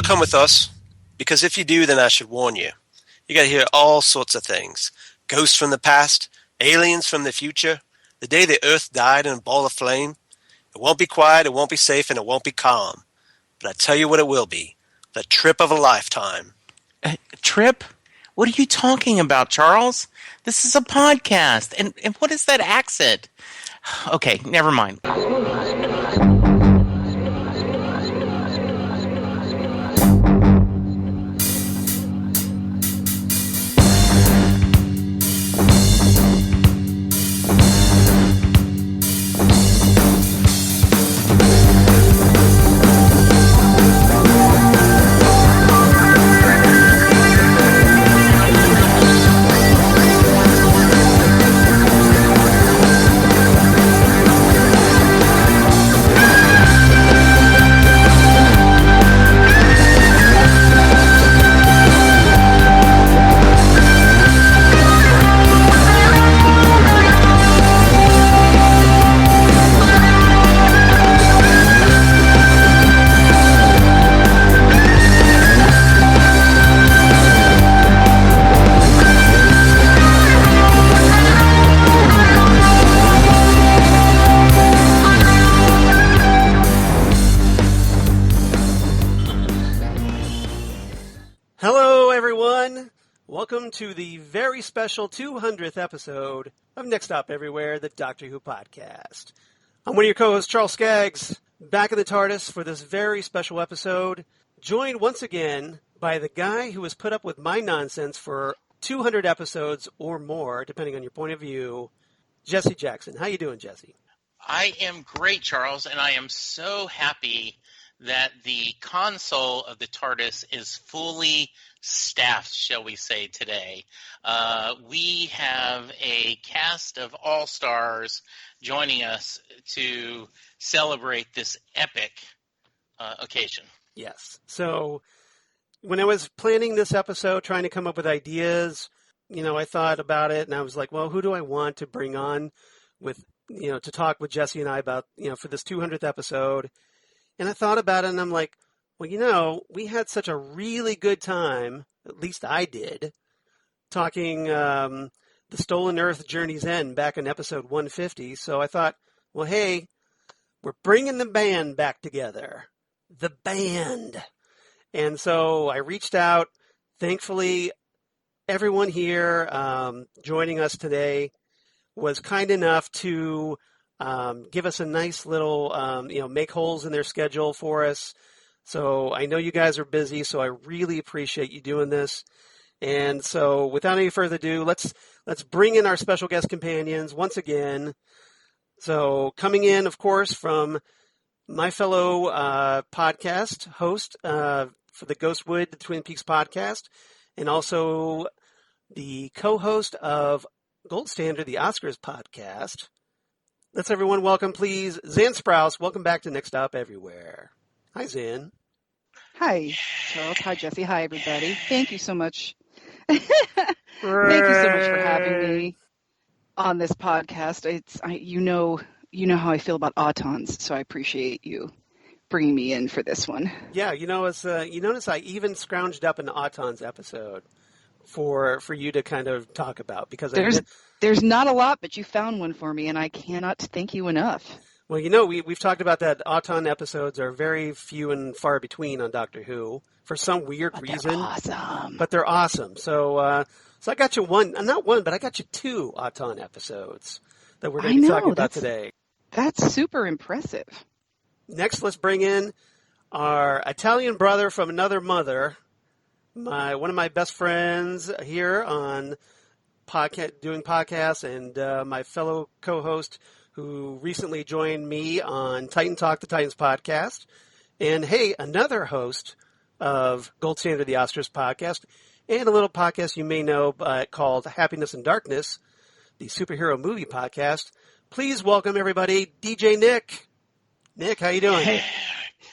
come with us, because if you do, then I should warn you. You got to hear all sorts of things. Ghosts from the past, aliens from the future, the day the earth died in a ball of flame. It won't be quiet, it won't be safe, and it won't be calm. But I tell you what it will be. The trip of a lifetime. Trip? What are you talking about, Charles? This is a podcast. And what is that accent? Okay, never mind. Welcome to the very special 200th episode of Next Stop Everywhere, the Doctor Who podcast. I'm one of your co-hosts, Charles Skaggs, back in the TARDIS for this very special episode, joined once again by the guy who has put up with my nonsense for 200 episodes or more, depending on your point of view, Jesse Jackson. How you doing, Jesse? I am great, Charles, and I am so happy that the console of the TARDIS is fully staffed, shall we say, today. We have a cast of all-stars joining us to celebrate this epic occasion. Yes. So when I was planning this episode, trying to come up with ideas, I thought about it, and I was like, well, who do I want to bring on with, to talk with Jesse and I about, for this 200th episode? And I thought about it, and I'm like, well, we had such a really good time, at least I did, talking The Stolen Earth Journey's End back in episode 150. So I thought, well, hey, we're bringing the band back together. The band. And so I reached out. Thankfully, everyone here joining us today was kind enough to give us a nice little, make holes in their schedule for us. So I know you guys are busy, so I really appreciate you doing this. And so without any further ado, let's bring in our special guest companions once again. So coming in, of course, from my fellow podcast host for the Ghostwood, the Twin Peaks podcast, and also the co-host of Gold Standard, the Oscars podcast. Let's everyone welcome, please, Xan Sprouse. Welcome back to Next Stop Everywhere. Hi, Xan. Hi, Charles. Hi, Jesse. Hi, everybody. Thank you so much. Thank you so much for having me on this podcast. You know how I feel about autons, so I appreciate you bringing me in for this one. Yeah, you notice I even scrounged up an autons episode for you to kind of talk about because there's not a lot, but you found one for me, and I cannot thank you enough. Well, we've talked about that. Auton episodes are very few and far between on Doctor Who for some weird reason. They're awesome. But they're awesome. So I got you not one, but I got you two Auton episodes that we're going to be talking about today. That's super impressive. Next, let's bring in our Italian brother from another mother, one of my best friends here on doing podcasts, and my fellow co-host who recently joined me on Titan Talk, the Titans podcast. And hey, another host of Gold Standard, the Oscars podcast, and a little podcast you may know called Happiness and Darkness, the superhero movie podcast. Please welcome everybody, DJ Nick. Nick, how you doing?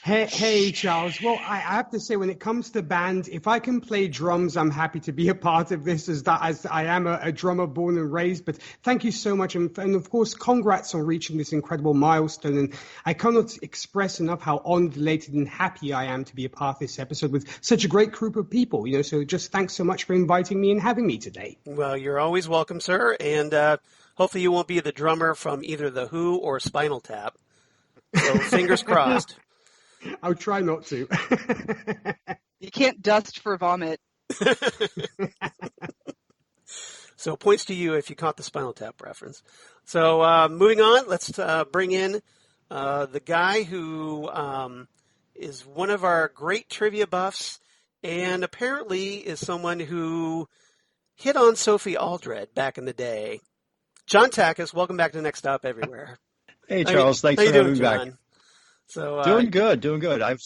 Hey, Charles. Well, I have to say, when it comes to bands, if I can play drums, I'm happy to be a part of this, as I am a drummer born and raised. But thank you so much, and of course, congrats on reaching this incredible milestone. And I cannot express enough how honored, elated, and happy I am to be a part of this episode with such a great group of people. So just thanks so much for inviting me and having me today. Well, you're always welcome, sir, and hopefully you won't be the drummer from either The Who or Spinal Tap. So fingers crossed. I'll try not to. You can't dust for vomit. So points to you if you caught the Spinal Tap reference. So moving on, let's bring in the guy who is one of our great trivia buffs and apparently is someone who hit on Sophie Aldred back in the day. John Takacs, welcome back to Next Stop Everywhere. Hey, Charles. Thanks for having me back. So, doing good. I've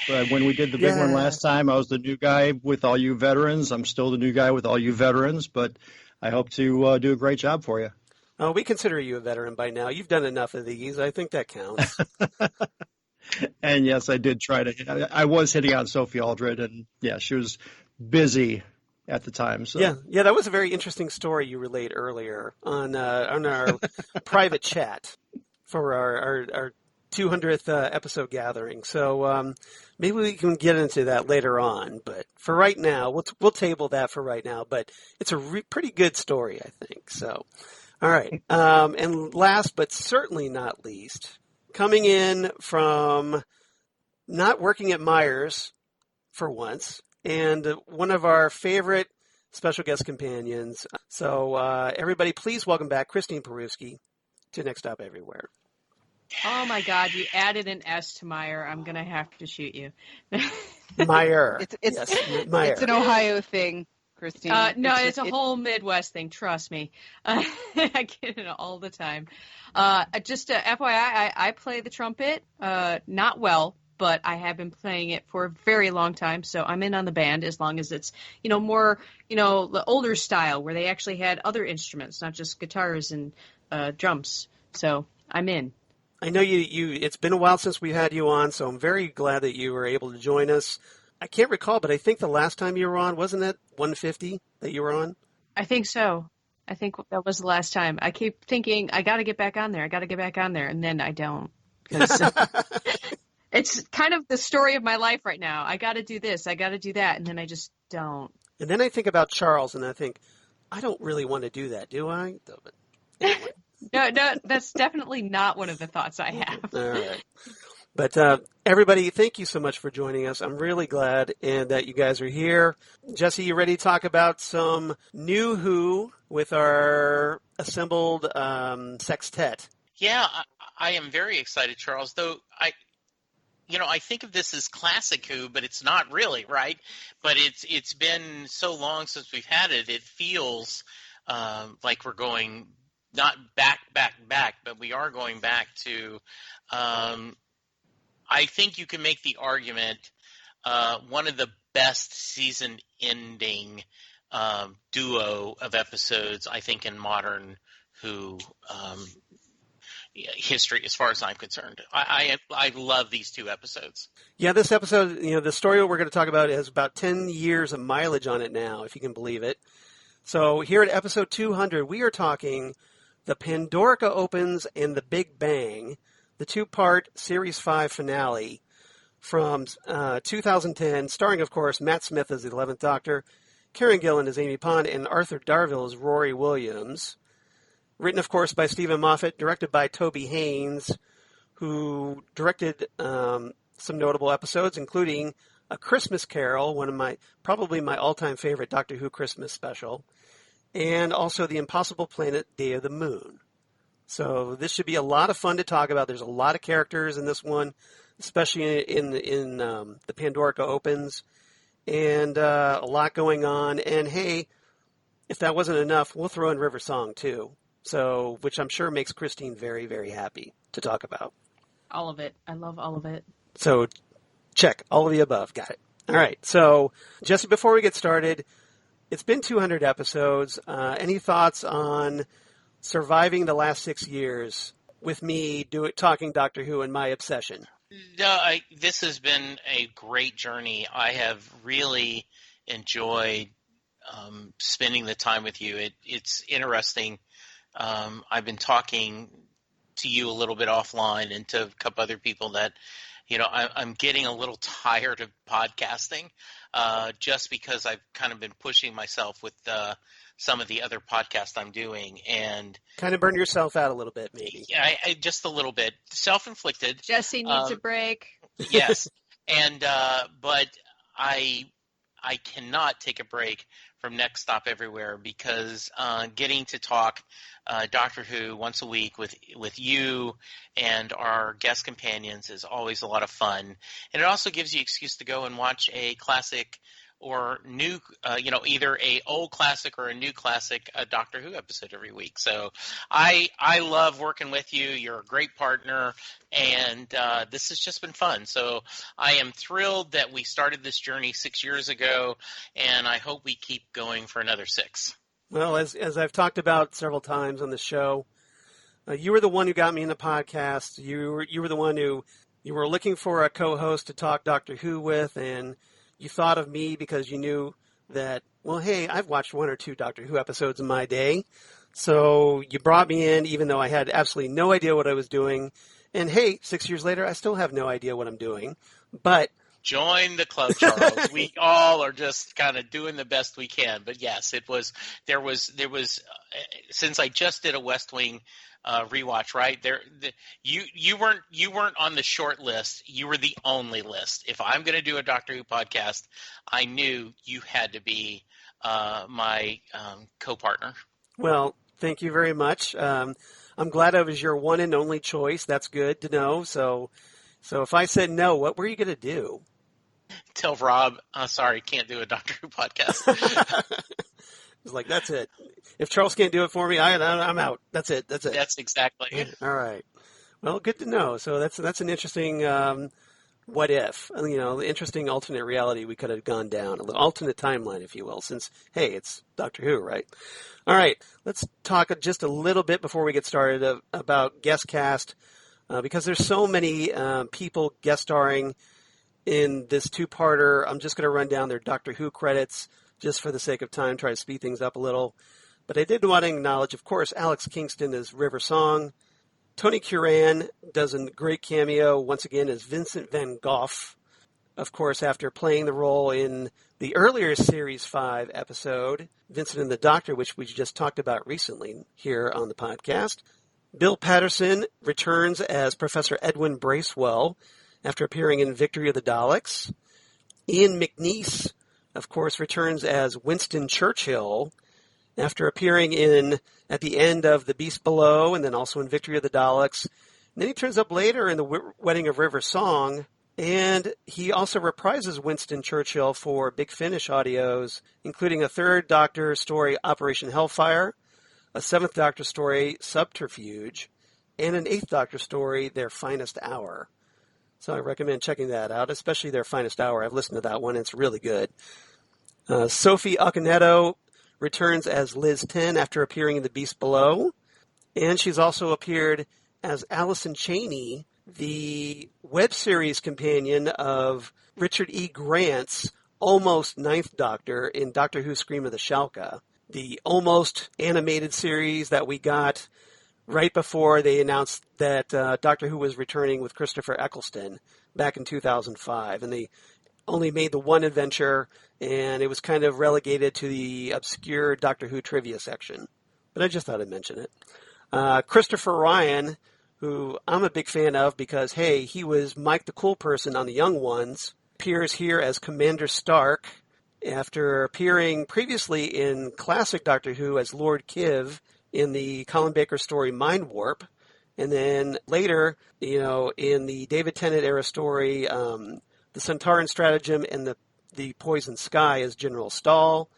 when we did the big one last time, I was the new guy with all you veterans. I'm still the new guy with all you veterans, but I hope to do a great job for you. Oh, we consider you a veteran by now. You've done enough of these. I think that counts. And yes, I did try to. I was hitting on Sophie Aldred, and yeah, she was busy at the time. So yeah, that was a very interesting story you relayed earlier on our private chat for our 200th episode gathering. So maybe we can get into that later on. But for right now, we'll table that for right now. But it's a pretty good story, I think. So, all right. And last but certainly not least, coming in from not working at Myers for once, and one of our favorite special guest companions. So everybody, please welcome back Christine Peruski to Next Stop Everywhere. Oh my God! You added an S to Meyer. I'm gonna have to shoot you. Meyer. It's Meyer. It's an Ohio thing, Christine. No, it's a whole Midwest thing. Trust me. I get it all the time. Just FYI, I play the trumpet. Not well, but I have been playing it for a very long time. So I'm in on the band as long as it's more the older style where they actually had other instruments, not just guitars and drums. So I'm in. I know you. It's been a while since we had you on, so I'm very glad that you were able to join us. I can't recall, but I think the last time you were on, wasn't it 150 that you were on? I think so. I think that was the last time. I keep thinking, I got to get back on there. And then I don't. It's kind of the story of my life right now. I got to do this. I got to do that. And then I just don't. And then I think about Charles, and I think, I don't really want to do that, do I? But anyway. No, that's definitely not one of the thoughts I have. All right. But everybody, thank you so much for joining us. I'm really glad that you guys are here. Jesse, you ready to talk about some new Who with our assembled sextet? Yeah, I am very excited, Charles, though I think of this as classic Who, but it's not really, right? But it's been so long since we've had it, it feels like we're going not back, but we are going back to I think you can make the argument one of the best season-ending duo of episodes, I think, in modern Who history, as far as I'm concerned. I love these two episodes. Yeah, this episode, the story we're going to talk about has about 10 years of mileage on it now, if you can believe it. So here at episode 200, we are talking the Pandorica Opens and the Big Bang, the two-part Series 5 finale from 2010, starring, of course, Matt Smith as the 11th Doctor, Karen Gillan as Amy Pond, and Arthur Darvill as Rory Williams. Written, of course, by Stephen Moffat, directed by Toby Haynes, who directed some notable episodes, including A Christmas Carol, probably my all-time favorite Doctor Who Christmas special, and also The Impossible Planet, Day of the Moon. So this should be a lot of fun to talk about. There's a lot of characters in this one, especially in the Pandorica Opens, and a lot going on. And hey, if that wasn't enough, we'll throw in River Song too. So, which I'm sure makes Christine very, very happy to talk about. All of it. I love all of it. So, check. All of the above. Got it. All right. So, Jesse, before we get started, it's been 200 episodes. Any thoughts on surviving the last 6 years with me talking Doctor Who and my obsession? No, this has been a great journey. I have really enjoyed spending the time with you. It's interesting. I've been talking to you a little bit offline and to a couple other people that, I'm getting a little tired of podcasting just because I've kind of been pushing myself with some of the other podcasts I'm doing. And kind of burn yourself out a little bit, maybe. Yeah, just a little bit. Self-inflicted. Jesse needs a break. Yes. And but I cannot take a break from Next Stop Everywhere because getting to talk Doctor Who once a week with you and our guest companions is always a lot of fun. And it also gives you excuse to go and watch a classic or new, either a old classic or a new classic Doctor Who episode every week. So I love working with you. You're a great partner, and this has just been fun. So I am thrilled that we started this journey 6 years ago, and I hope we keep going for another 6. Well, as I've talked about several times on the show, you were the one who got me in the podcast. You were the one who you were looking for a co-host to talk Doctor Who with, and you thought of me because you knew that, well, hey, I've watched 1 or 2 Doctor Who episodes in my day. So you brought me in even though I had absolutely no idea what I was doing. And hey, 6 years later, I still have no idea what I'm doing. But join the club, Charles. We all are just kind of doing the best we can. But yes, there was since I just did a West Wing rewatch, right? You weren't on the short list. You were the only list. If I'm going to do a Doctor Who podcast, I knew you had to be my co-partner. Well, thank you very much. I'm glad I was your one and only choice. That's good to know. So if I said no, what were you going to do? Tell Rob, sorry, can't do a Doctor Who podcast. It's like, that's it. If Charles can't do it for me, I'm out. That's it. That's exactly it. All right. Well, good to know. So that's an interesting what if, interesting alternate reality we could have gone down, an alternate timeline, if you will, since, hey, it's Doctor Who, right? All right. Let's talk just a little bit before we get started about guest cast, because there's so many people guest starring in this 2-parter. I'm just going to run down their Doctor Who credits just for the sake of time, try to speed things up a little. But I did want to acknowledge, of course, Alex Kingston as River Song. Tony Curran does a great cameo, once again, as Vincent Van Gogh. Of course, after playing the role in the earlier Series 5 episode, Vincent and the Doctor, which we just talked about recently here on the podcast. Bill Patterson returns as Professor Edwin Bracewell after appearing in Victory of the Daleks. Ian McNeice, of course, returns as Winston Churchill after appearing at the end of The Beast Below and then also in Victory of the Daleks. And then he turns up later in The Wedding of River Song, and he also reprises Winston Churchill for Big Finish audios, including a 3rd Doctor story, Operation Hellfire, a 7th Doctor story, Subterfuge, and an 8th Doctor story, Their Finest Hour. So I recommend checking that out, especially Their Finest Hour. I've listened to that one. It's really good. Sophie Okonedo returns as Liz 10 after appearing in The Beast Below. And she's also appeared as Allison Cheney, the web series companion of Richard E. Grant's almost 9th Doctor in Doctor Who Scream of the Shalka, the almost animated series that we got right before they announced that Doctor Who was returning with Christopher Eccleston back in 2005. And they only made the one adventure, and it was kind of relegated to the obscure Doctor Who trivia section. But I just thought I'd mention it. Christopher Ryan, who I'm a big fan of because, hey, he was Mike the Cool Person on The Young Ones, appears here as Commander Stark after appearing previously in classic Doctor Who as Lord Kiv in the Colin Baker story Mind Warp, and then later, in the David Tennant era story, The Centauran Stratagem and the Poison Sky as General Stahl,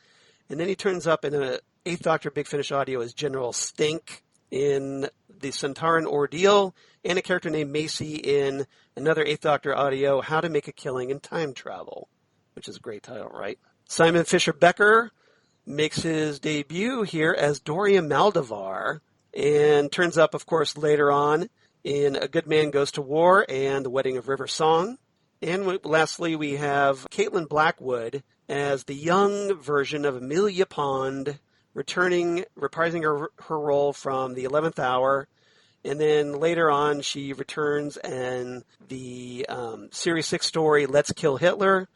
and then he turns up in an 8th Doctor Big Finish audio as General Stink in the Centauran Ordeal, and a character named Macy in another 8th Doctor audio, How to Make a Killing in Time Travel, which is a great title, right? Simon Fisher-Becker makes his debut here as Dorian Maldivar, and turns up, of course, later on in A Good Man Goes to War and The Wedding of River Song. And lastly, we have Caitlin Blackwood as the young version of Amelia Pond, reprising her role from the 11th Hour. And then later on, she returns in the Series 6 story, Let's Kill Hitler.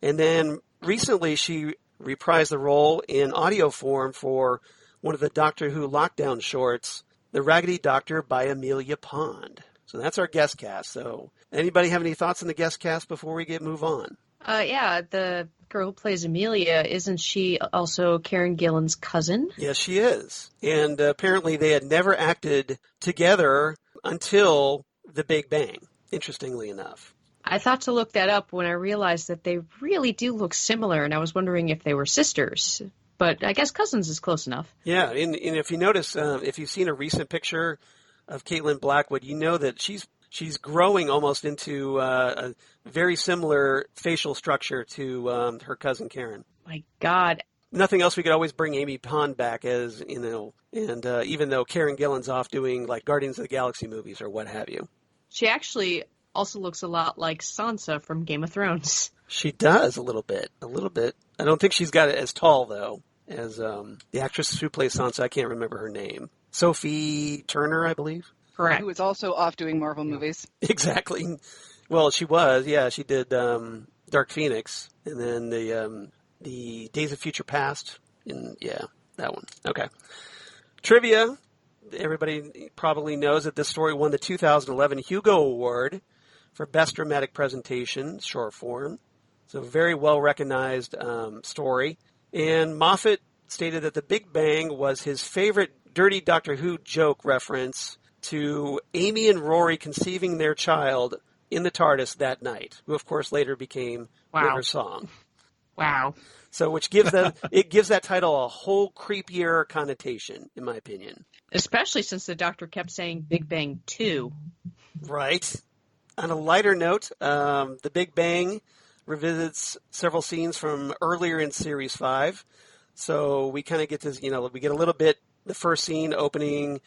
And then recently, she reprised the role in audio form for one of the Doctor Who lockdown shorts, The Raggedy Doctor by Amelia Pond. So that's our guest cast. So anybody have any thoughts on the guest cast before we move on? Yeah, the girl who plays Amelia, isn't she also Karen Gillan's cousin? Yes, she is. And apparently they had never acted together until The Big Bang, interestingly enough. I thought to look that up when I realized that they really do look similar, and I was wondering if they were sisters. But I guess cousins is close enough. Yeah, and if you notice, if you've seen a recent picture of Caitlin Blackwood, you know that she's growing almost into a very similar facial structure to her cousin Karen. My God. Nothing else, we could always bring Amy Pond back as, and even though Karen Gillan's off doing like Guardians of the Galaxy movies or what have you. She actually also looks a lot like Sansa from Game of Thrones. She does a little bit. I don't think she's got it as tall, though, as the actress who plays Sansa. I can't remember her name. Sophie Turner, I believe. Correct. Who is also off doing Marvel movies. Exactly. Well, she was. Yeah, she did Dark Phoenix, and then the Days of Future Past. And yeah, that one. Okay. Trivia. Everybody probably knows that this story won the 2011 Hugo Award for Best Dramatic Presentation, short form. So a very well-recognized story. And Moffat stated that The Big Bang was his favorite dirty Doctor Who joke reference to Amy and Rory conceiving their child in the TARDIS that night, who, of course, later became River Song. Wow. So which gives that title a whole creepier connotation, in my opinion. Especially since the Doctor kept saying Big Bang 2. Right. On a lighter note, The Big Bang revisits several scenes from earlier in Series 5. So we kind of get this, we get a little bit, the first scene opening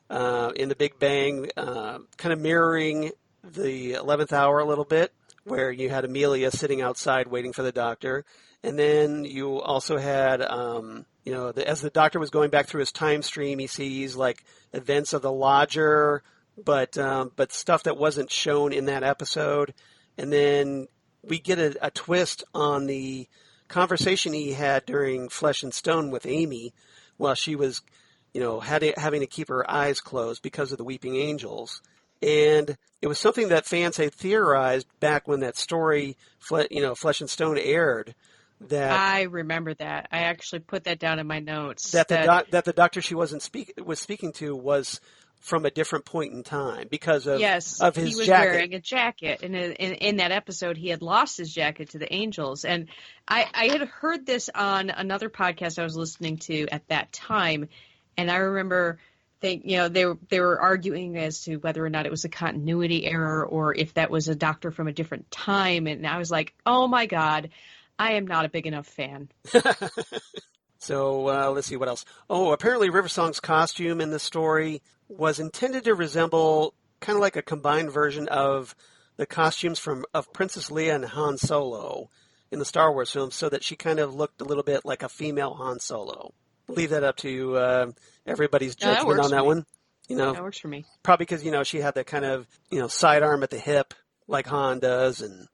in The Big Bang, kind of mirroring the 11th Hour a little bit, where you had Amelia sitting outside waiting for the Doctor. And then you also had, as the Doctor was going back through his time stream, he sees like events of the Lodger, but stuff that wasn't shown in that episode. And then we get a twist on the conversation he had during Flesh and Stone with Amy while she was, having to keep her eyes closed because of the Weeping Angels. And it was something that fans had theorized back when that story, Flesh and Stone aired. That I remember that. I actually put that down in my notes. That the Doctor she was speaking to was from a different point in time because of his jacket. He was wearing a jacket, and in that episode, he had lost his jacket to the Angels. And I had heard this on another podcast I was listening to at that time, and I remember they were arguing as to whether or not it was a continuity error or if that was a Doctor from a different time. And I was like, oh my God, I am not a big enough fan. So let's see what else. Oh, apparently River Song's costume in this story was intended to resemble kind of like a combined version of the costumes of Princess Leia and Han Solo in the Star Wars films, so that she kind of looked a little bit like a female Han Solo. Leave that up to everybody's judgment on that one. That works for me. Probably because she had that kind of sidearm at the hip like Han does and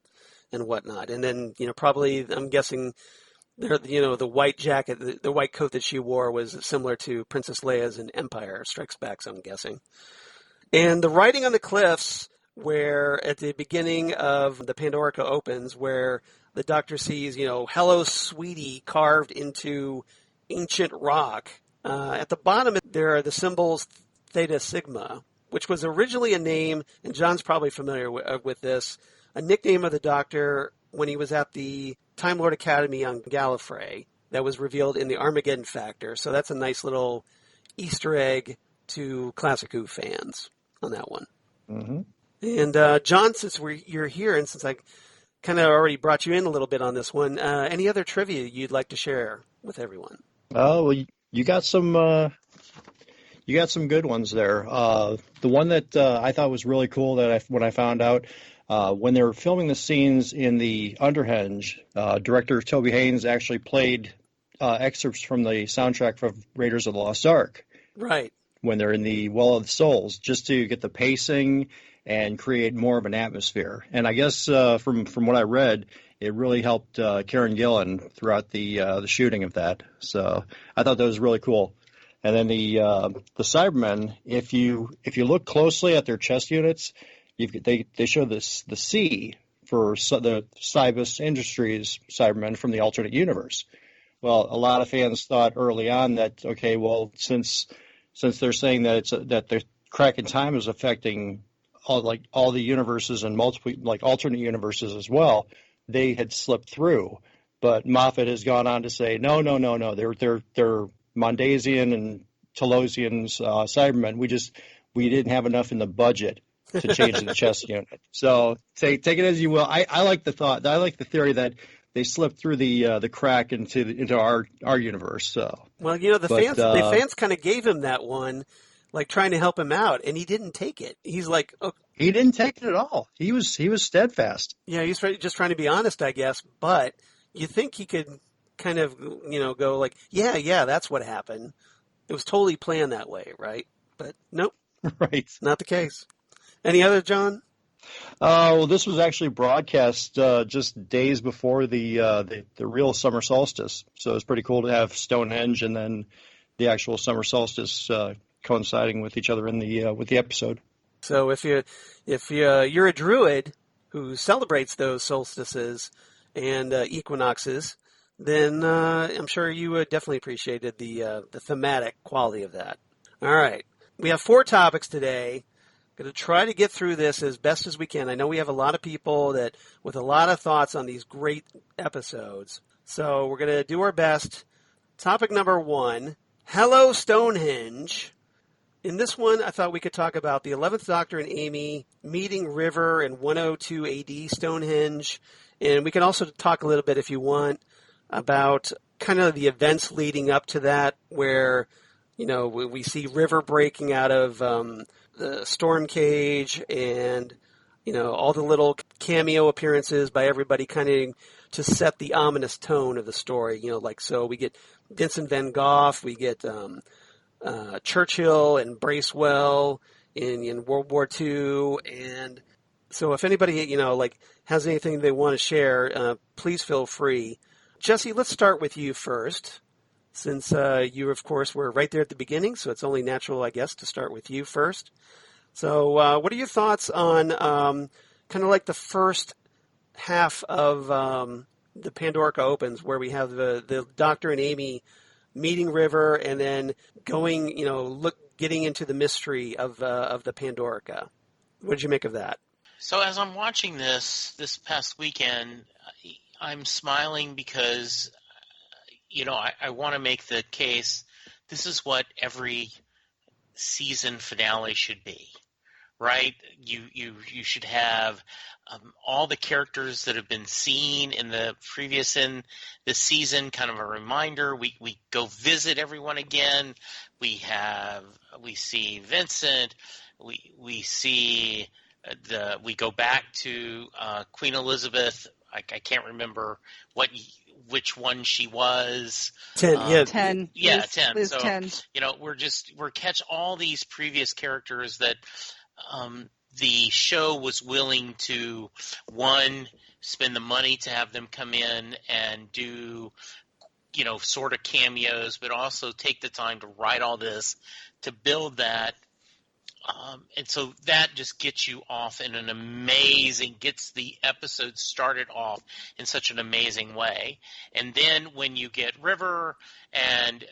whatnot, and then probably I'm guessing the white jacket, the white coat that she wore was similar to Princess Leia's in Empire Strikes Back, so I'm guessing. And the writing on the cliffs, where at the beginning of the Pandorica Opens, where the Doctor sees "Hello, sweetie" carved into ancient rock. At the bottom there are the symbols Theta Sigma, which was originally a name, and John's probably familiar with this, a nickname of the Doctor when he was at the Time Lord Academy on Gallifrey that was revealed in the Armageddon Factor. So that's a nice little Easter egg to Classic Who fans on that one. Mm-hmm. And John, since you're here and since I kind of already brought you in a little bit on this one, any other trivia you'd like to share with everyone? Oh, well, you got some You got some good ones there. The one that I thought was really cool that when I found out when they were filming the scenes in the Underhenge, director Toby Haynes actually played excerpts from the soundtrack for Raiders of the Lost Ark. Right. When they're in the Well of the Souls, just to get the pacing and create more of an atmosphere. And I guess from what I read, it really helped Karen Gillan throughout the shooting of that. So I thought that was really cool. And then the Cybermen, if you look closely at their chest units, they show the C for the Cybus Industries Cybermen from the alternate universe. Well, a lot of fans thought early on that, okay, well, since they're saying that that the crack in time is affecting all the universes and multiple alternate universes as well, they had slipped through. But Moffat has gone on to say no. They're Mondasian and Telosians Cybermen. We didn't have enough in the budget to change the chess unit. So take it as you will. I like the thought. I like the theory that they slipped through the crack into our universe. So well, the fans kind of gave him that one, like trying to help him out, and he didn't take it. He's like, oh. He didn't take it at all. He was steadfast. Yeah, he's just trying to be honest, I guess. But you think he could kind of go like, yeah, that's what happened. It was totally planned that way, right? But nope, right, not the case. Any other, John? Well, this was actually broadcast just days before the real summer solstice, so it was pretty cool to have Stonehenge and then the actual summer solstice coinciding with each other in the with the episode. So if you're a druid who celebrates those solstices and equinoxes, then I'm sure you would definitely appreciated the thematic quality of that. All right, we have 4 topics today. Going to try to get through this as best as we can. I know we have a lot of people with a lot of thoughts on these great episodes. So we're going to do our best. Topic number 1, Hello Stonehenge. In this one, I thought we could talk about the 11th Doctor and Amy meeting River in 102 AD Stonehenge. And we can also talk a little bit, if you want, about kind of the events leading up to that, where, we see River breaking out of the storm cage and, all the little cameo appearances by everybody kind of to set the ominous tone of the story. So we get Vincent van Gogh, we get Churchill and Bracewell in World War II. And so if anybody, has anything they want to share, please feel free. Jesse, let's start with you first, since you, of course, were right there at the beginning, so it's only natural, I guess, to start with you first. So what are your thoughts on kind of like the first half of the Pandorica Opens, where we have the Doctor and Amy meeting River and then going, getting into the mystery of the Pandorica? What did you make of that? So as I'm watching this past weekend, I'm smiling because, I want to make the case, this is what every season finale should be, right? You should have all the characters that have been seen in the previous in this season, kind of a reminder. We go visit everyone again. We see Vincent. We see we go back to Queen Elizabeth. I can't remember which one she was. 10, 10. Yeah, Liz, 10. Liz So 10. We're catch all these previous characters that the show was willing to, one, spend the money to have them come in and do, sort of cameos, but also take the time to write all this, to build that. And so that just gets you off in an amazing, gets the episode started off in such an amazing way. And then when you get River and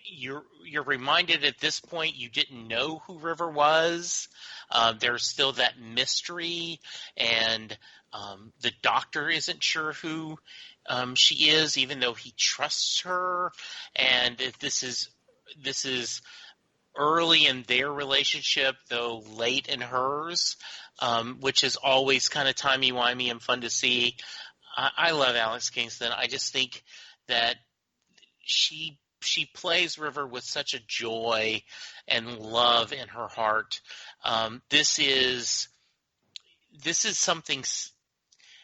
you're reminded at this point you didn't know who River was, there's still that mystery, and the Doctor isn't sure who she is, even though he trusts her. And this is early in their relationship, though late in hers, which is always kind of timey-wimey and fun to see. I love Alex Kingston. I just think that she she plays River with such a joy and love in her heart. This is something.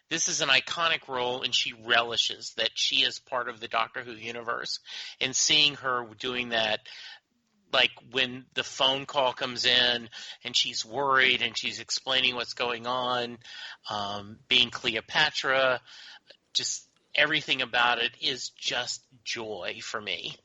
This is an iconic role, and she relishes that she is part of the Doctor Who universe. And seeing her doing that, like when the phone call comes in and she's worried and she's explaining what's going on, being Cleopatra, just everything about it is just joy for me.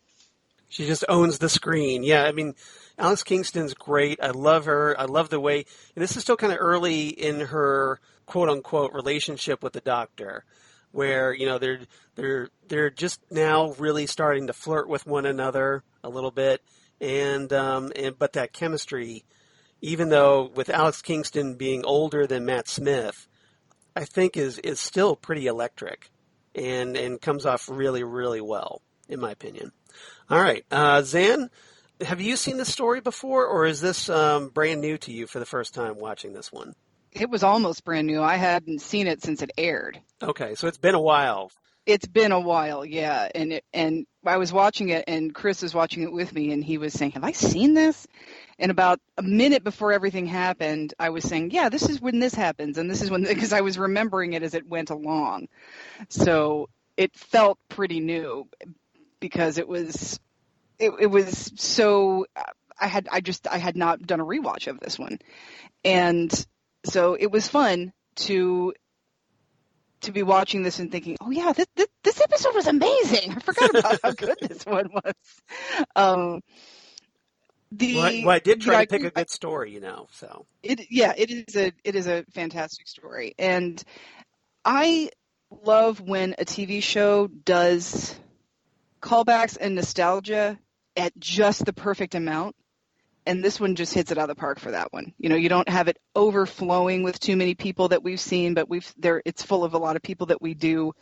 She just owns the screen. Yeah, I mean, Alex Kingston's great. I love her. I love the way, and this is still kind of early in her quote-unquote relationship with the Doctor, where, you know, they're just now really starting to flirt with one another a little bit, but that chemistry, even though with Alex Kingston being older than Matt Smith, I think is still pretty electric, and comes off really, really well, in my opinion. All right, Xan, have you seen this story before, or is this brand new to you for the first time watching this one? It was almost brand new. I hadn't seen it since it aired. Okay, so it's been a while. It's been a while, yeah. And I was watching it, and Chris was watching it with me, and he was saying, "Have I seen this?" And about a minute before everything happened, I was saying, "Yeah, this is when this happens," and this is when, because I was remembering it as it went along. So it felt pretty new because it was so. I had not done a rewatch of this one, and so it was fun to be watching this and thinking, oh yeah, this episode was amazing. I forgot about how good this one was. I did try to pick a good story, you know. So it is a fantastic story, and I love when a TV show does callbacks and nostalgia at just the perfect amount. And this one just hits it out of the park for that one. You know, you don't have it overflowing with too many people that we've seen, but it's full of a lot of people that we do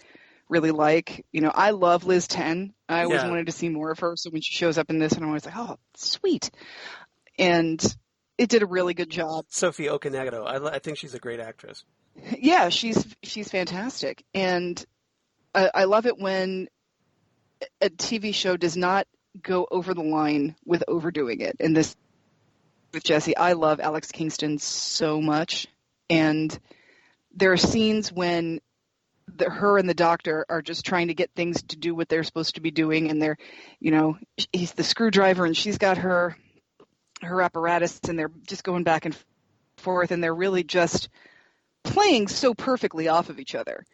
really like. You know, I love Liz 10. I always wanted to see more of her. So when she shows up in this, and I'm always like, oh, sweet. And it did a really good job. Sophie Okonedo, I think she's a great actress. Yeah, she's fantastic. And I love it when a TV show does not go over the line with overdoing it. And this, with Jessie, I love Alex Kingston so much, and there are scenes when her and the Doctor are just trying to get things to do what they're supposed to be doing, and they're, you know, he's the screwdriver and she's got her apparatus, and they're just going back and forth, and they're really just playing so perfectly off of each other,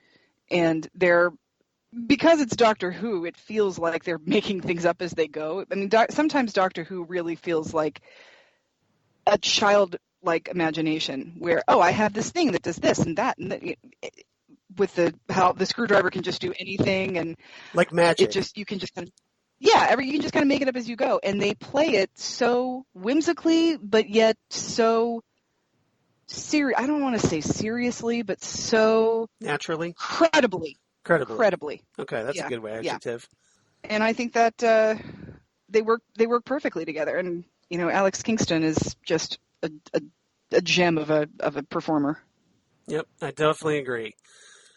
and because it's Doctor Who, it feels like they're making things up as they go. I mean, sometimes Doctor Who really feels like a childlike imagination where, oh, I have this thing that does this and that, and with how the screwdriver can just do anything, and like magic. You can just kind of make it up as you go, and they play it so whimsically, but yet so serious. I don't want to say seriously, but so naturally, credibly. Okay, that's a good way, adjective. Yeah. And I think that they work perfectly together. And you know, Alex Kingston is just a gem of a performer. Yep, I definitely agree.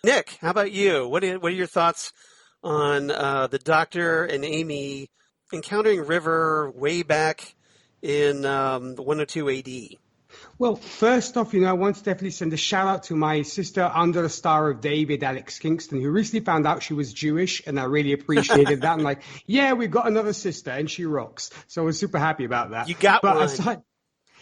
Nick, how about you? What are your thoughts on the Doctor and Amy encountering River way back in the 102 AD? Well, first off, I want to definitely send a shout out to my sister under the Star of David, Alex Kingston, who recently found out she was Jewish, and I really appreciated that. I'm like, yeah, we've got another sister, and she rocks. So I was super happy about that. You got one.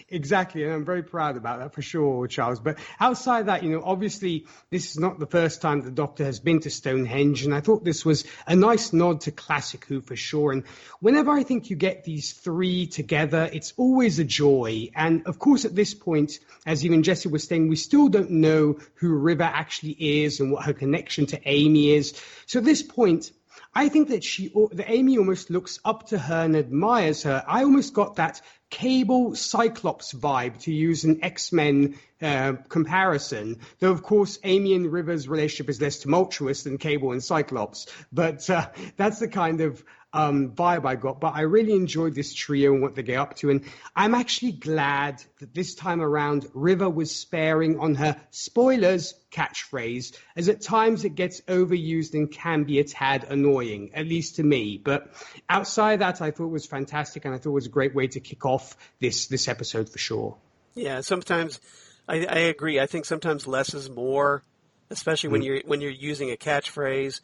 Exactly, and I'm very proud about that for sure, Charles. But outside that, obviously this is not the first time the Doctor has been to Stonehenge, and I thought this was a nice nod to classic Who for sure. And whenever I think you get these three together, it's always a joy. And of course, at this point, as even Jessie was saying, we still don't know who River actually is and what her connection to Amy is. So at this point, I think that Amy almost looks up to her and admires her. I almost got that Cable Cyclops vibe, to use an X-Men comparison. Though, of course, Amy and River's relationship is less tumultuous than Cable and Cyclops. But that's the kind of vibe I got, but I really enjoyed this trio and what they get up to. And I'm actually glad that this time around, River was sparing on her spoilers catchphrase, as at times it gets overused and can be a tad annoying, at least to me. But outside of that, I thought it was fantastic, and I thought it was a great way to kick off this episode for sure. Yeah, sometimes I agree. I think sometimes less is more, especially when you're using a catchphrase.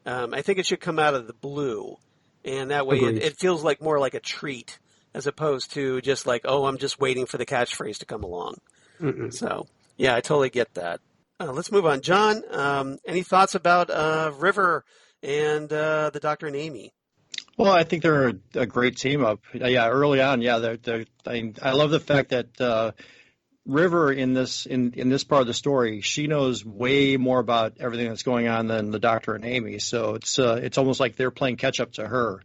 I think it should come out of the blue. And that way it feels like more like a treat as opposed to just like, oh, I'm just waiting for the catchphrase to come along. Mm-mm. So, yeah, I totally get that. Let's move on. John, any thoughts about River and the Doctor and Amy? Well, I think they're a great team up. Yeah, early on, yeah. I love the fact that River in this part of the story, she knows way more about everything that's going on than the Doctor and Amy. So it's almost like they're playing catch up to her.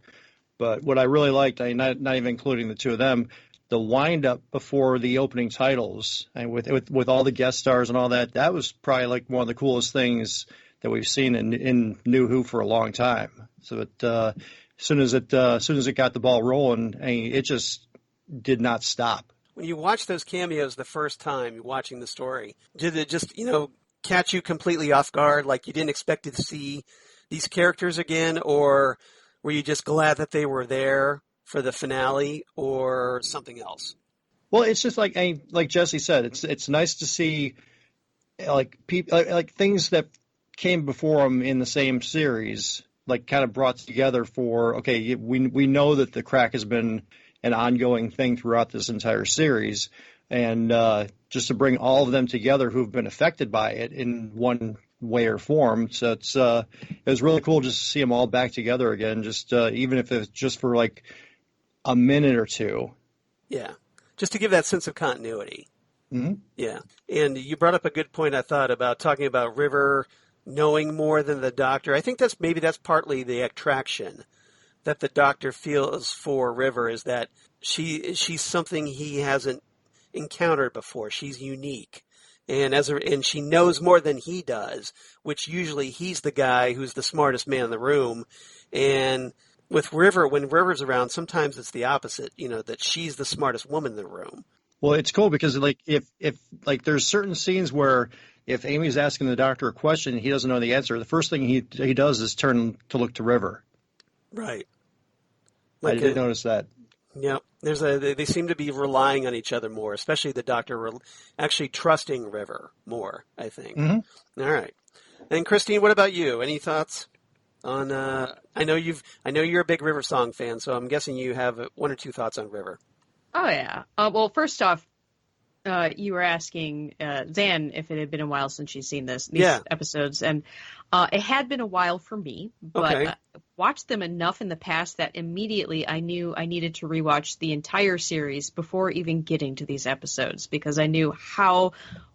But what I really liked, not even including the two of them, the wind up before the opening titles and with all the guest stars and all that, that was probably like one of the coolest things that we've seen in New Who for a long time. So as soon as it got the ball rolling, it just did not stop. When you watch those cameos the first time you're watching the story, did it just, catch you completely off guard, like you didn't expect to see these characters again, or were you just glad that they were there for the finale, or something else? Well, it's just like Jesse said, it's nice to see like things that came before them in the same series, like kind of brought together for, okay, we know that the crack has been an ongoing thing throughout this entire series, and just to bring all of them together who've been affected by it in one way or form. So it was really cool just to see them all back together again, just even if it's just for like a minute or two. Yeah, just to give that sense of continuity. Mm-hmm. Yeah, and you brought up a good point, I thought, about talking about River knowing more than the Doctor. I think that's partly the attraction that the Doctor feels for River, is that she's something he hasn't encountered before. She's unique, and she knows more than he does, which usually he's the guy who's the smartest man in the room. And with River, when River's around, sometimes it's the opposite. That she's the smartest woman in the room. Well, it's cool because if there's certain scenes where if Amy's asking the Doctor a question and he doesn't know the answer, the first thing he does is turn to look to River. Right. I did notice that. Yeah, they seem to be relying on each other more, especially the Doctor actually trusting River more, I think. Mm-hmm. All right. And Christine, what about you? Any thoughts on? I know you're a big River song fan, so I'm guessing you have one or two thoughts on River. Oh yeah. Well, first off, you were asking Xan if it had been a while since she's seen these episodes, and it had been a while for me, but watched them enough in the past that immediately I knew I needed to rewatch the entire series before even getting to these episodes, because I knew how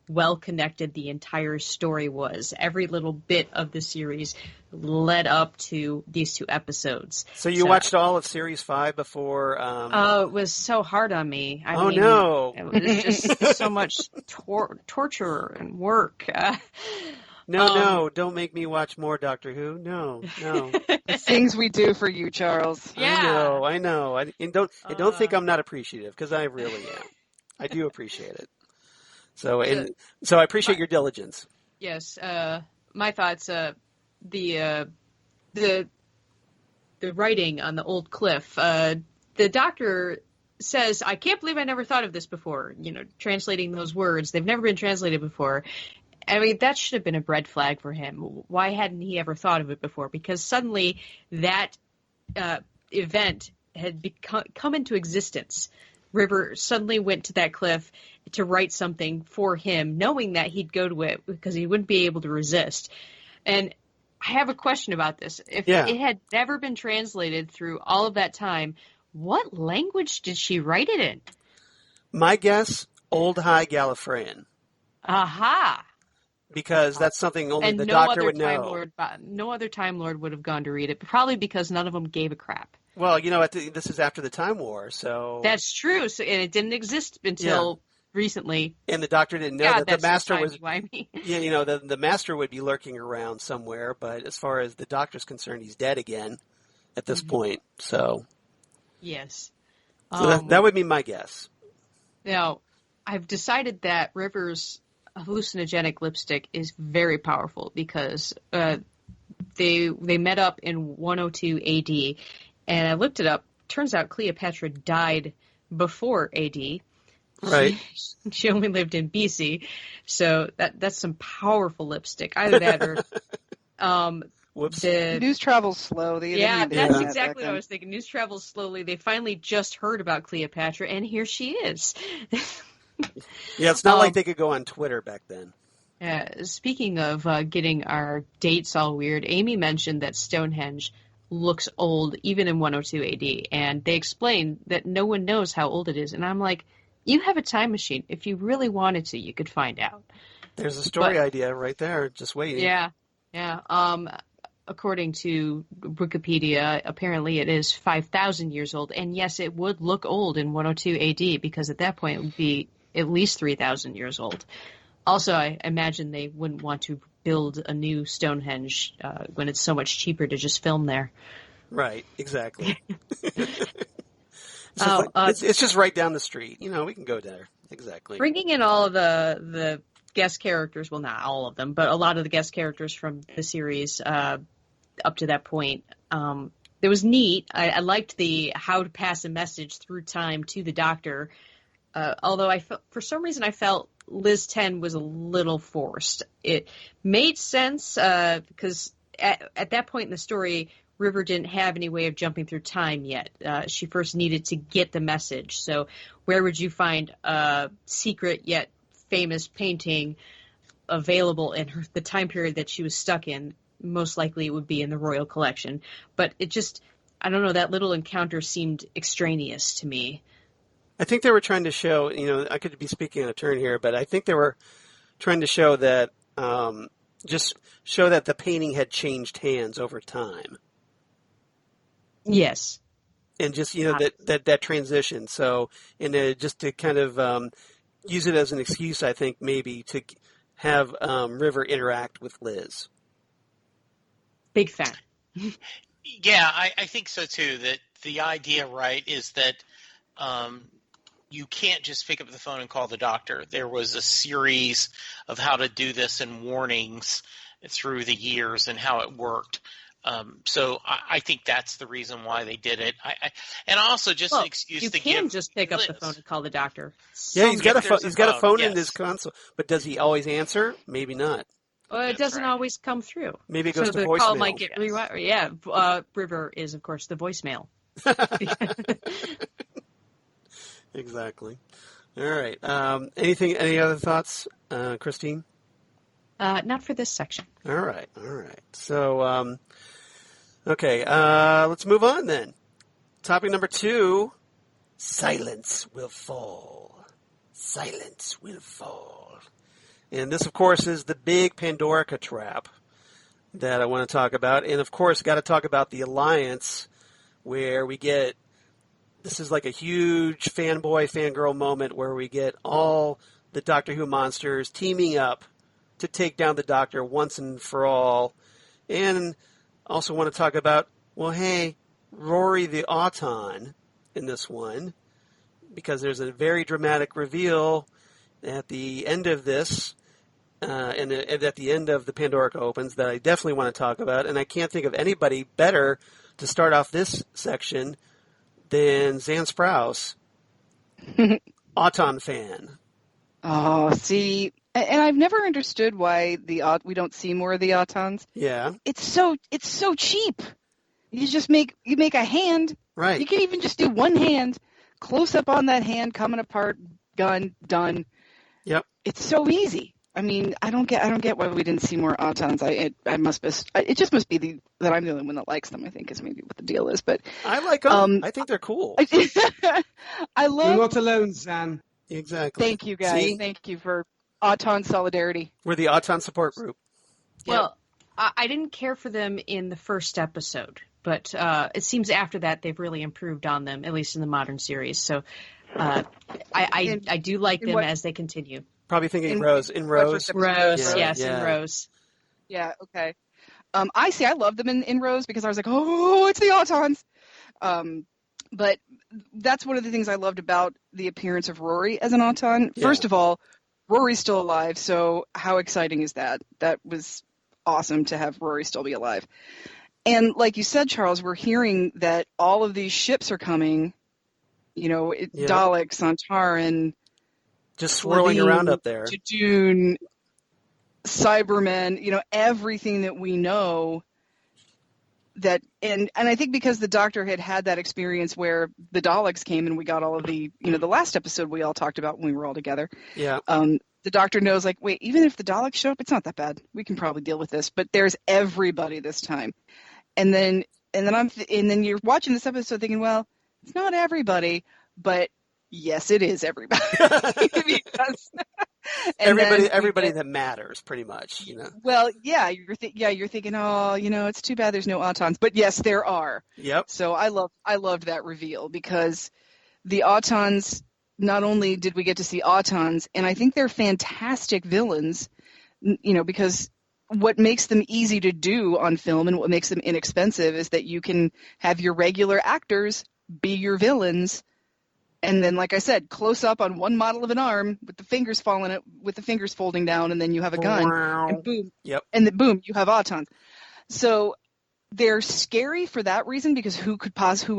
well connected the entire story was. Every little bit of the series led up to these two episodes. So you watched all of Series 5 before? It was so hard on me. No. It was just so much torture and work. No, don't make me watch more Doctor Who. No. The things we do for you, Charles. Yeah. I know. And don't think I'm not appreciative, because I really am. I do appreciate it. So I appreciate your diligence. Yes. My thoughts. The writing on the old cliff. The Doctor says, "I can't believe I never thought of this before." Translating those words, they've never been translated before. I mean, that should have been a red flag for him. Why hadn't he ever thought of it before? Because suddenly that event had come into existence. River suddenly went to that cliff to write something for him, knowing that he'd go to it because he wouldn't be able to resist. And I have a question about this. If it had never been translated through all of that time, what language did she write it in? My guess, Old High Gallifreyan. Aha! Because that's something only and the Doctor would know. No other Time Lord would have gone to read it, probably because none of them gave a crap. Well, this is after the Time War, so... That's true, and it didn't exist until recently. And the Doctor didn't know that the Master was... the Master would be lurking around somewhere, but as far as the Doctor's concerned, he's dead again. at this point. So, Yes. that would be my guess. Now, I've decided that River's hallucinogenic lipstick is very powerful because they met up in 102 AD, and I looked it up. Turns out Cleopatra died before AD. Right. She only lived in BC, so that's some powerful lipstick. Either that or Whoops. News travels slow. That's exactly what I was thinking. News travels slowly. They finally just heard about Cleopatra, and here she is. Yeah, it's not like they could go on Twitter back then. Speaking of getting our dates all weird, Amy mentioned that Stonehenge looks old even in 102 AD, and they explained that no one knows how old it is. And I'm like, you have a time machine. If you really wanted to, you could find out. There's a story idea right there, just waiting. Yeah. According to Wikipedia, apparently it is 5,000 years old. And yes, it would look old in 102 AD because at that point it would be at least 3,000 years old. Also, I imagine they wouldn't want to build a new Stonehenge when it's so much cheaper to just film there. Right, exactly. It's just right down the street. We can go there. Exactly. Bringing in all of the guest characters, well, not all of them, but a lot of the guest characters from the series up to that point, it was neat. I liked the how to pass a message through time to the Doctor, although for some reason I felt Liz 10 was a little forced. It made sense because at that point in the story, River didn't have any way of jumping through time yet. She first needed to get the message. So where would you find a secret yet famous painting available in the time period that she was stuck in? Most likely it would be in the Royal Collection. But it just, I don't know, that little encounter seemed extraneous to me. I think they were trying to show, I could be speaking on a turn here, but I think they were trying to show that, just show that the painting had changed hands over time. Yes. And just, that transition. So, and just to kind of use it as an excuse, I think, maybe to have River interact with Liz. Big fan. Yeah, I think so too. That the idea, right, is that you can't just pick up the phone and call the Doctor. There was a series of how to do this and warnings through the years and how it worked. So I think that's the reason why they did it. And also just an excuse to give. You can just pick up the phone and call the Doctor. Yeah, he's got a phone in his console, but does he always answer? Maybe not. Well, it doesn't always come through. Maybe it goes to the voicemail. Call might get rewired. Yeah, River is of course the voicemail. Exactly. All right. Any other thoughts, Christine? Not for this section. All right. So, okay. Let's move on then. Topic number 2: silence will fall. Silence will fall. And this, of course, is the big Pandorica trap that I want to talk about. And, of course, got to talk about the Alliance, where we get, this is like a huge fanboy, fangirl moment where we get all the Doctor Who monsters teaming up to take down the Doctor once and for all. And also want to talk about, well, hey, Rory the Auton in this one, because there's a very dramatic reveal at the end of this, and at the end of the Pandorica Opens that I definitely want to talk about, and I can't think of anybody better to start off this section than Xan Sprouse, Auton fan. Oh, see, and I've never understood why we don't see more of the Autons. Yeah, it's so cheap. You just make a hand. Right. You can even just do one hand, close up on that hand, coming apart, gun, done. Yep. It's so easy. I mean, I don't get why we didn't see more Autons. It just must be that I'm the only one that likes them, I think, is maybe what the deal is. But I like them. I think they're cool. I love. You're not alone, Xan. Exactly. Thank you, guys. See? Thank you for Auton solidarity. We're the Auton support group. Well, I didn't care for them in the first episode, but it seems after that they've really improved on them, at least in the modern series. So I do like them as they continue. Probably thinking Rose. In Rose. Rose, Yeah, yes, yeah. in Rose. Yeah, okay. I love them in Rose because I was like, oh, it's the Autons. But that's one of the things I loved about the appearance of Rory as an Auton. Yeah. First of all, Rory's still alive, so how exciting is that? That was awesome to have Rory still be alive. And like you said, Charles, we're hearing that all of these ships are coming, Daleks, Sontaran, just swirling around up there. Jadoon, Cybermen, everything that we know. That and I think because the Doctor had that experience where the Daleks came and we got all of the the last episode we all talked about when we were all together. Yeah. The Doctor knows, like, wait, even if the Daleks show up, it's not that bad. We can probably deal with this. But there's everybody this time, and then you're watching this episode thinking, well, it's not everybody, but yes, it is everybody. Because, everybody that matters, pretty much, Well, yeah, you're thinking, oh, it's too bad there's no Autons, but yes, there are. Yep. So I loved that reveal because the Autons. Not only did we get to see Autons, and I think they're fantastic villains, because what makes them easy to do on film and what makes them inexpensive is that you can have your regular actors be your villains. And then, like I said, close up on one model of an arm with the fingers folding down, and then you have a gun, and boom, yep, and then boom, you have Autons. So they're scary for that reason because who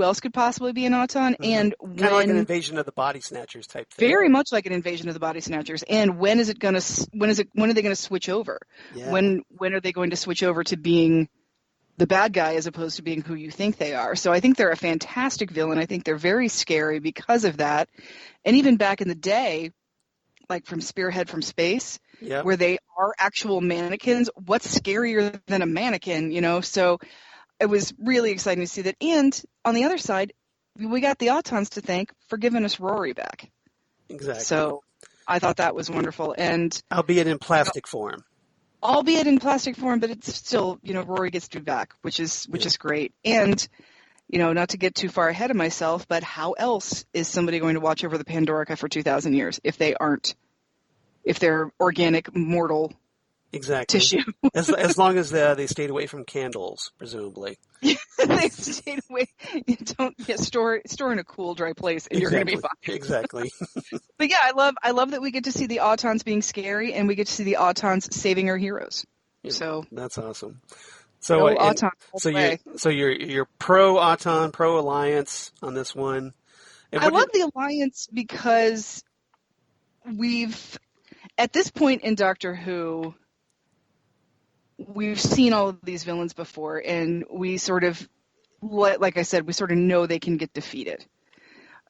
else could possibly be an Auton? Mm-hmm. And kind of like an Invasion of the Body Snatchers type thing. Very much like an Invasion of the Body Snatchers. And when are they going to switch over? Yeah. When are they going to switch over to being the bad guy as opposed to being who you think they are? So I think they're a fantastic villain. I think they're very scary because of that. And even back in the day, like from Spearhead from Space, yep, where they are actual mannequins, what's scarier than a mannequin, So it was really exciting to see that. And on the other side, we got the Autons to thank for giving us Rory back. Exactly. So I thought that was wonderful. And albeit in plastic form. Albeit in plastic form, but it's still, Rory gets to be back, which is great. And, not to get too far ahead of myself, but how else is somebody going to watch over the Pandorica for 2,000 years if they're organic, mortal exactly tissue? as long as they stayed away from candles, presumably. They stayed away. You don't store in a cool, dry place, and you're going to be fine. Exactly. But yeah, I love that we get to see the Autons being scary, and we get to see the Autons saving our heroes. Yeah, so that's awesome. So you're pro Auton, pro Alliance on this one. I love the Alliance because at this point in Doctor Who, we've seen all of these villains before, and we sort of, like I said, we sort of know they can get defeated.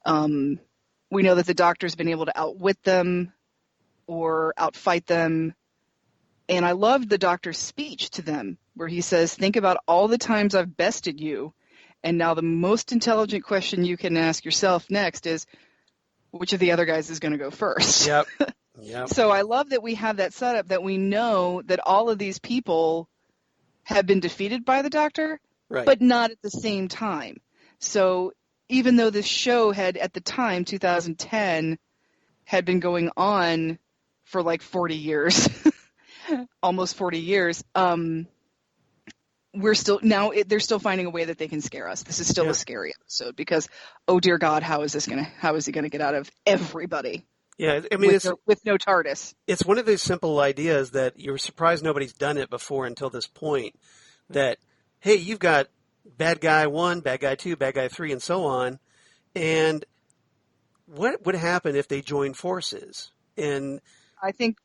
We know that the Doctor's been able to outwit them or outfight them. And I loved the Doctor's speech to them, where he says, think about all the times I've bested you, and now the most intelligent question you can ask yourself next is, which of the other guys is going to go first? Yep. Yep. So I love that we have that setup, that we know that all of these people have been defeated by the Doctor, right, but not at the same time. So even though this show had, at the time, 2010, had been going on for like 40 years, almost 40 years, they're still finding a way that they can scare us. This is still a scary episode because, oh dear God, how is he going to get out of everybody? Yeah, I mean, with no TARDIS. It's one of those simple ideas that you're surprised nobody's done it before until this point. That, hey, you've got bad guy 1, bad guy 2, bad guy 3, and so on. And what would happen if they joined forces? And I think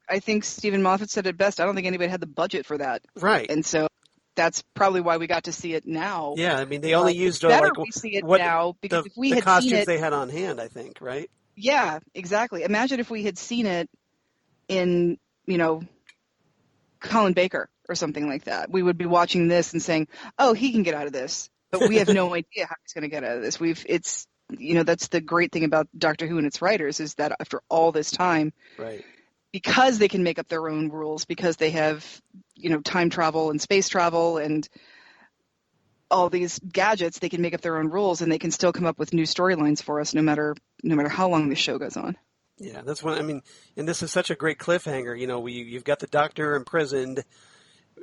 Stephen Moffat said it best. I don't think anybody had the budget for that. Right. And so that's probably why we got to see it now. Yeah, I mean, they only used we see it now because if we had costumes seen it, they had on hand, I think, right? Yeah, exactly. Imagine if we had seen it in, Colin Baker or something like that. We would be watching this and saying, "Oh, he can get out of this," but we have no idea how he's going to get out of this. That's the great thing about Doctor Who and its writers is that after all this time, right, because they can make up their own rules, because they have, time travel and space travel and all these gadgets, they can make up their own rules and they can still come up with new storylines for us no matter how long the show goes on. Yeah, that's what I mean. And this is such a great cliffhanger. You've got the Doctor imprisoned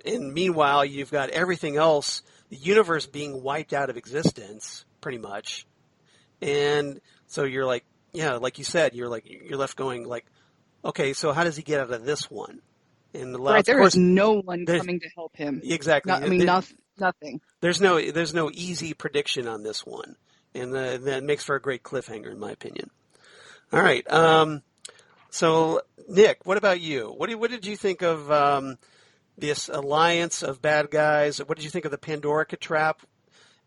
And meanwhile, you've got everything else, the universe being wiped out of existence, pretty much. And so you're like, yeah, like you said, you're left going like, okay, so how does he get out of this one? And Right, there is no one coming to help him. Exactly. Nothing. There's no easy prediction on this one, and that makes for a great cliffhanger, in my opinion. All right. So Nick, what about you? What did you think of this alliance of bad guys? What did you think of the Pandorica trap?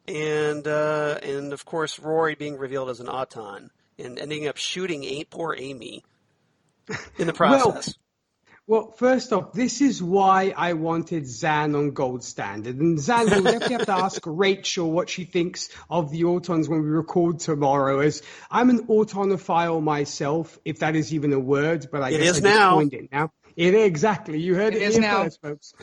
And of course Rory being revealed as an Auton and ending up shooting poor Amy in the process. Well, first off, this is why I wanted Xan on Gold Standard. And Xan, we'll definitely have to ask Rachel what she thinks of the Autons when we record tomorrow, as I'm an Autonophile myself, if that is even a word, but I guess I just coined it now. Exactly. You heard it here first, folks.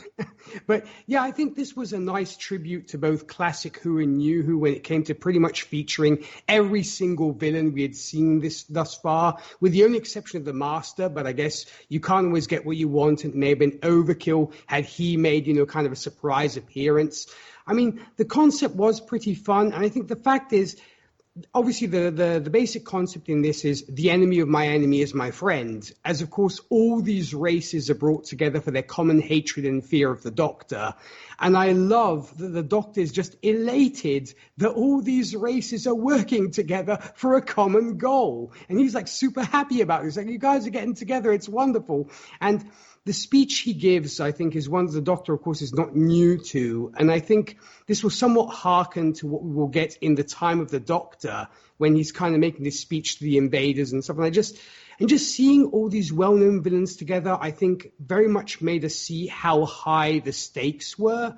But yeah, I think this was a nice tribute to both classic Who and New Who when it came to pretty much featuring every single villain we had seen thus far, with the only exception of the Master. But I guess you can't always get what you want, and it may have been overkill had he made, kind of a surprise appearance. I mean, the concept was pretty fun, and I think the fact is, obviously, the basic concept in this is the enemy of my enemy is my friend, as of course all these races are brought together for their common hatred and fear of the Doctor. And I love that the Doctor is just elated that all these races are working together for a common goal. And he's like super happy about it. He's like, you guys are getting together, it's wonderful. And the speech he gives, I think, is one that the Doctor, of course, is not new to. And I think this will somewhat hearken to what we will get in the Time of the Doctor, when he's kind of making this speech to the invaders and stuff. And just seeing all these well-known villains together, I think very much made us see how high the stakes were.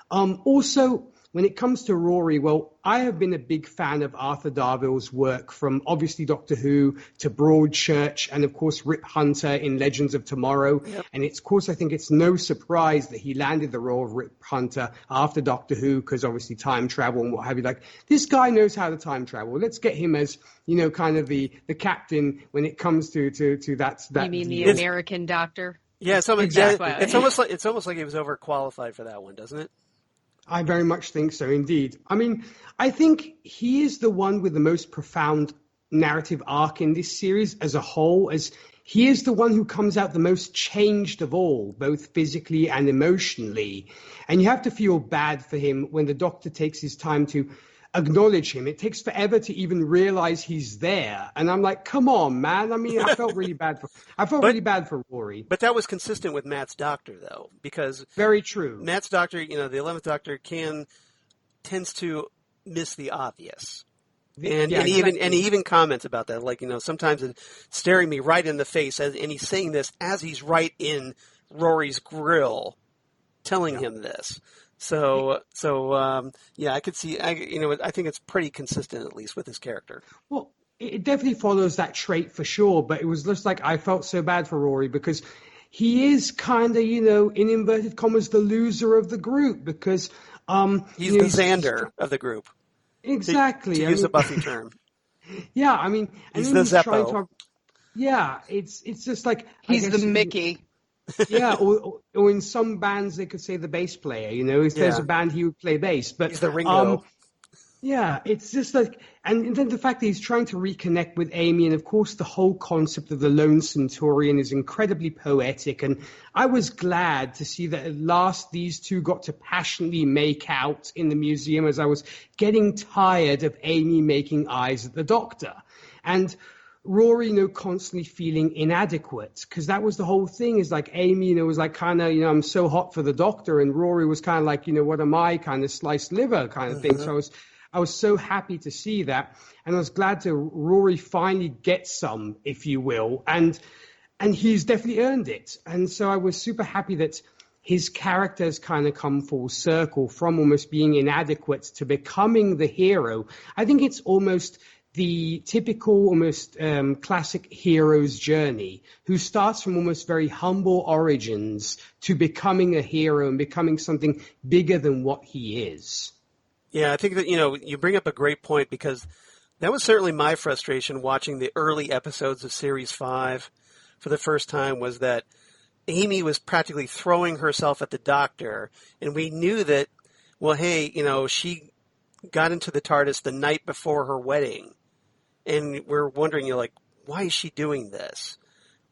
Also, when it comes to Rory, well, I have been a big fan of Arthur Darvill's work, from obviously Doctor Who to Broadchurch and, of course, Rip Hunter in Legends of Tomorrow. Yep. And it's, of course, I think it's no surprise that he landed the role of Rip Hunter after Doctor Who, because obviously time travel and what have you. Like, this guy knows how to time travel. Let's get him as, kind of the captain when it comes to that. You mean the American Doctor? Yeah, it's almost like he was overqualified for that one, doesn't it? I very much think so, indeed. I mean, I think he is the one with the most profound narrative arc in this series as a whole, as he is the one who comes out the most changed of all, both physically and emotionally. And you have to feel bad for him when the Doctor takes his time to acknowledge him. It takes forever to even realize he's there. And I'm like, come on, man. I mean, I felt really bad for Rory. But that was consistent with Matt's Doctor, though, because very true. Matt's Doctor, the 11th Doctor tends to miss the obvious. And he even comments about that, like, sometimes it's staring me right in the face, and he's saying this as he's right in Rory's grill, telling him this. So I could see. I think it's pretty consistent, at least with his character. Well, it definitely follows that trait for sure. But it was just like I felt so bad for Rory, because he is kind of, in inverted commas, the loser of the group, because he's the Xander of the group. Exactly. To use a Buffy term. Yeah, I mean, and he's the Zeppo. It's just like he's the Mickey. Yeah, or in some bands they could say the bass player. If there's a band, he would play bass. But he's the Ringo. It's just like, and then the fact that he's trying to reconnect with Amy, and of course the whole concept of the lone Centaurian is incredibly poetic. And I was glad to see that at last these two got to passionately make out in the museum, as I was getting tired of Amy making eyes at the Doctor. And Rory, constantly feeling inadequate, because that was the whole thing, is like Amy, was like kind of, I'm so hot for the Doctor, and Rory was kind of like, what am I, kind of sliced liver kind of thing. So I was so happy to see that, and I was glad to Rory finally get some, if you will, and he's definitely earned it. And so I was super happy that his character has kind of come full circle from almost being inadequate to becoming the hero. I think it's almost the typical, almost classic hero's journey, who starts from almost very humble origins to becoming a hero and becoming something bigger than what he is. Yeah, I think that, you bring up a great point, because that was certainly my frustration watching the early episodes of Series 5 for the first time, was that Amy was practically throwing herself at the Doctor, and we knew that, well, hey, she got into the TARDIS the night before her wedding, and we're wondering, like, why is she doing this?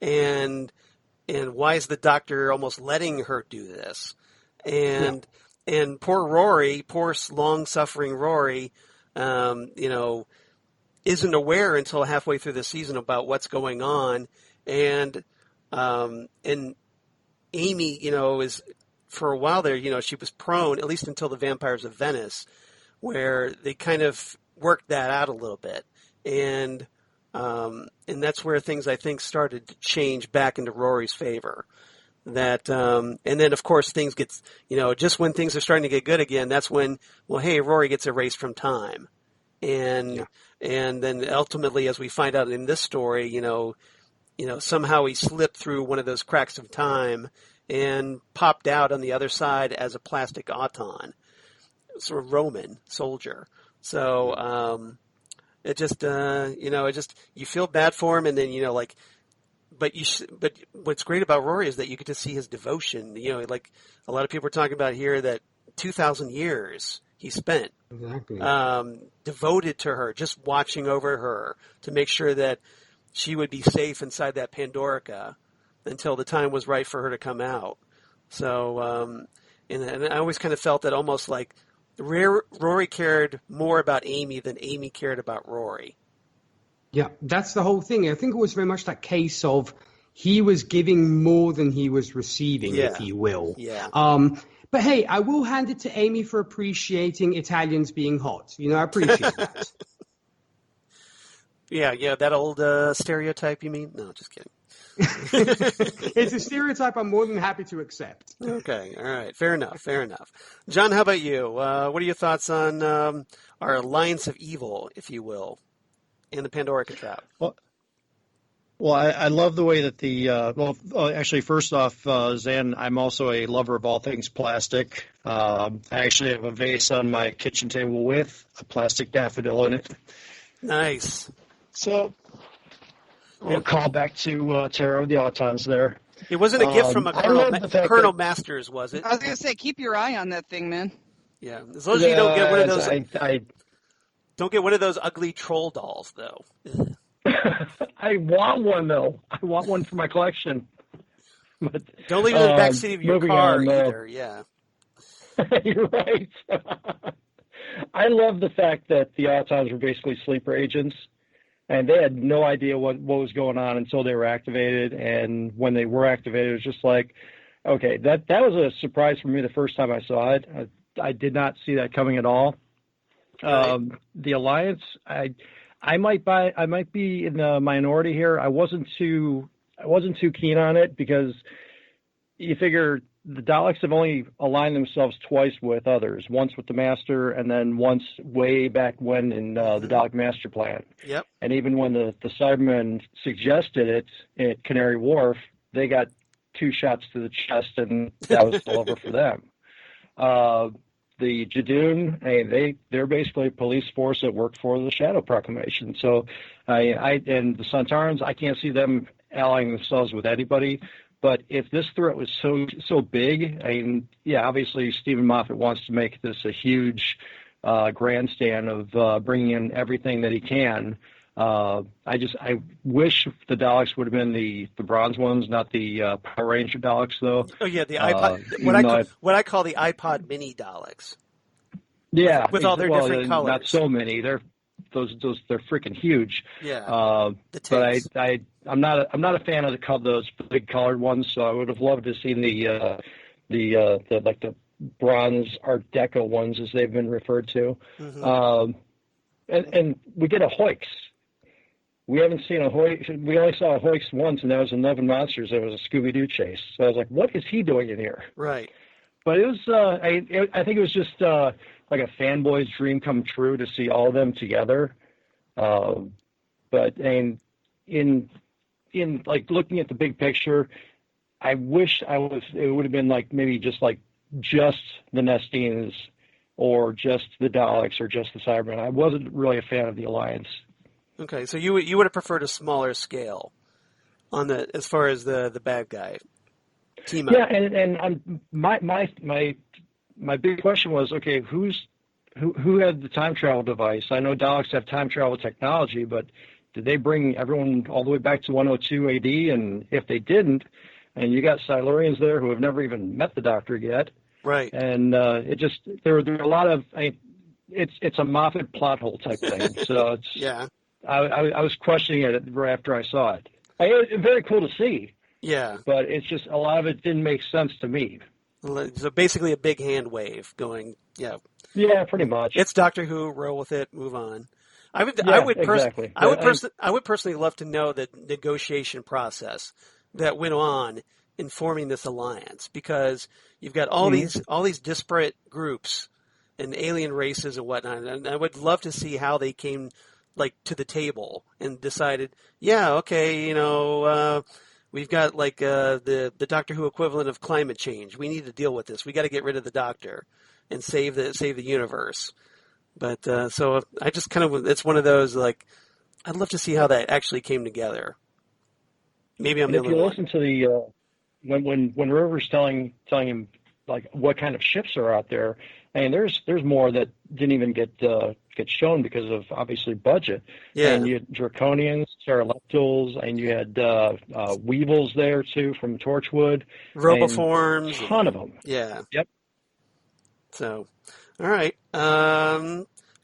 And why is the Doctor almost letting her do this? And poor Rory, poor long-suffering Rory, isn't aware until halfway through the season about what's going on, and Amy, is for a while there, she was prone, at least until the Vampires of Venice, where they kind of worked that out a little bit, and that's where things I think started to change back into Rory's favor. That and then of course things get, just when things are starting to get good again, that's when, well, hey, Rory gets erased from time, and then ultimately, as we find out in this story, somehow he slipped through one of those cracks of time and popped out on the other side as a plastic auton, sort of Roman soldier. So it just, you feel bad for him, and then but what's great about Rory is that you get to see his devotion. Like a lot of people are talking about here, that 2,000 years he spent devoted to her, just watching over her to make sure that she would be safe inside that Pandorica until the time was right for her to come out. So, and I always kind of felt that almost like Rory cared more about Amy than Amy cared about Rory. Yeah, that's the whole thing. I think it was very much that case of he was giving more than he was receiving, if you will. Yeah. But hey, I will hand it to Amy for appreciating Italians being hot. I appreciate that. Yeah, that old stereotype, you mean? No, just kidding. It's a stereotype I'm more than happy to accept. Okay, all right, fair enough. John, how about you? What are your thoughts on our Alliance of Evil, if you will, in the Pandorica Trap? Well, I love the way that actually, first off, Xan, I'm also a lover of all things plastic. I actually have a vase on my kitchen table with a plastic daffodil in it. Nice. So we'll call back to Terror of the Autons there. It wasn't a gift from a Colonel Masters, was it? I was going to say, keep your eye on that thing, man. Yeah, as long as you don't get one of those. Don't get one of those ugly troll dolls, though. I want one, though. I want one for my collection. But don't leave it in the backseat of your car either. Yeah. You're right. I love the fact that the Autons were basically sleeper agents, and they had no idea what was going on until they were activated. And when they were activated, it was just like, okay, that was a surprise for me the first time I saw it. I did not see that coming at all. Right. The Alliance, I might be in the minority here. I wasn't too keen on it because you figure the Daleks have only aligned themselves twice with others, once with the Master and then once way back when in the Dalek Master Plan. Yep. And even when the Cybermen suggested it at Canary Wharf, they got 2 shots to the chest and that was all over for them. The Jadoon, they're basically a police force that worked for the Shadow Proclamation. So, and the Sontarans, I can't see them allying themselves with anybody. But if this threat was so big, obviously Stephen Moffat wants to make this a huge grandstand of bringing in everything that he can. I wish the Daleks would have been the bronze ones, not the Power Ranger Daleks, though. Oh yeah, the iPod. What I call the iPod Mini Daleks. Yeah, with all their different colors. Not so many. They're freaking huge. Yeah. But I'm not a fan of those big colored ones. So I would have loved to see the bronze Art Deco ones, as they've been referred to. Mm-hmm. And we get a Hoix. We haven't seen a Hoix. We only saw a Hoix once, and that was in Love and Monsters. It was a Scooby-Doo chase. So I was like, what is he doing in here? Right. But it was, I think it was just like a fanboy's dream come true to see all of them together. But in like looking at the big picture, I wish it would have been like maybe just the Nestines or just the Daleks or just the Cybermen. I wasn't really a fan of the Alliance. Okay, so you would have preferred a smaller scale on as far as the bad guy. team up. Yeah, and my big question was, okay, who had the time travel device? I know Daleks have time travel technology, but did they bring everyone all the way back to 102 AD? And if they didn't, and you got Silurians there who have never even met the Doctor yet, right? And there are a lot of it's a Moffat plot hole type thing. So it's yeah. I was questioning it right after I saw it. It's very cool to see. Yeah. But it's just a lot of it didn't make sense to me. So basically a big hand wave going, yeah. Yeah, pretty much. It's Doctor Who, roll with it, move on. I would personally love to know the negotiation process that went on in forming this alliance, because you've got all these disparate groups and alien races and whatnot, and I would love to see how they came to the table and decided, yeah, okay, we've got the Doctor Who equivalent of climate change. We need to deal with this. We got to get rid of the Doctor and save the universe. But so I just it's one of those I'd love to see how that actually came together. Maybe I'm the only one. If you listen to the when River's telling him what kind of ships are out there, and there's more that didn't even get shown because of obviously budget. Yeah. And you had Draconians, Pteroleptals, and you had Weevils there too from Torchwood. Roboforms. A ton of them. Yeah. Yep. So, all right.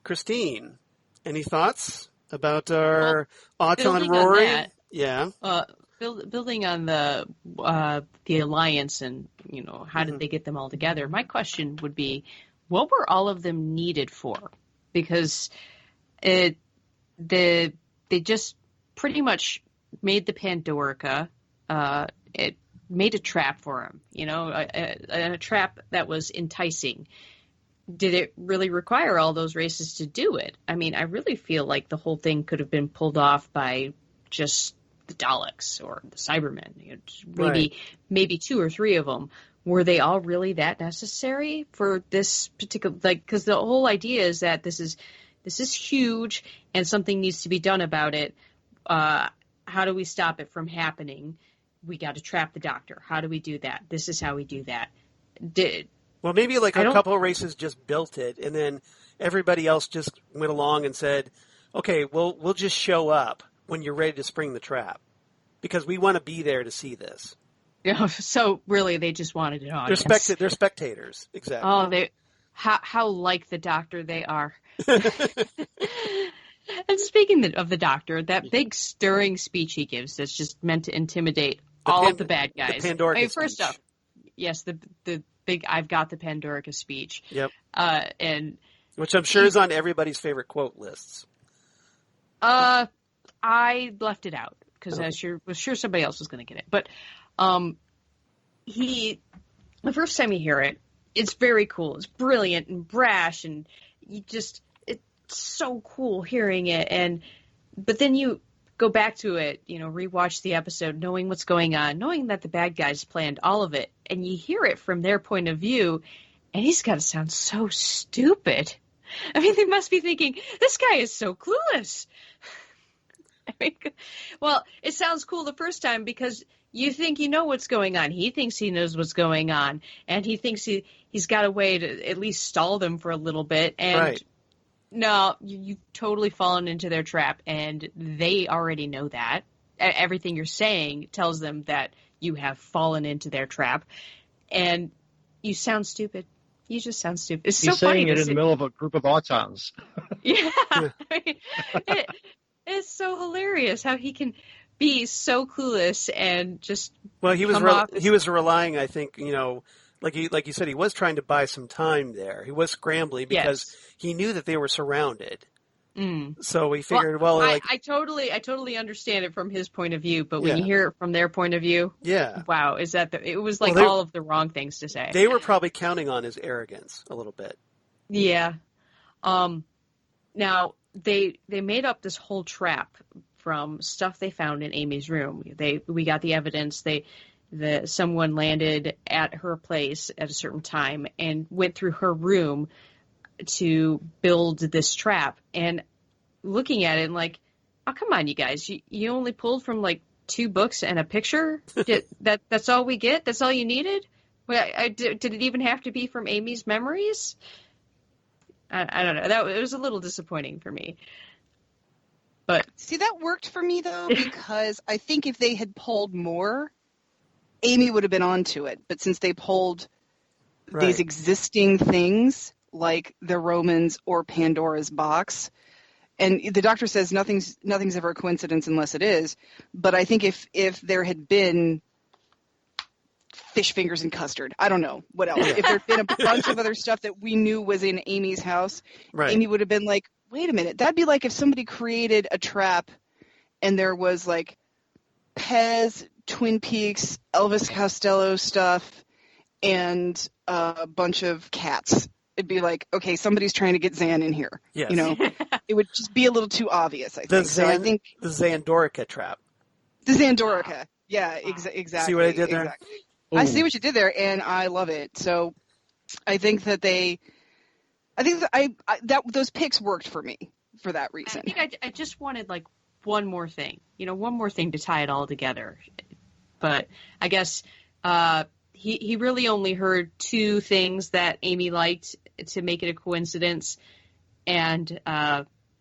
Christine, any thoughts about our Auton Rory? Yeah. Building on the alliance and how did they get them all together? My question would be, what were all of them needed for? Because they just pretty much made the Pandorica. It made a trap for him, a trap that was enticing. Did it really require all those races to do it? I mean, I really feel like the whole thing could have been pulled off by just the Daleks or the Cybermen, maybe two or three of them. Were they all really that necessary for this particular, because the whole idea is that this is huge and something needs to be done about it. How do we stop it from happening? We got to trap the Doctor. How do we do that? This is how we do that. Well, maybe a couple of races just built it, and then everybody else just went along and said, okay, we'll just show up when you're ready to spring the trap, because we want to be there to see this. Yeah, so really they just wanted an audience. They're spectators, exactly. Oh, how like the Doctor they are. And speaking of the Doctor, that big stirring speech he gives that's just meant to intimidate all of the bad guys. The Pandorica first speech. off, yes, the big I've got the Pandorica speech. Yep. And which I'm sure is on everybody's favorite quote lists. I left it out because I was sure somebody else was going to get it. But the first time you hear it, it's very cool. It's brilliant and brash, and it's so cool hearing it. But then you go back to it, rewatch the episode, knowing what's going on, knowing that the bad guys planned all of it, and you hear it from their point of view, and he's got to sound so stupid. I mean, they must be thinking, this guy is so clueless. I mean, well, it sounds cool the first time because you think you know what's going on. He thinks he knows what's going on, and he thinks he's got a way to at least stall them for a little bit. And right. No, you've totally fallen into their trap, and they already know that. Everything you're saying tells them that you have fallen into their trap, and you sound stupid. You just sound stupid. It's He's so funny. He's saying it in the middle of a group of autons. Yeah. I mean, it's so hilarious how he can be so clueless and just he was relying, I think, like you said, he was trying to buy some time there. He was scrambling because he knew that they were surrounded. Mm. So he figured, I totally understand it from his point of view, but when you hear it from their point of view, wow, it was all of the wrong things to say. They were probably counting on his arrogance a little bit. Yeah. Now they made up this whole trap from stuff they found in Amy's room. We got the evidence. Someone landed at her place at a certain time and went through her room to build this trap. And looking at it, oh, come on, you guys, you only pulled from 2 books and a picture? That's all we get? That's all you needed? Did it even have to be from Amy's memories? I don't know. It was a little disappointing for me. But see, that worked for me though, because I think if they had pulled more, Amy would have been onto it. But since they pulled these existing things like the Romans or Pandora's box, and the Doctor says nothing's ever a coincidence unless it is. But I think if there had been fish fingers and custard, I don't know what else. If there had been a bunch of other stuff that we knew was in Amy's house, Amy would have been like, wait a minute. That'd be like if somebody created a trap and there was like Pez, Twin Peaks, Elvis Costello stuff, and a bunch of cats. It'd be like, okay, somebody's trying to get Xan in here. Yes. You know, it would just be a little too obvious, I think. So I think the Xandorica trap. The Xandorica. Yeah, exactly. See what I did there? Exactly. I see what you did there, and I love it. So I think that those picks worked for me for that reason. I think I just wanted like one more thing, one more thing to tie it all together. But I guess he really only heard 2 things that Amy liked to make it a coincidence, and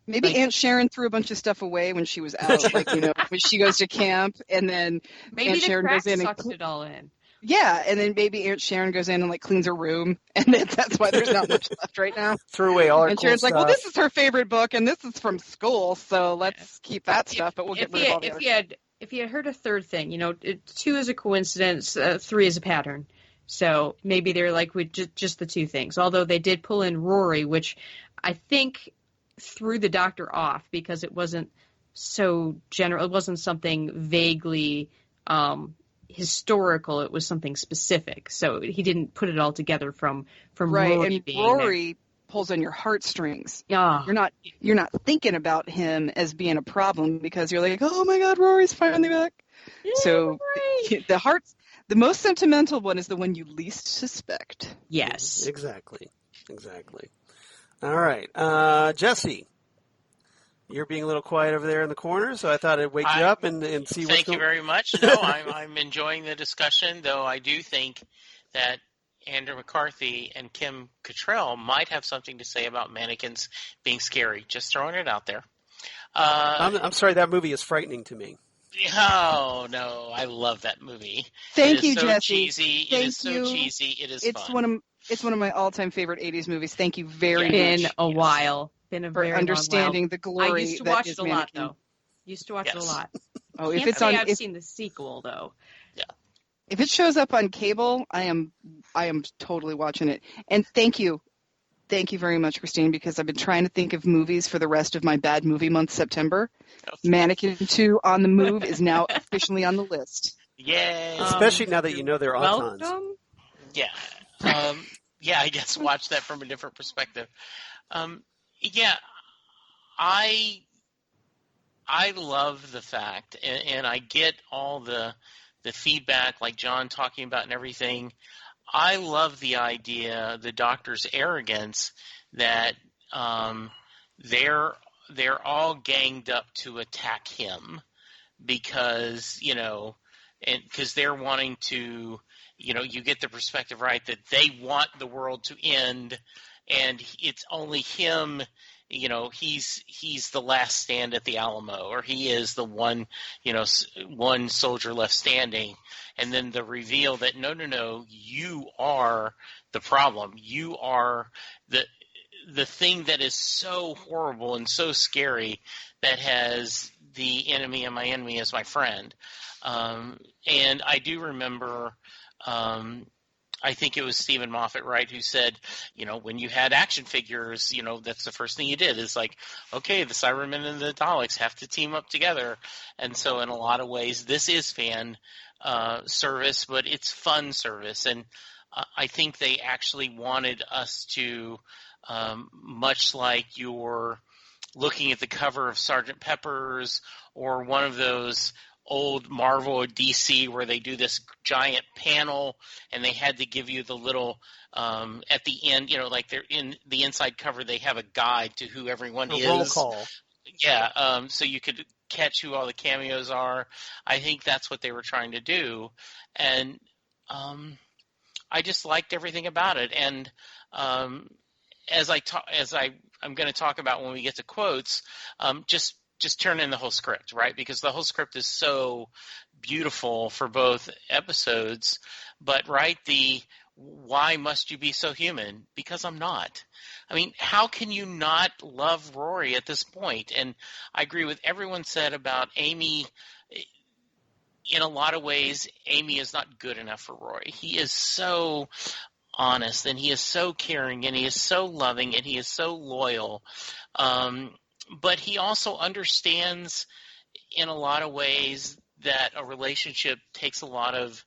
maybe Aunt Sharon threw a bunch of stuff away when she was out, when she goes to camp, and then maybe Aunt Sharon goes in and sucked it all in. Yeah, and then maybe Aunt Sharon goes in and like cleans her room, and that's why there's not much left right now. Threw away all her and cool Sharon's stuff. like, well, this is her favorite book, and this is from school, so let's keep that stuff, but we'll get rid of all the other. If you had heard a third thing, 2 is a coincidence, 3 is a pattern. So maybe they're like with just the 2 things. Although they did pull in Rory, which I think threw the Doctor off because it wasn't so general. It wasn't something vaguely historical. It was something specific. So he didn't put it all together from Rory and being Rory there. Pulls on your heartstrings. Yeah. You're not thinking about him as being a problem because you're like, oh my God, Rory's finally back. Yeah, so right. The most sentimental one is the one you least suspect. Yes. Exactly. All right. Jesse, you're being a little quiet over there in the corner, so I thought I'd wake you up and see what's going on. Thank you very much. No, I'm enjoying the discussion, though I do think that Andrew McCarthy and Kim Cattrall might have something to say about mannequins being scary. Just throwing it out there. I'm sorry, that movie is frightening to me. Oh, no, I love that movie. Thank you, so Jesse. Cheesy. Thank it is you. So cheesy. It is fun. It's one of my all-time favorite 80s movies. Thank you very much. Been a while. Been a very for understanding long while. the glory. I used to watch it a lot, Mannequin. though. Used to watch it a lot. Oh, Can't say I've seen the sequel, though. Yeah. If it shows up on cable, I am totally watching it. And thank you very much, Christine, because I've been trying to think of movies for the rest of my bad movie month, September. Mannequin 2 on the Move is now officially on the list. Yay! Especially now that you know they're autons. Welcome. Yeah. Yeah, I guess watch that from a different perspective. Yeah, I love the fact, and I get all the feedback like John talking about and everything. I love the idea, the Doctor's arrogance, that they're all ganged up to attack him because, and because they're wanting to, you get the perspective right that they want the world to end, and it's only him. He's the last stand at the Alamo, or he is the one soldier left standing. And then the reveal that no, you are the problem. You are the thing that is so horrible and so scary that has the enemy and my enemy as my friend. And I do remember, I think it was Stephen Moffat, right, who said, when you had action figures, that's the first thing you did is like, okay, the Cybermen and the Daleks have to team up together. And so in a lot of ways, this is fan service, but it's fun service. And I think they actually wanted us to, much like you're looking at the cover of Sgt. Pepper's or one of those old Marvel or DC where they do this giant panel and they had to give you the little at the end, like they're in the inside cover, they have a guide to who everyone is. Roll call. Yeah, so you could catch who all the cameos are. I think that's what they were trying to do, and I just liked everything about it. And as I'm going to talk about when we get to quotes, just turn in the whole script, right? Because the whole script is so beautiful for both episodes. But right, why must you be so human? Because I'm not. I mean, how can you not love Rory at this point? And I agree with everyone said about Amy. In a lot of ways, Amy is not good enough for Rory. He is so honest, and he is so caring, and he is so loving, and he is so loyal. But he also understands in a lot of ways that a relationship takes a lot of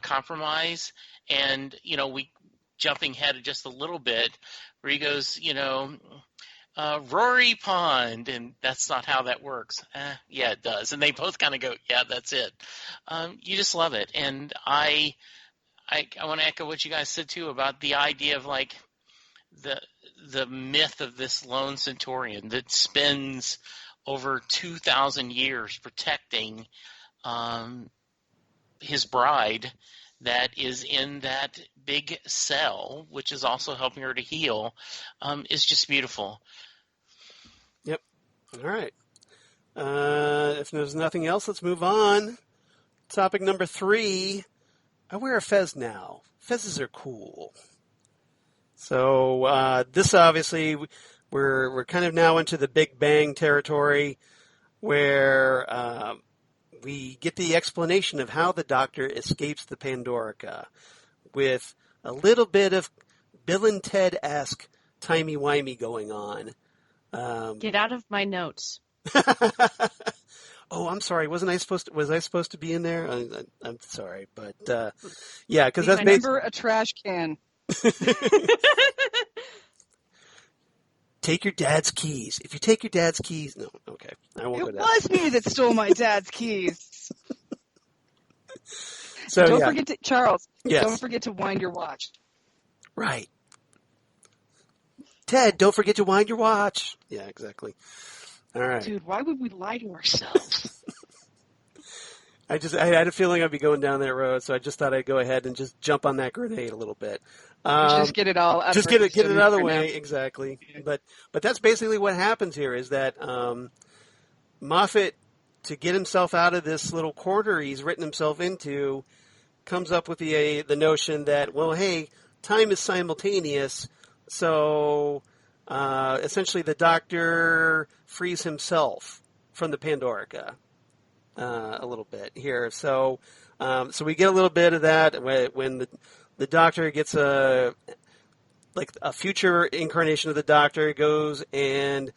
compromise. And, we jumping ahead just a little bit, where he goes, Rory Pond, and that's not how that works. Yeah, it does. And they both kind of go, yeah, that's it. You just love it. And I want to echo what you guys said, too, about the idea of, like, the myth of this lone centurion that spends over 2,000 years protecting his bride that is in that big cell, which is also helping her to heal, is just beautiful. Yep. All right. If there's nothing else, let's move on. Topic number 3. I wear a fez now. Fezzes are cool. So this obviously, we're kind of now into the Big Bang territory, where we get the explanation of how the Doctor escapes the Pandorica, with a little bit of Bill and Ted-esque timey-wimey going on. Get out of my notes. Oh, I'm sorry. Was I supposed to be in there? I'm sorry, but yeah, because that's remember a trash can. Take your dad's keys. If you take your dad's keys, no, okay, I won't go down. It was me that stole my dad's keys. So don't forget to, Charles. Yes. Don't forget to wind your watch. Right. Ted, don't forget to wind your watch. Yeah, exactly. All right. Dude, why would we lie to ourselves? I had a feeling I'd be going down that road, so I just thought I'd go ahead and just jump on that grenade a little bit. Just get it all out. Just get it out of the way, exactly. But that's basically what happens here, is that Moffat, to get himself out of this little corner he's written himself into, comes up with the notion that, well, hey, time is simultaneous, so essentially the Doctor frees himself from the Pandorica a little bit here. So we get a little bit of that when the Doctor gets a future incarnation of the Doctor, goes and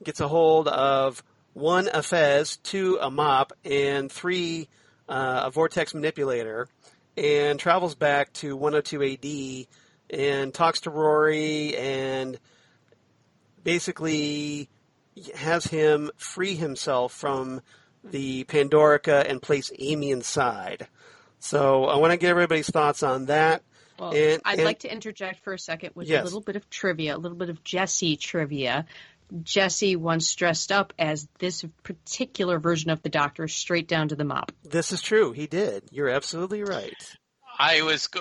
gets a hold of 1, a fez, 2, a mop, and 3, a vortex manipulator, and travels back to 102 AD and talks to Rory and basically has him free himself from the Pandorica and place Amy inside. So I want to get everybody's thoughts on that. Well, I'd like to interject for a second with a little bit of trivia, a little bit of Jesse trivia. Jesse once dressed up as this particular version of the Doctor, straight down to the mop. This is true. He did. You're absolutely right.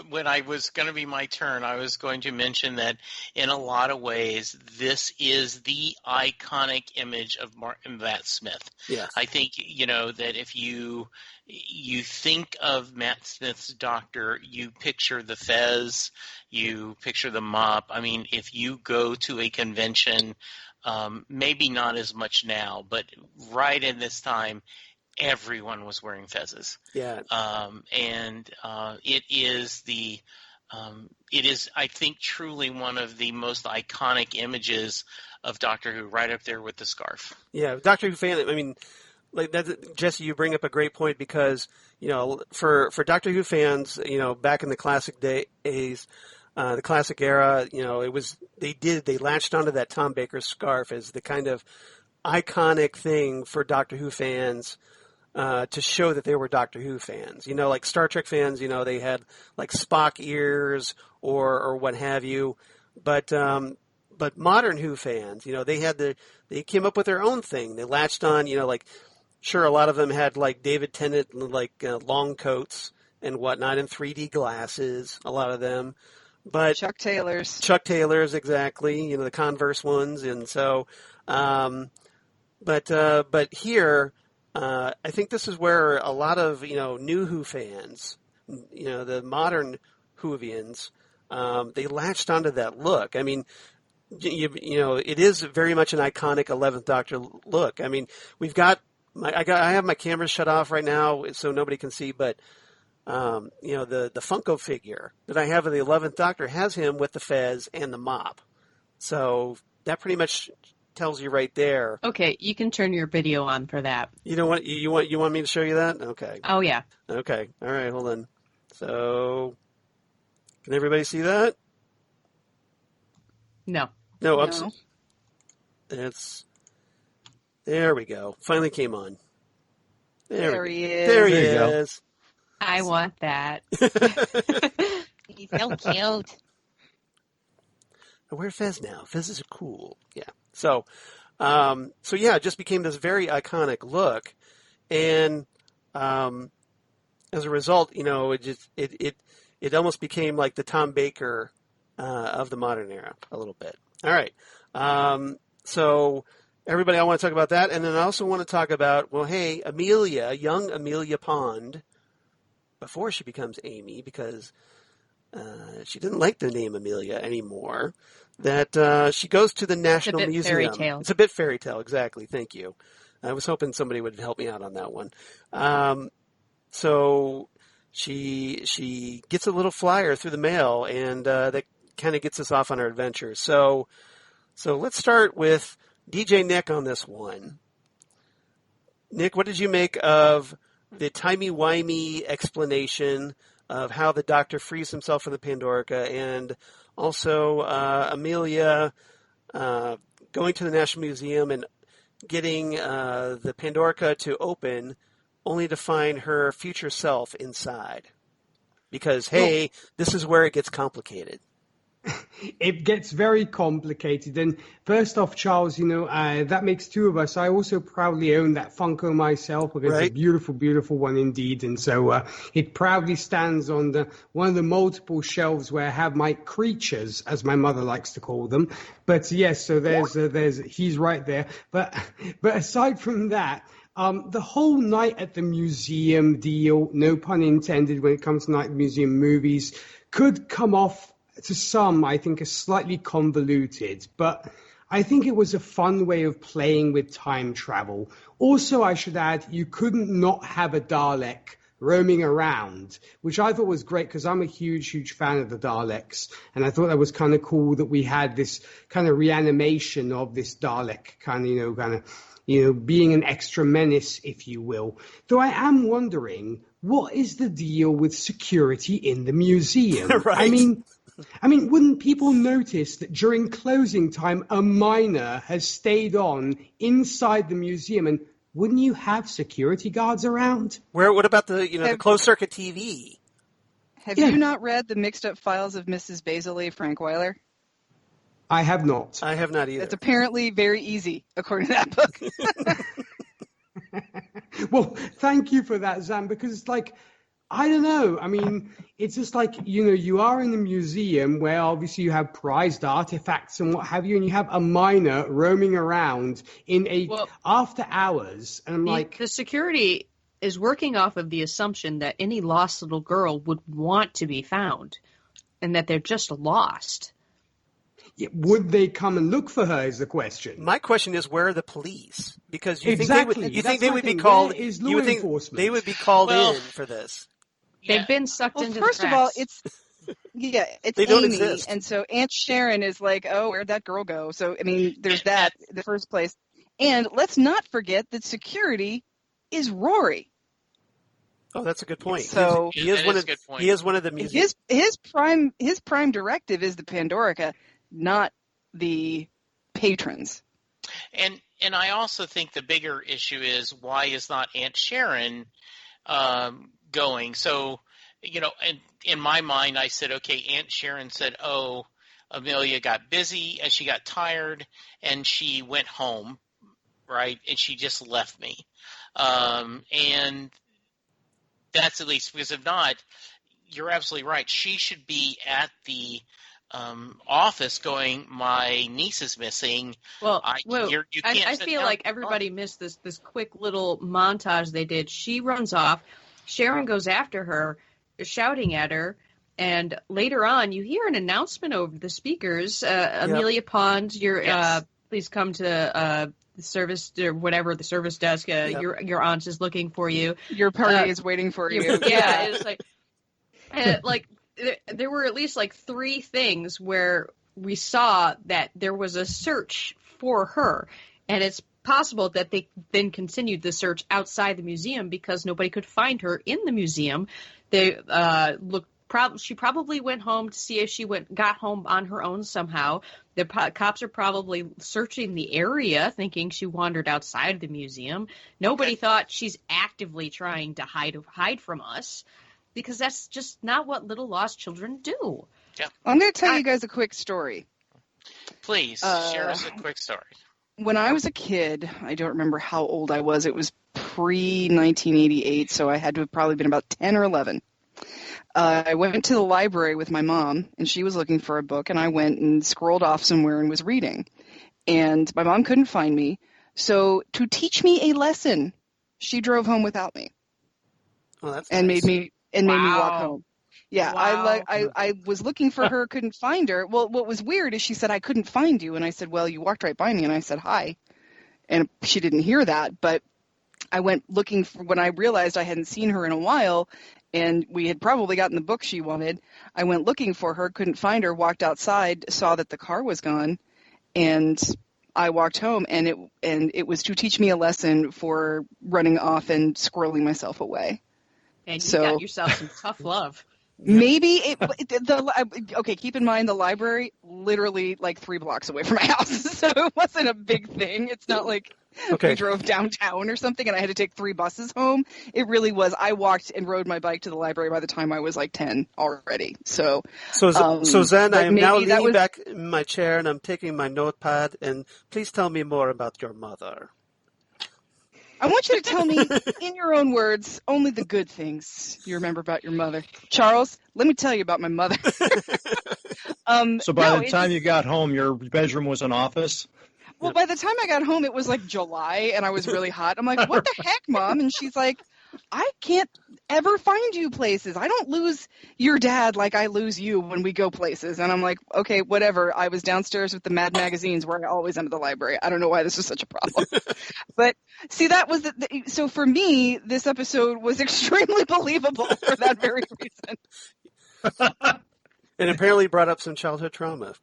When I was going to be my turn, I was going to mention that in a lot of ways, this is the iconic image of Matt Smith. Yes. I think, that if you think of Matt Smith's Doctor, you picture the fez, you picture the mop. I mean, if you go to a convention, maybe not as much now, but right in this time, everyone was wearing fezzes. Yeah. It is, I think, truly one of the most iconic images of Doctor Who, right up there with the scarf. Yeah, Doctor Who fan. I mean, like that, Jesse, you bring up a great point, because for Doctor Who fans, back in the classic days, the classic era, they latched onto that Tom Baker scarf as the kind of iconic thing for Doctor Who fans. To show that they were Doctor Who fans. Like Star Trek fans, they had like Spock ears or what have you. But modern Who fans, they came up with their own thing. They latched on, like Sure, a lot of them had like David Tennant, like long coats and whatnot, and 3D glasses. A lot of them, but Chuck Taylors. Chuck Taylors, exactly. The Converse ones, and so, but here, I think this is where a lot of new Who fans, the modern Whovians, they latched onto that look. I mean, it is very much an iconic 11th Doctor look. I mean, I have my camera shut off right now so nobody can see, but the Funko figure that I have of the 11th Doctor has him with the fez and the mop. So that pretty much tells you right there. Okay, you can turn your video on for that. You know what? You want me to show you that? Okay. Oh yeah. Okay. All right. Hold on. So, can everybody see that? No. No. No. There we go. Finally came on. There he is. There he There you go. is. I want that. He's so cute. I wear Fez now. Fezes are cool. Yeah. So yeah, it just became this very iconic look, and as a result, it almost became like the Tom Baker of the modern era a little bit. All right. So everybody, I want to talk about that, and then I also want to talk about Amelia, young Amelia Pond, before she becomes Amy, because she didn't like the name Amelia anymore. That she goes to the National It's a bit Museum. fairy tale. It's a bit fairy tale, exactly. Thank you. I was hoping somebody would help me out on that one. So she gets a little flyer through the mail, and that kind of gets us off on our adventure. So let's start with DJ Nick on this one. Nick, what did you make of the timey-wimey explanation of how the Doctor frees himself from the Pandorica, and also Amelia going to the National Museum and getting the Pandorica to open, only to find her future self inside? Because, this is where it gets complicated. It gets very complicated. And first off, Charles, that makes two of us. I also proudly own that Funko myself, because it's a beautiful, beautiful one indeed. And so it proudly stands on one of the multiple shelves where I have my creatures, as my mother likes to call them. But yes, so there's he's right there. But aside from that, the whole night at the museum deal, no pun intended when it comes to night at the museum movies, could come off to some, I think, as slightly convoluted, but I think it was a fun way of playing with time travel. Also, I should add, you couldn't not have a Dalek roaming around, which I thought was great, because I'm a huge, huge fan of the Daleks, and I thought that was kind of cool that we had this kind of reanimation of this Dalek, being an extra menace, if you will. Though I am wondering, what is the deal with security in the museum? Right. I mean, wouldn't people notice that during closing time, a miner has stayed on inside the museum, and wouldn't you have security guards around? What about the closed circuit TV? Have you not read the mixed up files of Mrs. Baisley Frankweiler? I have not. I have not either. It's apparently very easy, according to that book. Well, thank you for that, Zan, because it's like, I don't know. I mean, it's just like, you are in a museum where obviously you have prized artifacts and what have you, and you have a miner roaming around after hours. And I'm the security is working off of the assumption that any lost little girl would want to be found, and that they're just lost. Would they come and look for her is the question. My question is, where are the police? Because you think they would be called. called. You would think they would be called in for this. They've been sucked into the first of all, it's they don't Amy, exist. and so Aunt Sharon is like, oh, where'd that girl go? So, I mean, there's that in the first place. And let's not forget that security is Rory. Oh, that's a good point. So he is one of the museum. His prime directive is the Pandorica, not the patrons. And I also think the bigger issue is, why is not Aunt Sharon going? So, in my mind, I said, okay, Aunt Sharon said, Amelia got busy and she got tired and she went home. right? And she just left me. And that's at least, because if not, you're absolutely right. She should be at the office going, my niece is missing. Well, you can't I sit feel down. like everybody missed this quick little montage they did. She runs off. Sharon goes after her, shouting at her. And later on, you hear an announcement over the speakers. Amelia Pond, please come to the service or whatever, the service desk. Your aunt is looking for you. Your party is waiting for you. Yeah, it's like there were at least like 3 things where we saw that there was a search for her, and it's possible that they then continued the search outside the museum because nobody could find her in the museum. They she probably went home to see if she got home on her own somehow. The cops are probably searching the area, thinking she wandered outside the museum. Nobody thought she's actively trying to hide from us, because that's just not what little lost children do. Yeah. I'm going to tell you guys a quick story. Please share us a quick story. When I was a kid, I don't remember how old I was. It was pre-1988, so I had to have probably been about 10 or 11. I went to the library with my mom, and she was looking for a book, and I went and scrolled off somewhere and was reading. And my mom couldn't find me, so to teach me a lesson, she drove home without me. Oh, that's and nice. made me walk home. Yeah, Wow. I was looking for her, couldn't find her. Well, what was weird is she said, I couldn't find you. And I said, well, you walked right by me. And I said, hi. And she didn't hear that. But I went looking for, when I realized I hadn't seen her in a while, and we had probably gotten the book she wanted, I went looking for her, couldn't find her, walked outside, saw that the car was gone, and I walked home. And it was to teach me a lesson for running off and squirreling myself away. And you got yourself some tough love. Maybe okay, keep in mind the library literally like 3 blocks away from my house, so it wasn't a big thing. It's not like we drove downtown or something and I had to take 3 buses home. It really was. I walked and rode my bike to the library by the time I was like 10 already. So Zen, I am now leaning was back in my chair and I'm taking my notepad, and please tell me more about your mother. I want you to tell me, in your own words, only the good things you remember about your mother. Charles, let me tell you about my mother. So by the time you got home, your bedroom was an office? Well, by the time I got home, it was like July, and I was really hot. I'm like, what the heck, Mom? And she's like, I can't ever find you places. I don't lose your dad like I lose you when we go places. And I'm like, okay, whatever. I was downstairs with the Mad magazines where I always am at the library. I don't know why this was such a problem. But see, that was so for me, this episode was extremely believable for that very reason. And apparently brought up some childhood trauma.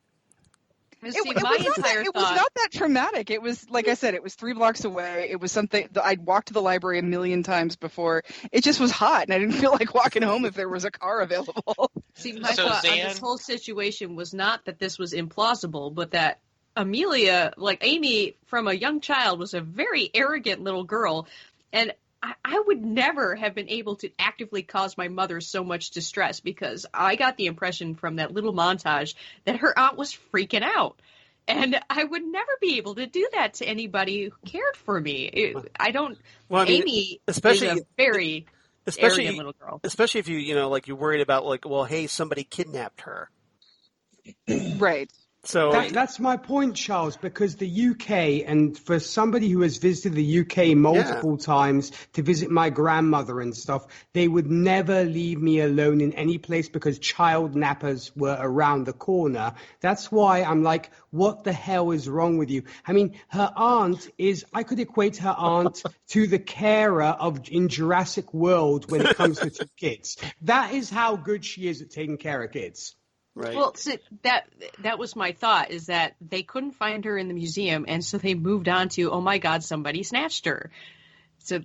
It was not that traumatic. It was, like I said, it was 3 blocks away. It was something I'd walked to the library a million times before. It just was hot, and I didn't feel like walking home if there was a car available. See, my thought on this whole situation was not that this was implausible, but that Amelia, like Amy, from a young child, was a very arrogant little girl, and I would never have been able to actively cause my mother so much distress, because I got the impression from that little montage that her aunt was freaking out. And I would never be able to do that to anybody who cared for me. Amy is a very arrogant little girl. Especially if you're worried about hey, somebody kidnapped her. Right. So that's my point, Charles, because the UK, and for somebody who has visited the UK multiple times to visit my grandmother and stuff, they would never leave me alone in any place because child nappers were around the corner. That's why I'm like, what the hell is wrong with you? I mean, her aunt I could equate her aunt to the carer in Jurassic World when it comes to 2 kids. That is how good she is at taking care of kids. Right. Well, so that was my thought, is that they couldn't find her in the museum, and so they moved on to, oh my God, somebody snatched her. So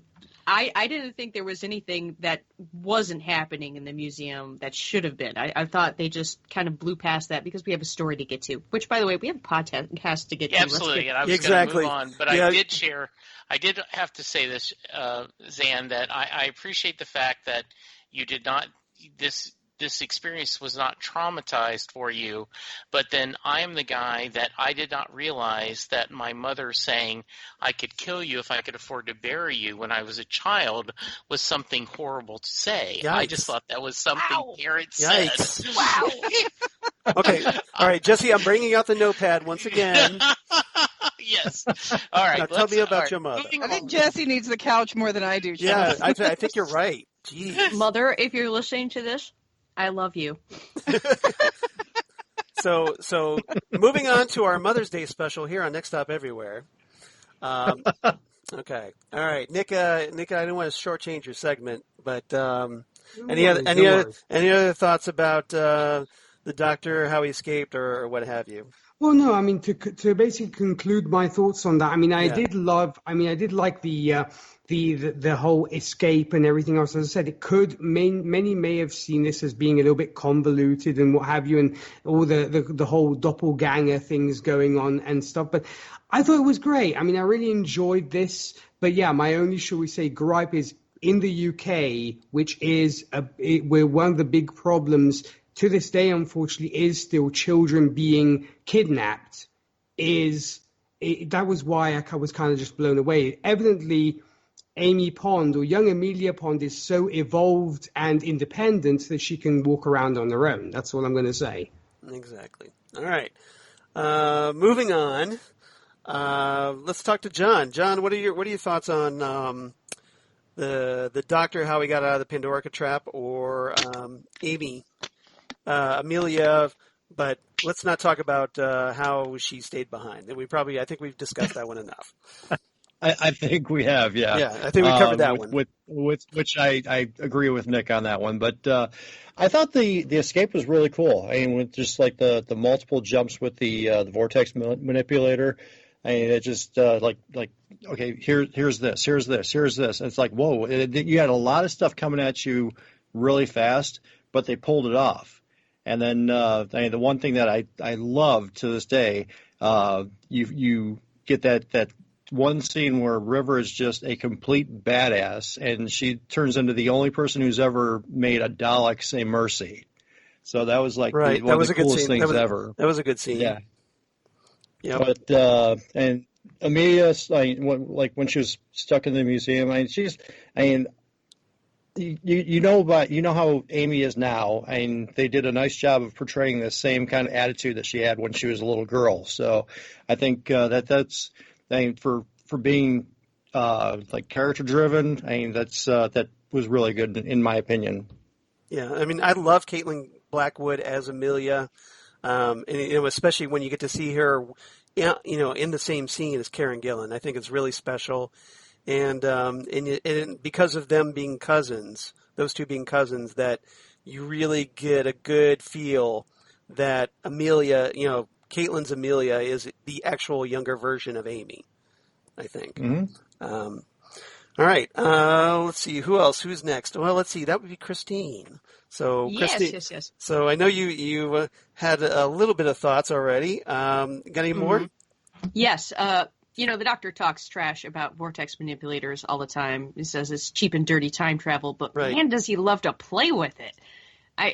I didn't think there was anything that wasn't happening in the museum that should have been. I thought they just kind of blew past that because we have a story to get to, which, by the way, we have a podcast to get to. Absolutely, and I was going to move on, but I did have to say this, Xan, that I appreciate the fact that you did not, this experience was not traumatized for you, but then I'm the guy that I did not realize that my mother saying I could kill you if I could afford to bury you when I was a child was something horrible to say. Yikes. I just thought that was something parents Yikes. said. Wow. Okay. All right, Jesse, I'm bringing out the notepad once again. Yes. All right. Now tell me about your mother. moving I think on. Jesse needs the couch more than I do. Yeah, Charles. I think you're right. Jeez. Mother, if you're listening to this, I love you. So moving on to our Mother's Day special here on Next Stop Everywhere. Okay. All right, Nick. I didn't want to shortchange your segment, but any other thoughts about the Doctor, how he escaped, or what have you? Well, no, I mean, to basically conclude my thoughts on that, I mean, I did like the whole escape and everything else. As I said, many may have seen this as being a little bit convoluted and what have you, and all the whole doppelganger things going on and stuff. But I thought it was great. I mean, I really enjoyed this. But yeah, my only, shall we say, gripe is in the UK, which is where one of the big problems to this day, unfortunately, is still children being kidnapped. That was why I was kind of just blown away. Evidently, Amy Pond, or young Amelia Pond, is so evolved and independent that she can walk around on her own. That's all I'm going to say. Exactly. All right. Moving on. Let's talk to John. John, what are your thoughts on the Doctor, how he got out of the Pandorica trap, or Amy? Amelia, but let's not talk about how she stayed behind. I think we've discussed that one enough. I think we have, yeah. Yeah, I think we covered that one. With which I agree with Nick on that one. But I thought the escape was really cool. I mean, with just like the multiple jumps with the vortex manipulator. I mean, it just like okay, here's this. And it's like, whoa, you had a lot of stuff coming at you really fast, but they pulled it off. And then I mean, the one thing that I love to this day, you get that one scene where River is just a complete badass, and she turns into the only person who's ever made a Dalek say mercy. So that was like one of the coolest things ever. That was a good scene. Yeah. Yep. But and Amelia, like when she was stuck in the museum, you know how Amy is now. I mean, they did a nice job of portraying the same kind of attitude that she had when she was a little girl. So I think that's for being like character driven. I mean, that was really good in my opinion. Yeah, I mean, I love Caitlin Blackwood as Amelia, and especially when you get to see her, in the same scene as Karen Gillan. I think it's really special. And because of them being cousins, those two being cousins, that you really get a good feel that Amelia, Caitlin's Amelia is the actual younger version of Amy, I think. Mm-hmm. All right. Let's see. Who else? Who's next? Well, let's see. That would be Christine. So, Christine, Yes. So I know you had a little bit of thoughts already. Got any more? Yes. The Doctor talks trash about vortex manipulators all the time. He says it's cheap and dirty time travel, but man, does he love to play with it.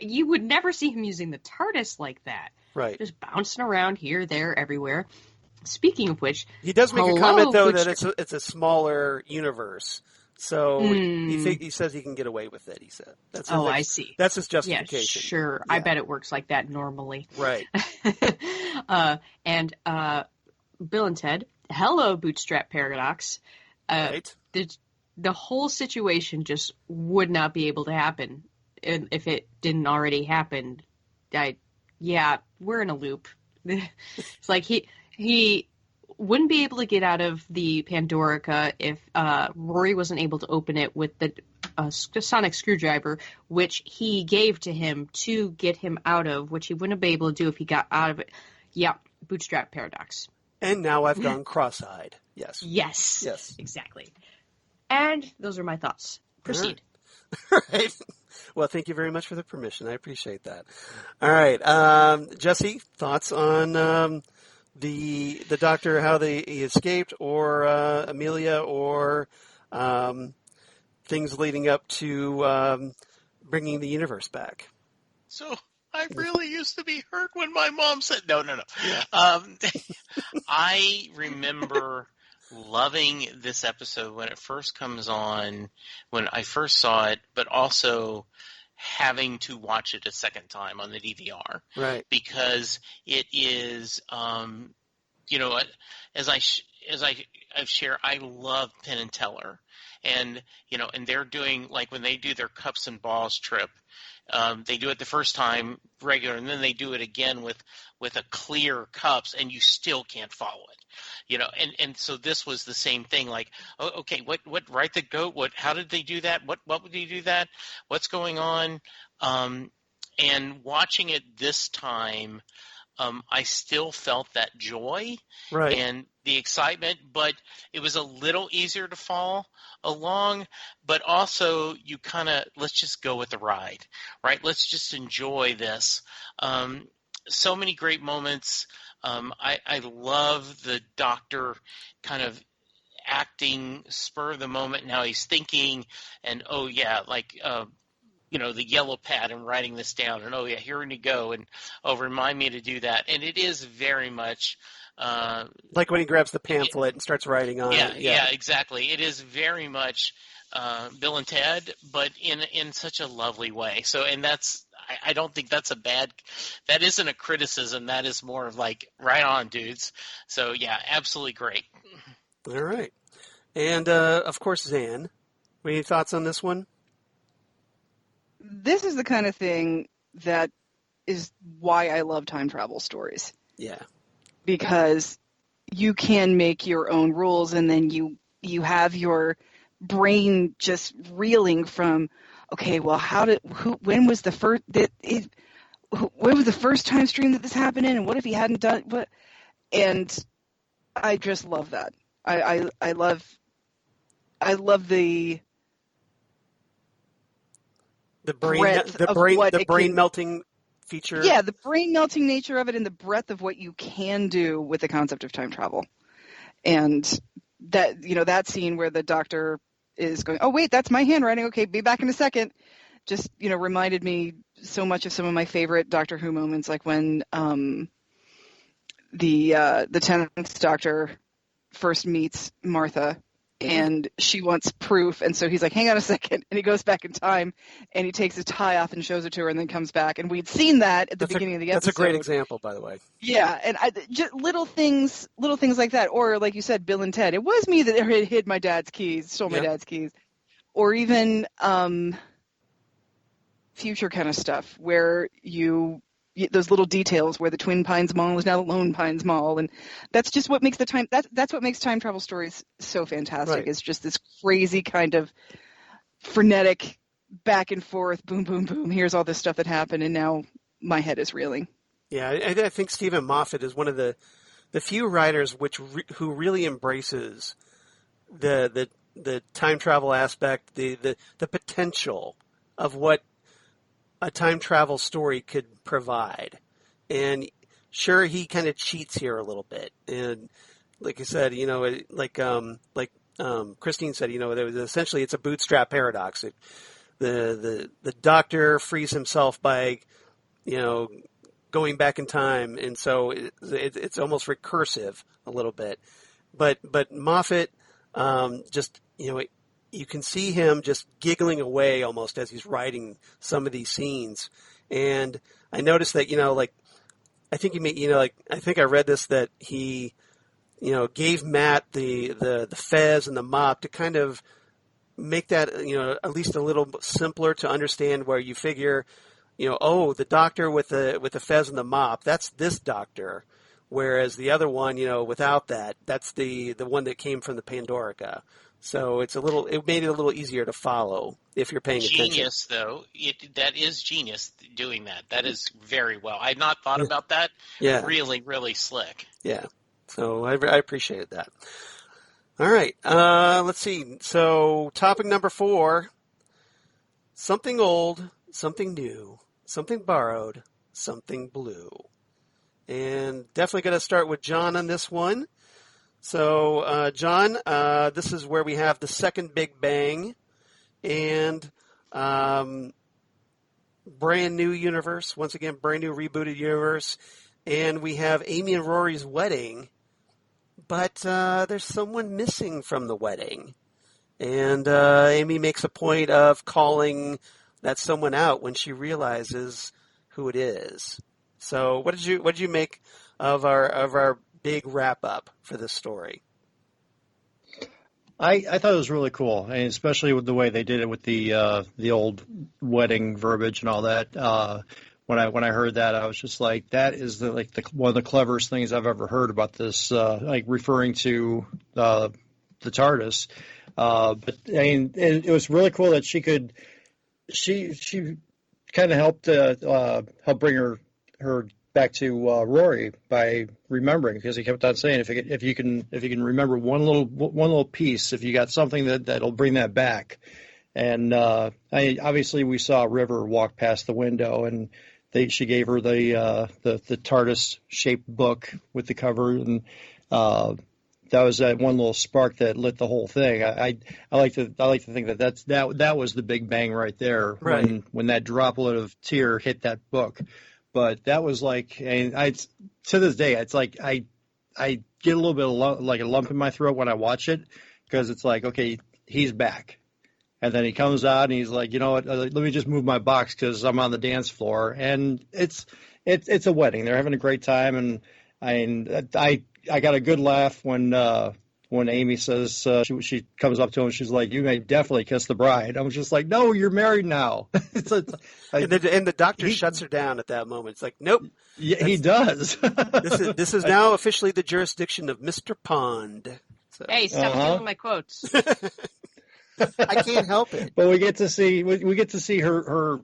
You would never see him using the TARDIS like that. Right. Just bouncing around here, there, everywhere. Speaking of which, he does make a comment, though, that it's a smaller universe. So he says he can get away with it, he said. I see. That's his justification. Yeah, sure. Yeah. I bet it works like that normally. Right. And Bill and Ted, hello, Bootstrap Paradox. Right. The whole situation just would not be able to happen if it didn't already happen. We're in a loop. It's like he wouldn't be able to get out of the Pandorica if Rory wasn't able to open it with the sonic screwdriver, which he gave to him to get him out of, which he wouldn't be able to do if he got out of it. Yeah, Bootstrap Paradox. And now I've gone cross-eyed. Yes. Yes. Exactly. And those are my thoughts. Proceed. All right. Well, thank you very much for the permission. I appreciate that. All right. Jesse, thoughts on the Doctor, how he escaped, or Amelia, or things leading up to bringing the universe back? So I really used to be hurt when my mom said no. Yeah. I remember loving this episode when it first comes on, when I first saw it, but also having to watch it a second time on the DVR. Right. Because it is, as I've shared, I love Penn and Teller. And they're doing, like, when they do their Cups and Balls trip, they do it the first time regular, and then they do it again with a clear cups, and you still can't follow it. And so this was the same thing. Like, oh, okay, what right the goat? How did they do that? What would they do that? What's going on? And watching it this time, I still felt that joy Right. and the excitement, but it was a little easier to follow along. But also, you kind of, let's just go with the ride, right? Let's just enjoy this. So many great moments. I love the Doctor kind of acting spur of the moment and how he's thinking, and oh yeah, like the yellow pad and writing this down, and oh yeah, here we go, and remind me to do that. And it is very much like when he grabs the pamphlet and starts writing on it. Yeah, exactly. It is very much Bill and Ted, but in such a lovely way. So, and I don't think that isn't a criticism. That is more of like, right on, dudes. So yeah, absolutely great. All right. And of course, Xan, any thoughts on this one? This is the kind of thing that is why I love time travel stories. Yeah. Because you can make your own rules, and then you have your brain just reeling from, okay, well, when was the first time stream that this happened in, and what if he hadn't done what? And I just love that. I love the brain melting feature. Yeah, the brain melting nature of it, and the breadth of what you can do with the concept of time travel. And that, that scene where the Doctor is going, oh wait, that's my handwriting. Okay, be back in a second. Just, reminded me so much of some of my favorite Doctor Who moments, like when the 10th Doctor first meets Martha, and she wants proof, and so he's like, hang on a second, and he goes back in time, and he takes his tie off and shows it to her, and then comes back, and we'd seen that at the beginning of the episode. That's a great example, by the way. Yeah, and just little things like that, or like you said, Bill and Ted. It was me that hid my dad's keys, stole my dad's keys, or even future kind of stuff where those little details where the Twin Pines Mall is now the Lone Pines Mall, and that's just what makes that's what makes time travel stories so fantastic. Right. It's just this crazy kind of frenetic back and forth, boom, boom, boom. Here's all this stuff that happened, and now my head is reeling. Yeah, I think Stephen Moffat is one of the few writers who really embraces the time travel aspect, the potential of what a time travel story could provide. And sure, he kind of cheats here a little bit. And like I said, Christine said, essentially it's a bootstrap paradox. The Doctor frees himself by, going back in time. And so it's almost recursive a little bit. But Moffat, you can see him just giggling away almost as he's writing some of these scenes. And I noticed that, I think I read this, that he, gave Matt the fez and the mop to kind of make that, at least a little simpler to understand, where you figure, the Doctor with the fez and the mop, that's this Doctor. Whereas the other one, without that, that's the one that came from the Pandorica. So it made it a little easier to follow if you're paying attention. Genius, though. That is genius doing that. That is very well. I had not thought about that. Yeah. Really, really slick. Yeah. So I appreciated that. All right. Let's see. So topic number 4, something old, something new, something borrowed, something blue. And definitely going to start with John on this one. So, John, this is where we have the second Big Bang, and brand new universe. Once again, brand new rebooted universe. And we have Amy and Rory's wedding. But there's someone missing from the wedding. And Amy makes a point of calling that someone out when she realizes who it is. So what did you make of our big wrap up for this story? I thought it was really cool, and especially with the way they did it with the old wedding verbiage and all that. When I heard that, I was just like, that is one of the cleverest things I've ever heard about this, like referring to the TARDIS. But I mean, it was really cool that she kind of helped help bring her back to Rory by remembering, because he kept on saying if you can remember one little piece, if you got something that'll bring that back. And obviously we saw River walk past the window, and she gave her the TARDIS shaped book with the cover, and that was that one little spark that lit the whole thing. I like to think that was the big bang right there, right, when that droplet of tear hit that book. But that was like, and to this day, it's like I get a little bit of like a lump in my throat when I watch it, because it's like, okay, he's back. And then he comes out and he's like, you know what, let me just move my box because I'm on the dance floor. And it's a wedding. They're having a great time. And I got a good laugh when Amy says, she comes up to him and she's like, you may definitely kiss the bride. I was just like, no, you're married now. And the doctor shuts her down at that moment. It's like, nope. Yeah, he does. This is now officially the jurisdiction of Mr. Pond. So. Hey, stop stealing my quotes. I can't help it. But we get to see her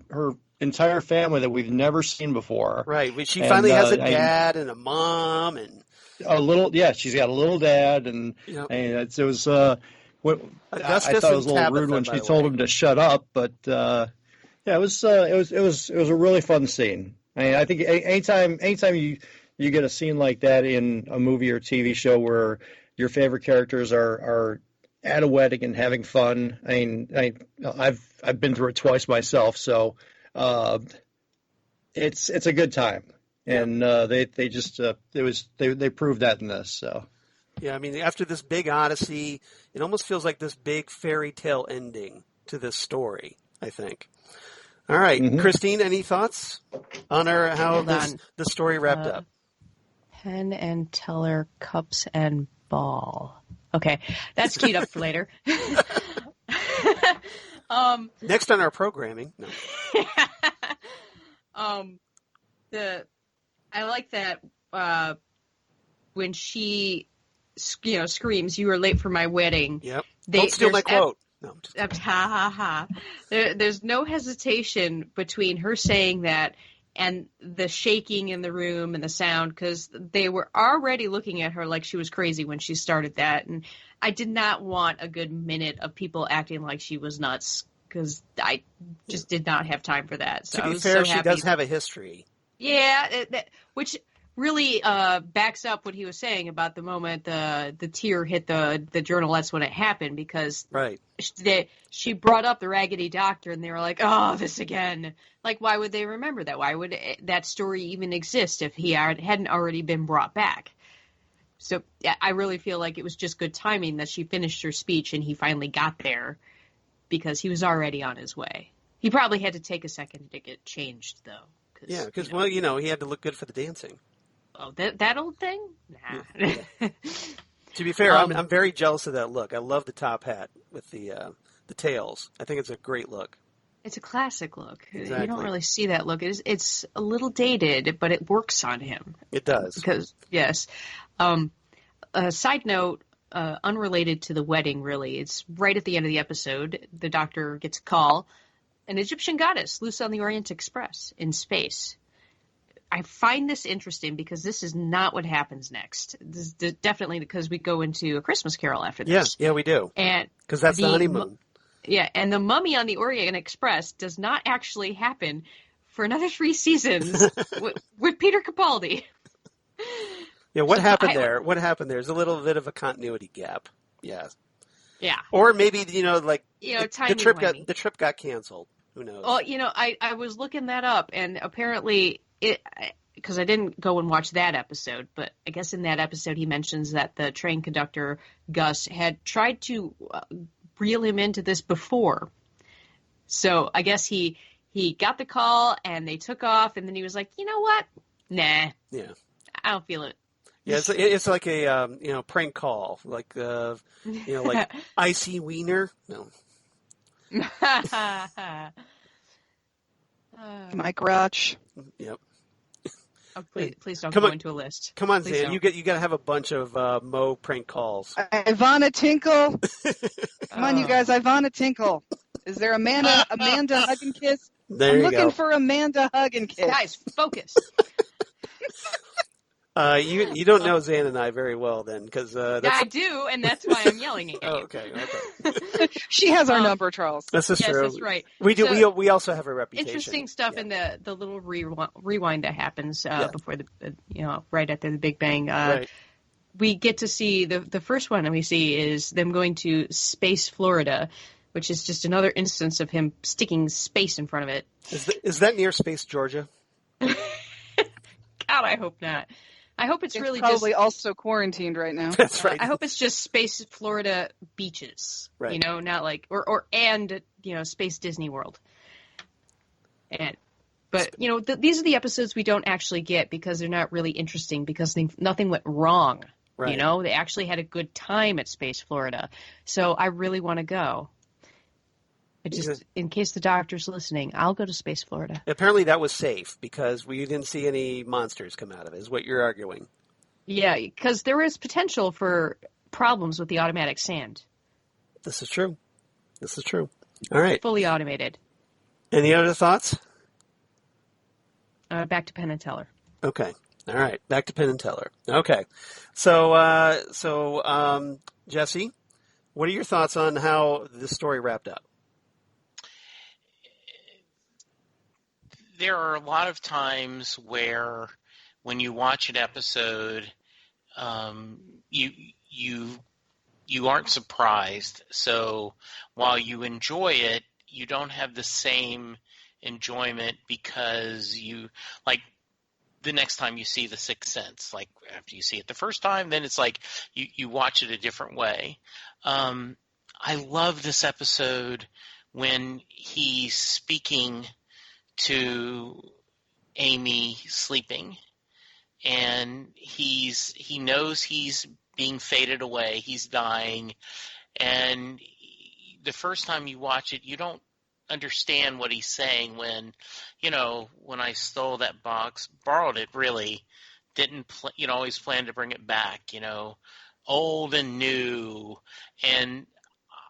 entire family that we've never seen before. Right. She finally has a dad and a mom and a little. Yeah, she's got a little dad, and yep. And I thought it was a little rude when she told him to shut up, but yeah, it was a really fun scene. I mean, I think anytime you get a scene like that in a movie or TV show where your favorite characters are at a wedding and having fun. I mean, I've been through it twice myself, so it's a good time, and they proved that in this. So yeah, I mean, after this big odyssey, it almost feels like this big fairy tale ending to this story, I think. All right, mm-hmm. Christine, any thoughts on how the story wrapped up? Penn and Teller, cups and ball. Okay, that's queued up for later. Next on our programming. No. I like that when she, screams, "You were late for my wedding." Yep. Don't steal my quote. No. Ha ha ha. There's no hesitation between her saying that and the shaking in the room and the sound, because they were already looking at her like she was crazy when she started that. And I did not want a good minute of people acting like she was nuts, because I just did not have time for that. So to be fair, she does have a history. Yeah, which really backs up what he was saying about the moment the tear hit the journalettes when it happened, because right. She brought up the Raggedy Doctor, and they were like, oh, this again. Like, why would they remember that? Why would that story even exist if he hadn't already been brought back? So I really feel like it was just good timing that she finished her speech and he finally got there, because he was already on his way. He probably had to take a second to get changed, though. Yeah, because, he had to look good for the dancing. Oh, that old thing? Nah. Yeah. To be fair, I'm very jealous of that look. I love the top hat with the tails. I think it's a great look. It's a classic look. Exactly. You don't really see that look. It's a little dated, but it works on him. It does. Because, yes. A side note, unrelated to the wedding, really. It's right at the end of the episode. The Doctor gets a call. An Egyptian goddess loose on the Orient Express in space. I find this interesting because this is not what happens next. This is definitely because we go into A Christmas Carol after this. Yeah, we do. And because that's the honeymoon. And the mummy on the Orient Express does not actually happen for another 3 seasons with Peter Capaldi. Yeah, what happened there? What happened there is a little bit of a continuity gap. Yeah. Yeah. Or maybe, the trip got canceled. Who knows? Well, I was looking that up, and apparently because I didn't go and watch that episode, but I guess in that episode he mentions that the train conductor, Gus, had tried to reel him into this before. So I guess he got the call, and they took off, and then he was like, you know what? Nah. Yeah. I don't feel it. Yeah, it's like a prank call, like like icy wiener. No. My crotch. Yep. Oh, please don't go into a list. Come on, Please Zan. don't. You got to have a bunch of Mo prank calls. Ivana Tinkle. Come on, you guys. Ivana Tinkle. Is there Amanda Hug and Kiss? There I'm you looking go. for Amanda Hug and Kiss. Guys, focus. You don't know Zan and I very well then, because I do, and that's why I'm yelling at you. Oh, okay. She has our number, Charles. This is Yes, true. that's right. We do. So, we also have a reputation. Interesting stuff in the little rewind that happens before the right after the Big Bang. Right. We get to see the first one that we see is them going to Space Florida, which is just another instance of him sticking space in front of it. Is that near Space, Georgia? God, I hope not. I hope it's really probably just also quarantined right now. That's right. I hope it's just Space Florida beaches, right. Not like and Space Disney World. But these are the episodes we don't actually get because they're not really interesting because nothing went wrong. Right. They actually had a good time at Space Florida, so I really want to go. In case the doctor's listening, I'll go to Space Florida. Apparently that was safe because we didn't see any monsters come out of it, is what you're arguing. Yeah, because there is potential for problems with the automatic sand. This is true. All right. Fully automated. Any other thoughts? Back to Penn and Teller. Okay. All right. Back to Penn and Teller. Okay. So Jesse, what are your thoughts on how this story wrapped up? There are a lot of times where when you watch an episode, you aren't surprised. So while you enjoy it, you don't have the same enjoyment because the next time you see The Sixth Sense, like after you see it the first time, then it's like you watch it a different way. I love this episode when he's speaking to Amy sleeping, and he knows he's being faded away, he's dying, and the first time you watch it, you don't understand what he's saying when I stole that box, borrowed it, really didn't always plan to bring it back, old and new. And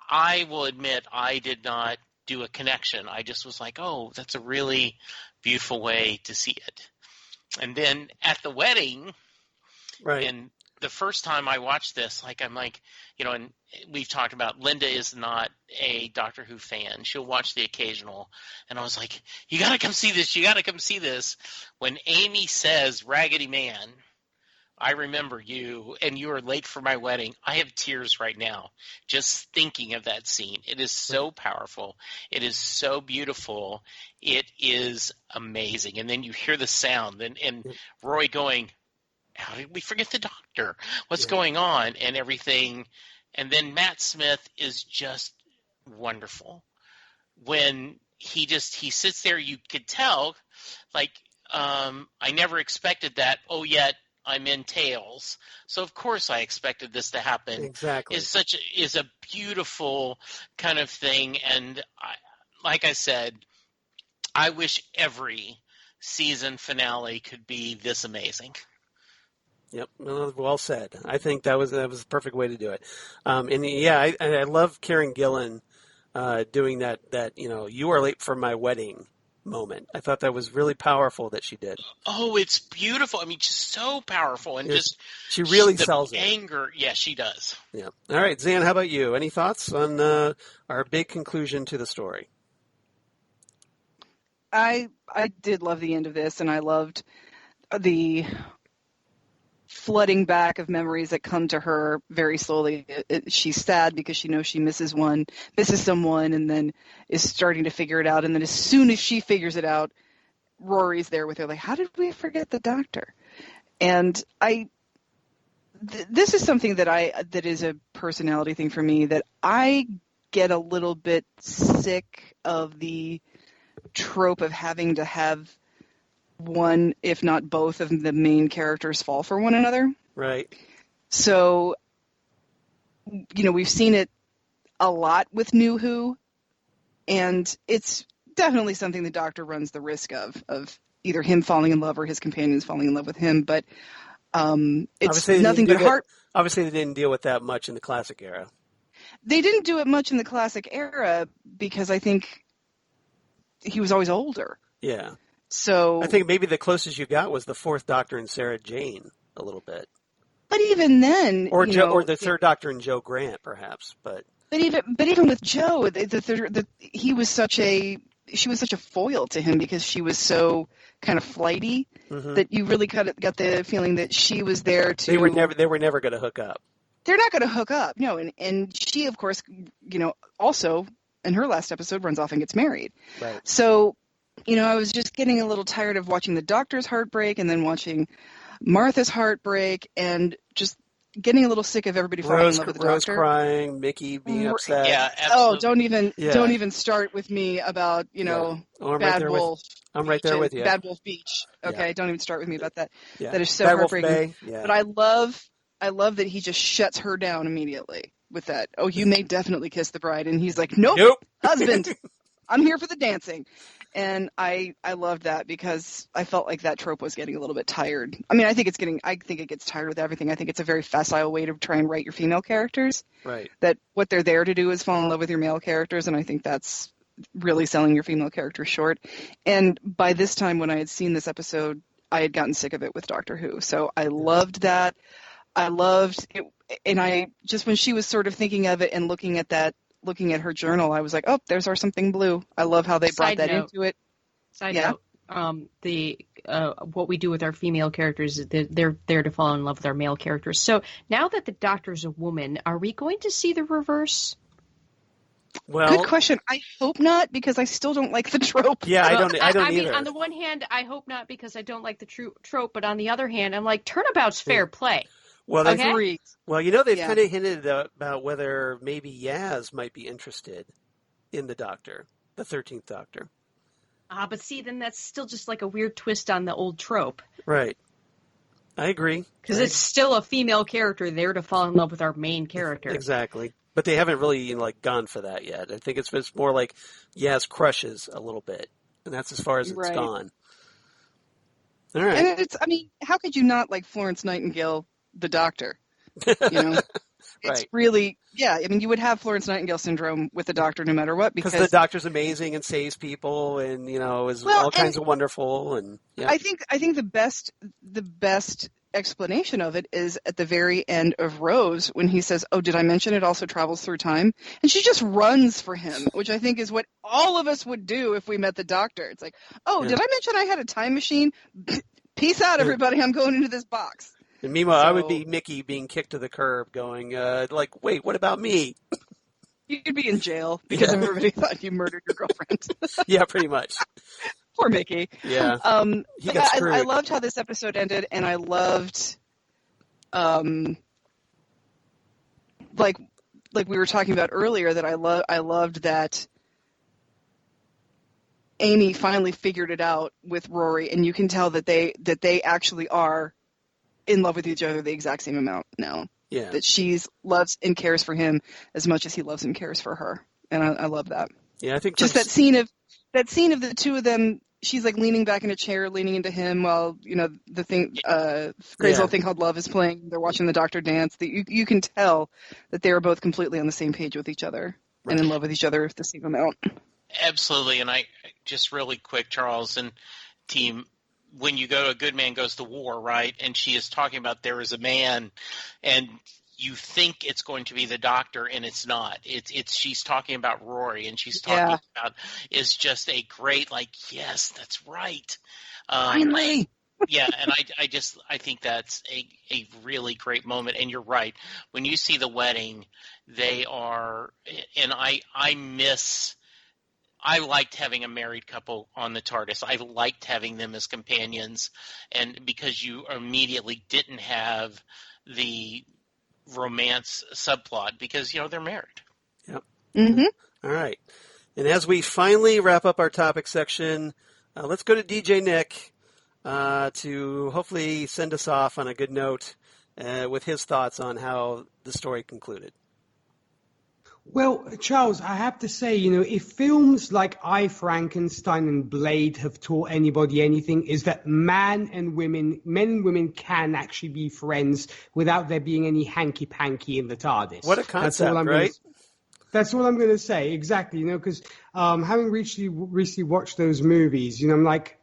I will admit I did not do a connection. I just was like, oh, that's a really beautiful way to see it. And then at the wedding, right, and the first time I watched this, I'm like, and we've talked about Linda is not a Doctor Who fan. She'll watch the occasional. And I was like, you got to come see this. You got to come see this. When Amy says, Raggedy Man, I remember you, and you were late for my wedding. I have tears right now just thinking of that scene. It is so powerful. It is so beautiful. It is amazing. And then you hear the sound, and Roy going, how did we forget the Doctor? What's going on? And everything. And then Matt Smith is just wonderful. When he sits there, you could tell, I never expected that. Oh, yet I'm in Tails. So of course I expected this to happen. Exactly. Is a beautiful kind of thing. And like I said, I wish every season finale could be this amazing. Yep, well said. I think that was the perfect way to do it. I love Karen Gillan doing that. You are late for my wedding moment. I thought that was really powerful that she did. Oh, it's beautiful. I mean, just so powerful, and she really sells the it. Anger, yeah, she does. Yeah. All right, Zan, how about you? Any thoughts on our big conclusion to the story? I did love the end of this, and I loved the flooding back of memories that come to her very slowly. She's sad because she knows she misses someone, and then is starting to figure it out. And then as soon as she figures it out, Rory's there with her, like, how did we forget the doctor? And this is something that is a personality thing for me, that I get a little bit sick of the trope of having to have one, if not both, of the main characters fall for one another. Right. So, we've seen it a lot with New Who, and it's definitely something the Doctor runs the risk of either him falling in love or his companions falling in love with him. But it's nothing but heart. Obviously, they didn't deal with that much in the classic era. They didn't do it much in the classic era because I think he was always older. Yeah. So I think maybe the closest you got was the Fourth Doctor and Sarah Jane a little bit. But even then, or the Third Doctor and Joe Grant, perhaps. But even with Joe, she was such a foil to him because she was so kind of flighty that you really got the feeling that she was there to. They were never going to hook up. They're not going to hook up, no. And she, of course, also in her last episode runs off and gets married. Right. So, I was just getting a little tired of watching the Doctor's heartbreak and then watching Martha's heartbreak and just getting a little sick of everybody falling in love with the Rose Doctor. crying, Mickey being upset. Yeah, absolutely. Don't even start with me about, Bad Wolf. I'm right there with you. Bad Wolf Beach. Okay, yeah. Don't even start with me about that. Yeah. That is so Bad Wolf heartbreaking. Bay. Yeah. But I love that he just shuts her down immediately with that. Oh, you may definitely kiss the bride, and he's like, nope. Husband. I'm here for the dancing. And I loved that because I felt like that trope was getting a little bit tired. I mean, I think it gets tired with everything. I think it's a very facile way to try and write your female characters. Right. That what they're there to do is fall in love with your male characters, and I think that's really selling your female characters short. And by this time, when I had seen this episode, I had gotten sick of it with Doctor Who. So I loved that. I loved it. And I just, when she was sort of thinking of it and looking at her journal, I was like, oh, there's our something blue. I love how they brought that into it. Side note, what we do with our female characters is they're there to fall in love with our male characters. So now that the Doctor's a woman, are we going to see the reverse? Well, good question. I hope not, because I still don't like the trope. Yeah, I don't either. I mean, on the one hand, I hope not because I don't like the trope, but on the other hand, I'm like, turnabout's fair play. Well, they've kind of hinted about whether maybe Yaz might be interested in the Doctor, the 13th Doctor. But see, then that's still just like a weird twist on the old trope. Right. I agree. Because it's still a female character there to fall in love with our main character. Exactly. But they haven't really gone for that yet. I think it's more like Yaz crushes a little bit, and that's as far as it's gone. All right. And how could you not like Florence Nightingale, the Doctor? It's really, you would have Florence Nightingale syndrome with the Doctor no matter what, because the Doctor's amazing and saves people and is all kinds of wonderful. And I think the best explanation of it is at the very end of Rose when he says, oh, did I mention it also travels through time? And she just runs for him, which I think is what all of us would do if we met the Doctor. It's like, oh, did I mention I had a time machine? Peace out, everybody. I'm going into this box. And meanwhile, I would be Mickey being kicked to the curb going, wait, what about me? You'd be in jail because everybody thought you murdered your girlfriend. Yeah, pretty much. Poor Mickey. Yeah. He got screwed. I loved how this episode ended, and I loved, like we were talking about earlier, that I loved that Amy finally figured it out with Rory, and you can tell that they actually are in love with each other the exact same amount now. Yeah. That she loves and cares for him as much as he loves and cares for her, and I love that. Yeah, I think just that scene of the two of them. She's like leaning back in a chair, leaning into him, while the thing, crazy little thing called love is playing. They're watching the Doctor dance. You can tell that they are both completely on the same page with each other and in love with each other the same amount. Absolutely, and I just really quick, Charles and team. When you go, A Good Man Goes to War, right? And she is talking about there is a man, and you think it's going to be the Doctor, and it's not. It's she's talking about Rory, and she's talking about is just a great, yes, that's right. Finally. Yeah, and I think that's a really great moment. And you're right. When you see the wedding, they are, and I liked having a married couple on the TARDIS. I liked having them as companions, and because you immediately didn't have the romance subplot because, they're married. Yep. Mm-hmm. All right. And as we finally wrap up our topic section, let's go to DJ Nick to hopefully send us off on a good note with his thoughts on how the story concluded. Well, Charles, I have to say, if films like I, Frankenstein and Blade have taught anybody anything, is that men and women can actually be friends without there being any hanky-panky in the TARDIS. What a concept, right? That's all I'm going to say, exactly, because having recently watched those movies, I'm like,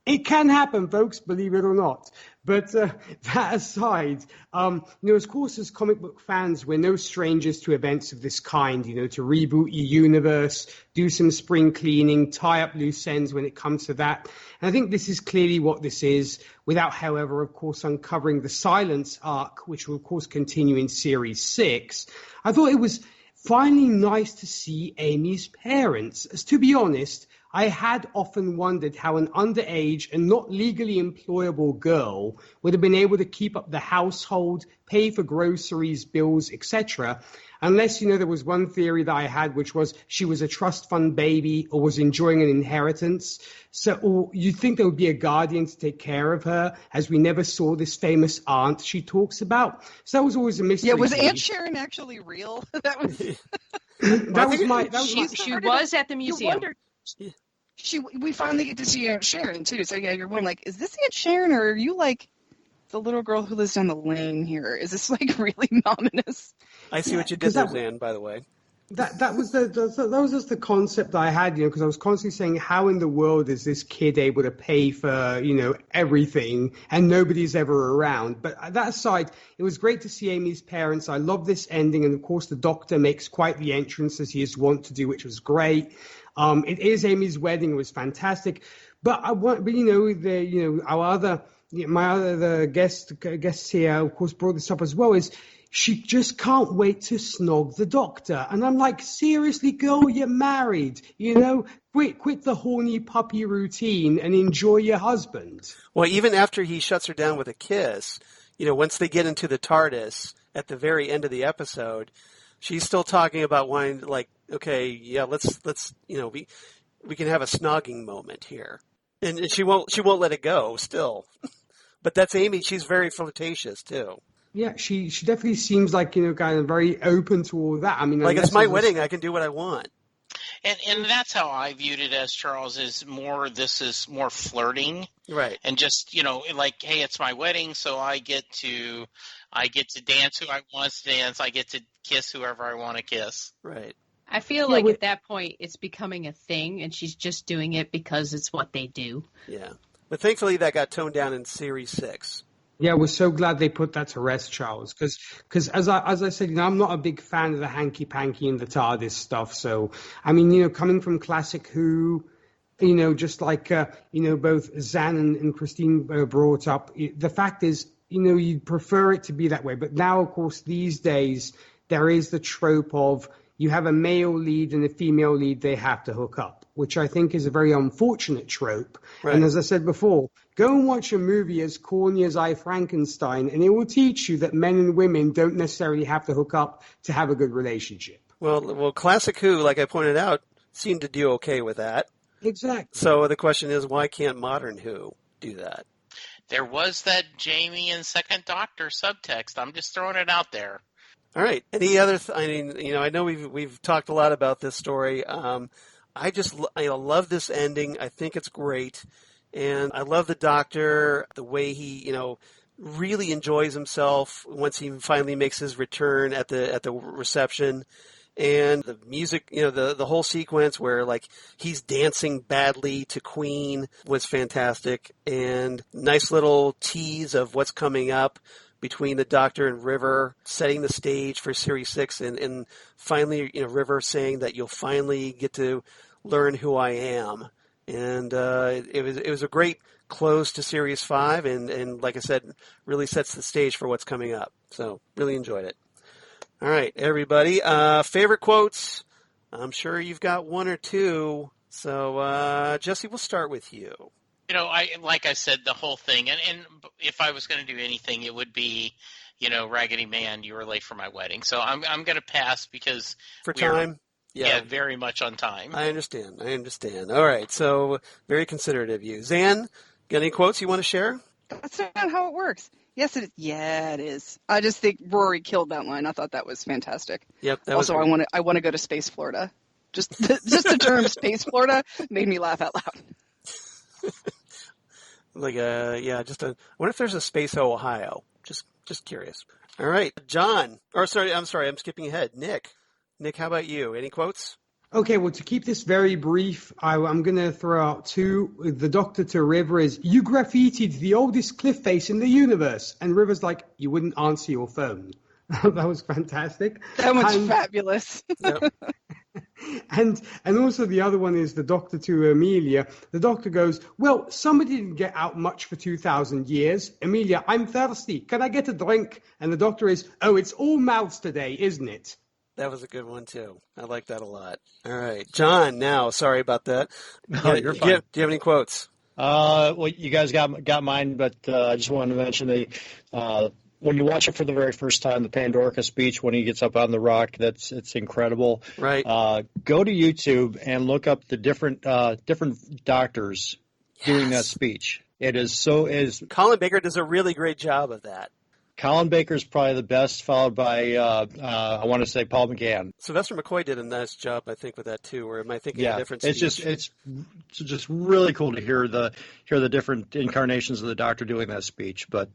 it can happen, folks, believe it or not. But that aside, of course, as comic book fans, we're no strangers to events of this kind, to reboot your universe, do some spring cleaning, tie up loose ends when it comes to that. And I think this is clearly what this is, without, however, of course, uncovering the Silence arc, which will, of course, continue in Series 6. I thought it was finally nice to see Amy's parents, as to be honest, I had often wondered how an underage and not legally employable girl would have been able to keep up the household, pay for groceries, bills, etc., unless, there was one theory that I had, which was she was a trust fund baby or was enjoying an inheritance. So, or you'd think there would be a guardian to take care of her, as we never saw this famous aunt she talks about. So that was always a mystery. Yeah, was Aunt Sharon actually real? That was. She was at the museum. We finally get to see Aunt Sharon too. So yeah, you're wondering like, is this Aunt Sharon or are you like the little girl who lives down the lane here? Is this like really ominous? I see what you did there, Zan, by the way. That was just the concept I had, because I was constantly saying, how in the world is this kid able to pay for, everything and nobody's ever around? But that aside, it was great to see Amy's parents. I love this ending. And of course, the Doctor makes quite the entrance as he is wont to do, which was great. It is Amy's wedding. It was fantastic. But my other guests here, of course, brought this up as well, is she just can't wait to snog the Doctor. And I'm like, seriously, girl, you're married. Quit the horny puppy routine and enjoy your husband. Well, even after he shuts her down with a kiss, once they get into the TARDIS at the very end of the episode, she's still talking about wanting, like, okay, yeah, let's we can have a snogging moment here. And she won't let it go still. But that's Amy. She's very flirtatious too. Yeah, she definitely seems like, kind of very open to all that. I mean, like, it's my wedding, I can do what I want. And that's how I viewed it as, Charles, this is more flirting. Right. And just, like, hey, it's my wedding, so I get to dance who I want to dance. I get to kiss whoever I want to kiss. Right. I feel like at that point it's becoming a thing and she's just doing it because it's what they do. Yeah. But thankfully that got toned down in Series 6. Yeah, we're so glad they put that to rest, Charles, because as I said, I'm not a big fan of the hanky-panky and the TARDIS stuff. So, I mean, coming from Classic Who, just like, both Zan and Christine brought up, the fact is, you'd prefer it to be that way. But now, of course, these days, there is the trope of you have a male lead and a female lead, they have to hook up, which I think is a very unfortunate trope. Right. And as I said before, go and watch a movie as corny as I, Frankenstein, and it will teach you that men and women don't necessarily have to hook up to have a good relationship. Well, Classic Who, like I pointed out, seemed to do okay with that. Exactly. So the question is, why can't modern Who do that? There was that Jamie and Second Doctor subtext. I'm just throwing it out there. All right. Any other? I know we've talked a lot about this story. I love this ending. I think it's great, and I love the Doctor, the way he really enjoys himself once he finally makes his return at the reception, and the music. The whole sequence where like he's dancing badly to Queen was fantastic, and nice little tease of what's coming up between the Doctor and River, setting the stage for Series 6, and finally, River saying that you'll finally get to learn who I am. And it was a great close to Series 5, and like I said, really sets the stage for what's coming up. So really enjoyed it. All right, everybody. Favorite quotes? I'm sure you've got one or two. So, Jesse, we'll start with you. Like I said, the whole thing, and if I was going to do anything, it would be, Raggedy Man, you were late for my wedding. So I'm going to pass because for time. Yeah, very much on time. I understand. All right, so very considerate of you. Xan, got any quotes you want to share? That's not how it works. Yes, it is. Yeah, it is. I just think Rory killed that line. I thought that was fantastic. Yep. Also, I want to go to Space Florida. Just the term Space Florida made me laugh out loud. I wonder if there's a Space Ohio. Just curious. All right, John. I'm sorry, I'm skipping ahead. Nick, how about you? Any quotes? Okay, well, to keep this very brief, I'm going to throw out two. The Doctor to River is, you graffitied the oldest cliff face in the universe. And River's like, you wouldn't answer your phone. That was fantastic. That was fabulous. Yep. And also the other one is the Doctor to Amelia. The Doctor goes, well, somebody didn't get out much for 2,000 years. Amelia, I'm thirsty. Can I get a drink? And the Doctor is, oh, it's all mouths today, isn't it? That was a good one, too. I like that a lot. All right. John, now, sorry about that. No, you're fine. Do you have any quotes? Well, you guys got mine, but I just wanted to mention when you watch it for the very first time, the Pandorica speech when he gets up on the rock, it's incredible. Right. Go to YouTube and look up the different doctors doing that speech. Colin Baker does a really great job of that. Colin Baker's probably the best, followed by I want to say Paul McGann. Sylvester McCoy did a nice job, I think, with that too. Or am I thinking of a different speech? It's just really cool to hear the different incarnations of the Doctor doing that speech. But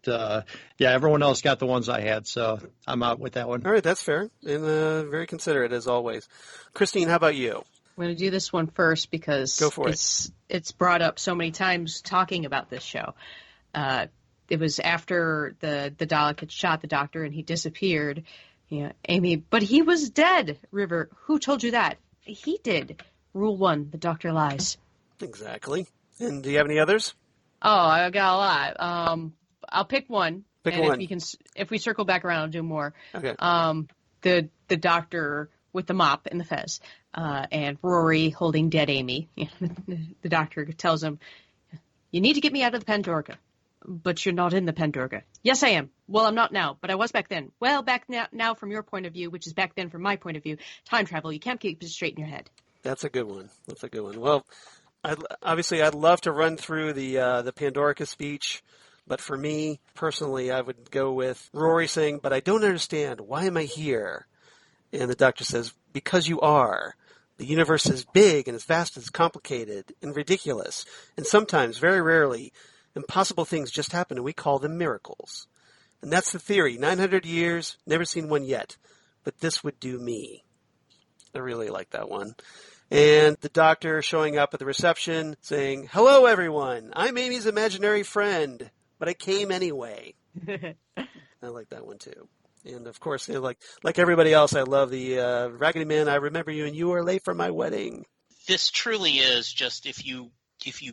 everyone else got the ones I had, so I'm out with that one. All right, that's fair and very considerate as always. Christine, how about you? I'm going to do this one first because Go for it's brought up so many times talking about this show. It was after the Dalek had shot the Doctor and he disappeared. Amy, but he was dead. River, who told you that? He did. Rule 1, the Doctor lies. Exactly. And do you have any others? Oh, I got a lot. I'll pick one. Pick one. If we circle back around, I'll do more. Okay. The Doctor with the mop and the fez, and Rory holding dead Amy. The Doctor tells him, "You need to get me out of the Pandorica." But you're not in the Pandorica. Yes, I am. Well, I'm not now, but I was back then. Well, back now from your point of view, which is back then from my point of view. Time travel. You can't keep it straight in your head. That's a good one. Well, I'd love to run through the Pandorica speech, but for me personally, I would go with Rory saying, "But I don't understand. Why am I here?" And the Doctor says, "Because you are. The universe is big and as vast as complicated and ridiculous, and sometimes, very rarely, impossible things just happen, and we call them miracles. And that's the theory. 900 years, never seen one yet. But this would do me." I really like that one. And the Doctor showing up at the reception saying, "Hello, everyone. I'm Amy's imaginary friend, but I came anyway." I like that one, too. And, of course, like everybody else, I love the Raggedy Man, I remember you, and you were late for my wedding. This truly is just, if you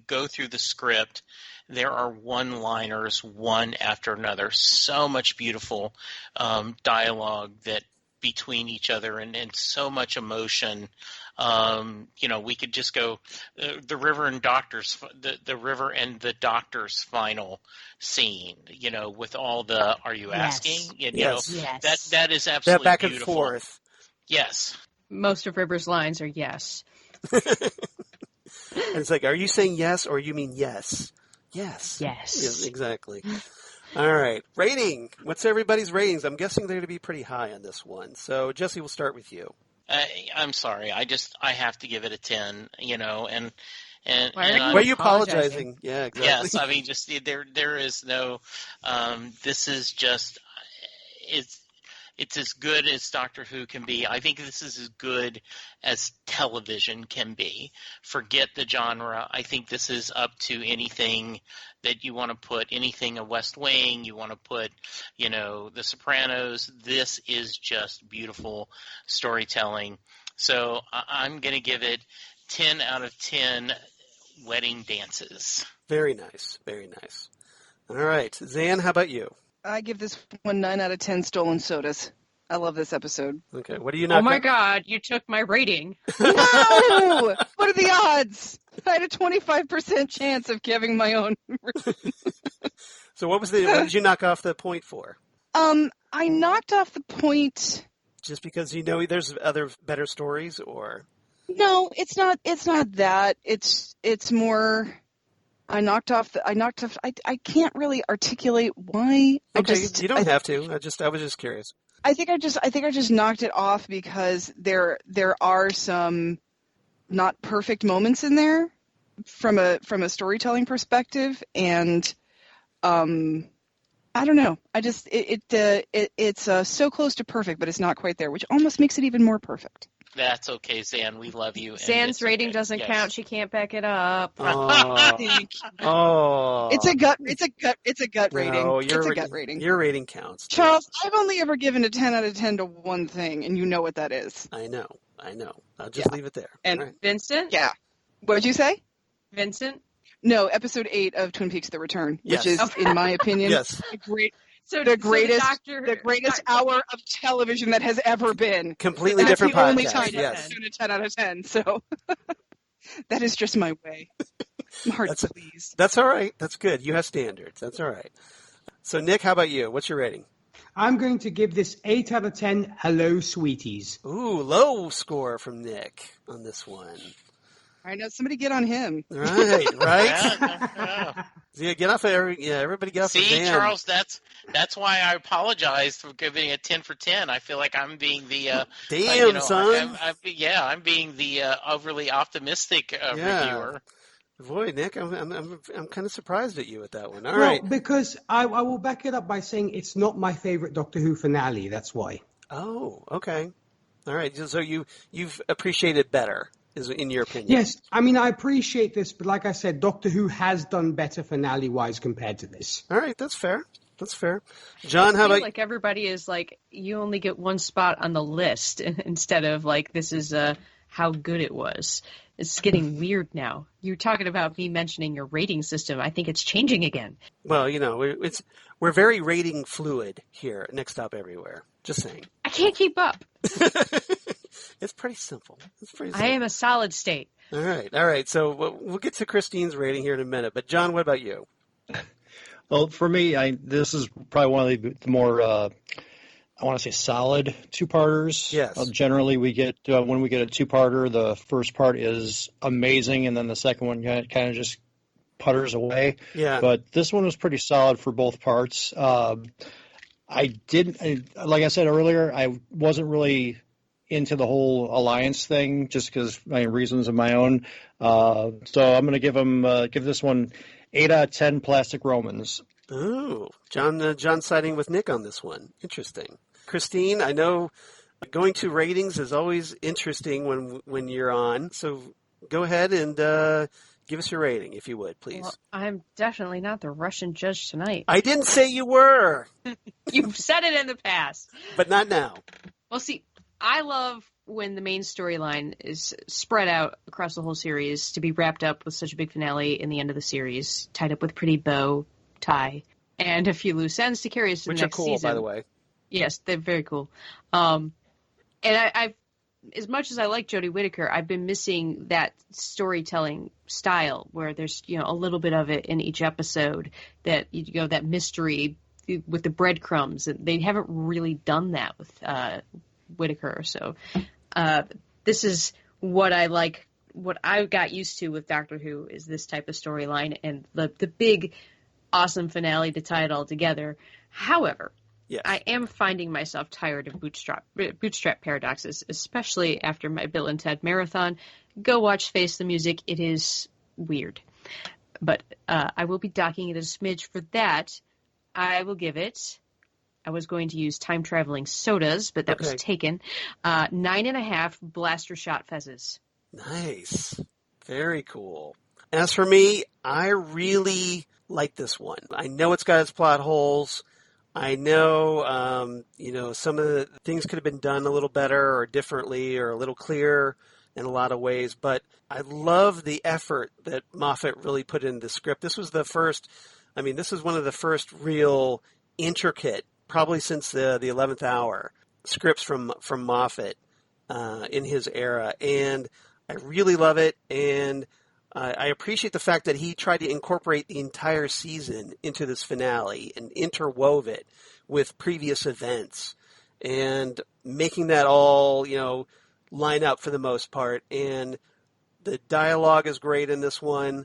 go through the script, there are one-liners, one after another. So much beautiful dialogue that between each other, and so much emotion. We could just go the River and the River and the Doctor's final scene. With all the "Are you asking?" Yes. That is absolutely that back beautiful. And forth. Yes. Most of River's lines are yes. And it's like, are you saying yes or you mean yes? Yes. Yes, exactly. All right. Rating. What's everybody's ratings? I'm guessing they're going to be pretty high on this one. So, Jesse, we'll start with you. I'm sorry. I have to give it a 10, and Why are you apologizing? Yeah, exactly. Yes. I mean, just there is no, this is just, it's as good as Doctor Who can be. I think this is as good as television can be. Forget the genre. I think this is up to anything that you want to put, anything of West Wing, you want to put, The Sopranos. This is just beautiful storytelling. So I'm going to give it 10 out of 10 wedding dances. Very nice. Very nice. All right. Xan, how about you? I give this one 9 out of 10 stolen sodas. I love this episode. Okay. What do you not? Oh my God, you took my rating. No! What are the odds? I had a 25% chance of giving my own. So what did you knock off the point for? I knocked off the point. Just because you know there's other better stories, or? No, it's not that. It's more. I can't really articulate why. Okay, you don't have to. I was just curious. I think I just knocked it off because there are some not perfect moments in there from a storytelling perspective, and I don't know. I just it's so close to perfect, but it's not quite there, which almost makes it even more perfect. That's okay, Xan. We love you. Zan's rating doesn't count. She can't back it up. Oh. It's a gut rating. No, it's a gut rating. Your rating counts. Charles, I've only ever given a 10 out of 10 to one thing, and you know what that is. I know. I'll just leave it there. And right. Vincent? Yeah. What did you say? Vincent? No, episode 8 of Twin Peaks: The Return, Yes. which is, in my opinion, Yes. the greatest hour of television that has ever been. Completely and different that's the only podcast. time Yes. I've given a 10 out of 10. So that is just my way. I'm hard to please. That's all right. That's good. You have standards. That's all right. So, Nick, how about you? What's your rating? I'm going to give this 8 out of 10 Hello Sweeties. Ooh, low score from Nick on this one. I know, somebody get on him. Right. Yeah. Yeah, get off of everybody get off of See, Xan. Charles, that's why I apologize for giving a 10 for 10. I feel like I'm being the Damn, son. I'm being the overly optimistic reviewer. Boy, Nick, I'm kind of surprised at you with that one. All Well, right. because I will back it up by saying it's not my favorite Doctor Who finale. That's why. Oh, okay. All right. So you've appreciated better, is in your opinion? Yes, I mean I appreciate this, but like I said, Doctor Who has done better finale-wise compared to this. All right, that's fair. That's fair. John, how I feel about like everybody is like, you only get one spot on the list instead of like, this is how good it was. It's getting weird now. You're talking about me mentioning your rating system. I think it's changing again. Well, we're very rating fluid here at Next Stop Everywhere. Just saying. I can't keep up. It's pretty simple. I am a solid state. All right. So we'll get to Christine's rating here in a minute. But John, what about you? Well, for me, this is probably one of the more, I want to say, solid two-parters. Yes. Generally, we get when we get a two-parter, the first part is amazing, and then the second one kind of just putters away. Yeah. But this one was pretty solid for both parts. Like I said earlier, I wasn't really into the whole alliance thing just because reasons of my own. So I'm going to give this one 8 out of 10 plastic Romans. Oh, John siding with Nick on this one. Interesting. Christine, I know going to ratings is always interesting when you're on. So go ahead and give us your rating, if you would, please. Well, I'm definitely not the Russian judge tonight. I didn't say you were. You've said it in the past. But not now. Well, see, I love when the main storyline is spread out across the whole series to be wrapped up with such a big finale in the end of the series, tied up with pretty bow tie and a few loose ends to carry us to the next season. Which are cool, by the way. Yes, they're very cool. And I've, as much as I like Jodie Whittaker, I've been missing that storytelling style where there's a little bit of it in each episode, that that mystery with the breadcrumbs. They haven't really done that with Whittaker. So this is what I like. What I got used to with Doctor Who is this type of storyline and the big, awesome finale to tie it all together. However, yes. I am finding myself tired of bootstrap paradoxes, especially after my Bill and Ted marathon. Go watch Face the Music. It is weird. But I will be docking it a smidge for that. I will give it, I was going to use time-traveling sodas, but that was taken, 9.5 blaster shot fezzes. Nice. Very cool. As for me, I really like this one. I know it's got its plot holes. I know, some of the things could have been done a little better or differently or a little clearer in a lot of ways, but I love the effort that Moffat really put in the script. This is one of the first real intricate, probably since the 11th Hour, scripts from Moffat in his era, and I really love it, and I appreciate the fact that he tried to incorporate the entire season into this finale and interwove it with previous events and making that all, line up for the most part. And the dialogue is great in this one.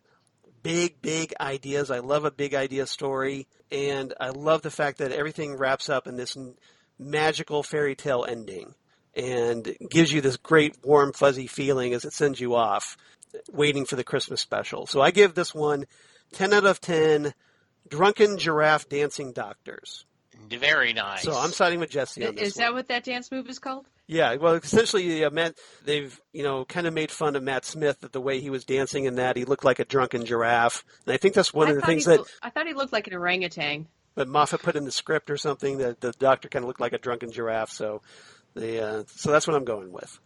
Big, big ideas. I love a big idea story. And I love the fact that everything wraps up in this magical fairy tale ending and gives you this great warm, fuzzy feeling as it sends you off, waiting for the Christmas special. So I give this one 10 out of 10 drunken giraffe dancing doctors. Very nice. So I'm siding with Jesse on this Is that what that dance move is called? Yeah, well, essentially, they've, kind of made fun of Matt Smith that the way he was dancing in that, he looked like a drunken giraffe. And I think that's one of the things I thought he looked like an orangutan. But Moffat put in the script or something that the doctor kind of looked like a drunken giraffe. So so that's what I'm going with.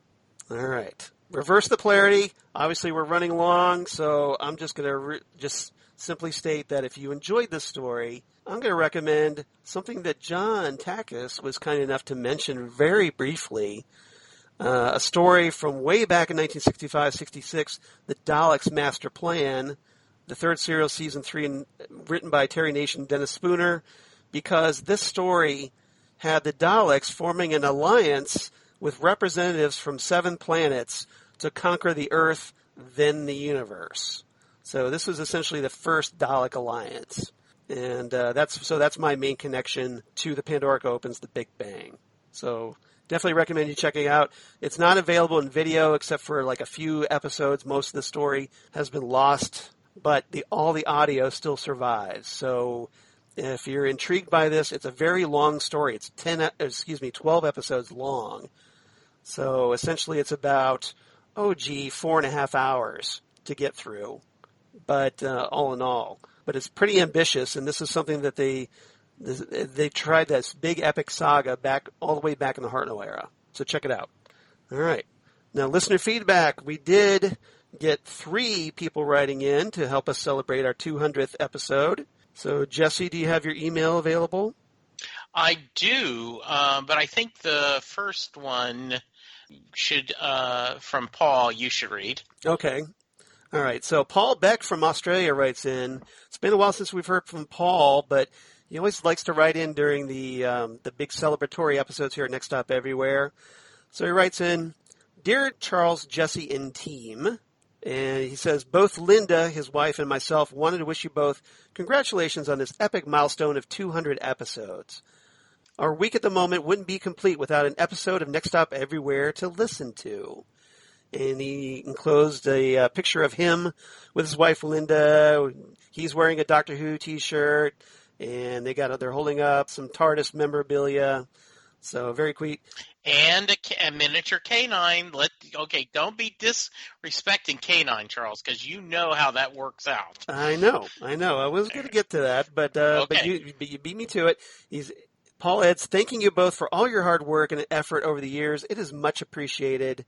All right. Reverse the polarity. Obviously, we're running long, so I'm just going to just simply state that if you enjoyed this story, I'm going to recommend something that John Takacs was kind enough to mention very briefly, a story from way back in 1965-66, The Daleks' Master Plan, the third serial, season 3, written by Terry Nation and Dennis Spooner, because this story had the Daleks forming an alliance with representatives from 7 planets to conquer the Earth, then the universe. So this was essentially the first Dalek alliance. And that's my main connection to the Pandorica Opens, The Big Bang. So definitely recommend you checking it out. It's not available in video except for like a few episodes. Most of the story has been lost, but all the audio still survives. So if you're intrigued by this, it's a very long story. It's 12 episodes long. So essentially it's about, 4.5 hours to get through. But all in all. But it's pretty ambitious, and this is something that they tried this big epic saga all the way back in the Hartnell era. So check it out. All right. Now, listener feedback. We did get 3 people writing in to help us celebrate our 200th episode. So, Jesse, do you have your email available? I do, but I think the first one from Paul, you should read. Okay. All right, so Paul Beck from Australia writes in. It's been a while since we've heard from Paul, but he always likes to write in during the big celebratory episodes here at Next Stop Everywhere. So he writes in, Dear Charles, Jesse, and team, and he says, both Linda, his wife, and myself wanted to wish you both congratulations on this epic milestone of 200 episodes. Our week at the moment wouldn't be complete without an episode of Next Stop Everywhere to listen to. And he enclosed a picture of him with his wife, Linda. He's wearing a Doctor Who t-shirt, and they're holding up some TARDIS memorabilia. So very quick. And a miniature canine. Don't be disrespecting canine, Charles, because you know how that works out. I know. I was going to get to that, but you beat me to it. Paul adds, thanking you both for all your hard work and effort over the years. It is much appreciated.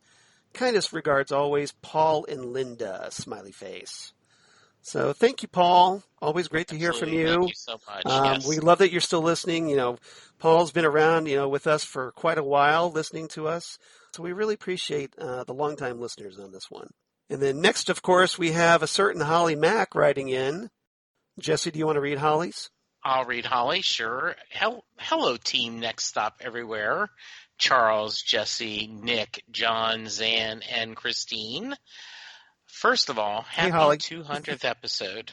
Kindest regards always, Paul and Linda, smiley face. So thank you, Paul. Always great to hear from you. Thank you so much. Yes. We love that you're still listening. Paul's been around, with us for quite a while, listening to us. So we really appreciate the longtime listeners on this one. And then next, of course, we have a certain Holly Mack writing in. Jesse, do you want to read Holly's? I'll read Holly, sure. Hello, team Next Stop Everywhere. Charles, Jesse, Nick, John, Xan, and Christine. First of all, happy 200th episode.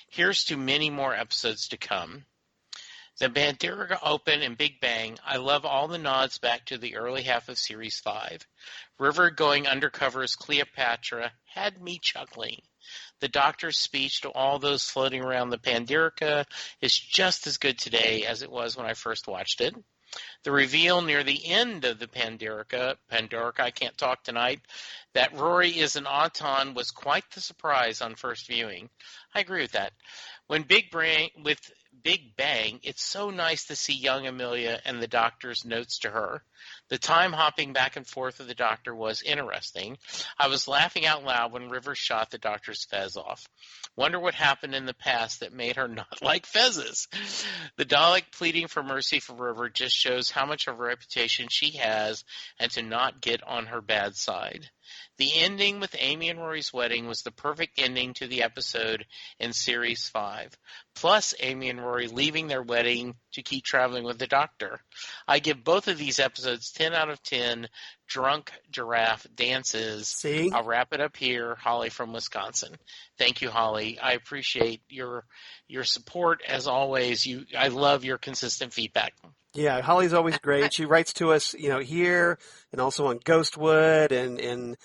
Here's to many more episodes to come. The Pandorica Open and Big Bang. I love all the nods back to the early half of Series 5. River going undercover as Cleopatra had me chuckling. The Doctor's speech to all those floating around the Pandorica is just as good today as it was when I first watched it. The reveal near the end of the Pandorica, I can't talk tonight, that Rory is an Auton was quite the surprise on first viewing. I agree with that. When Big Bang, with Big Bang, it's so nice to see young Amelia and the Doctor's notes to her. The time hopping back and forth of the Doctor was interesting. I was laughing out loud when River shot the Doctor's fez off. Wonder what happened in the past that made her not like fezzes. The Dalek pleading for mercy for River just shows how much of a reputation she has and to not get on her bad side. The ending with Amy and Rory's wedding was the perfect ending to the episode in Series 5. Plus, Amy and Rory leaving their wedding to keep traveling with the Doctor. I give both of these episodes 10 out of 10 drunk giraffe dances. See? I'll wrap it up here. Holly from Wisconsin. Thank you, Holly. I appreciate your support as always. I love your consistent feedback. Yeah, Holly's always great. She writes to us, here and also on Ghostwood and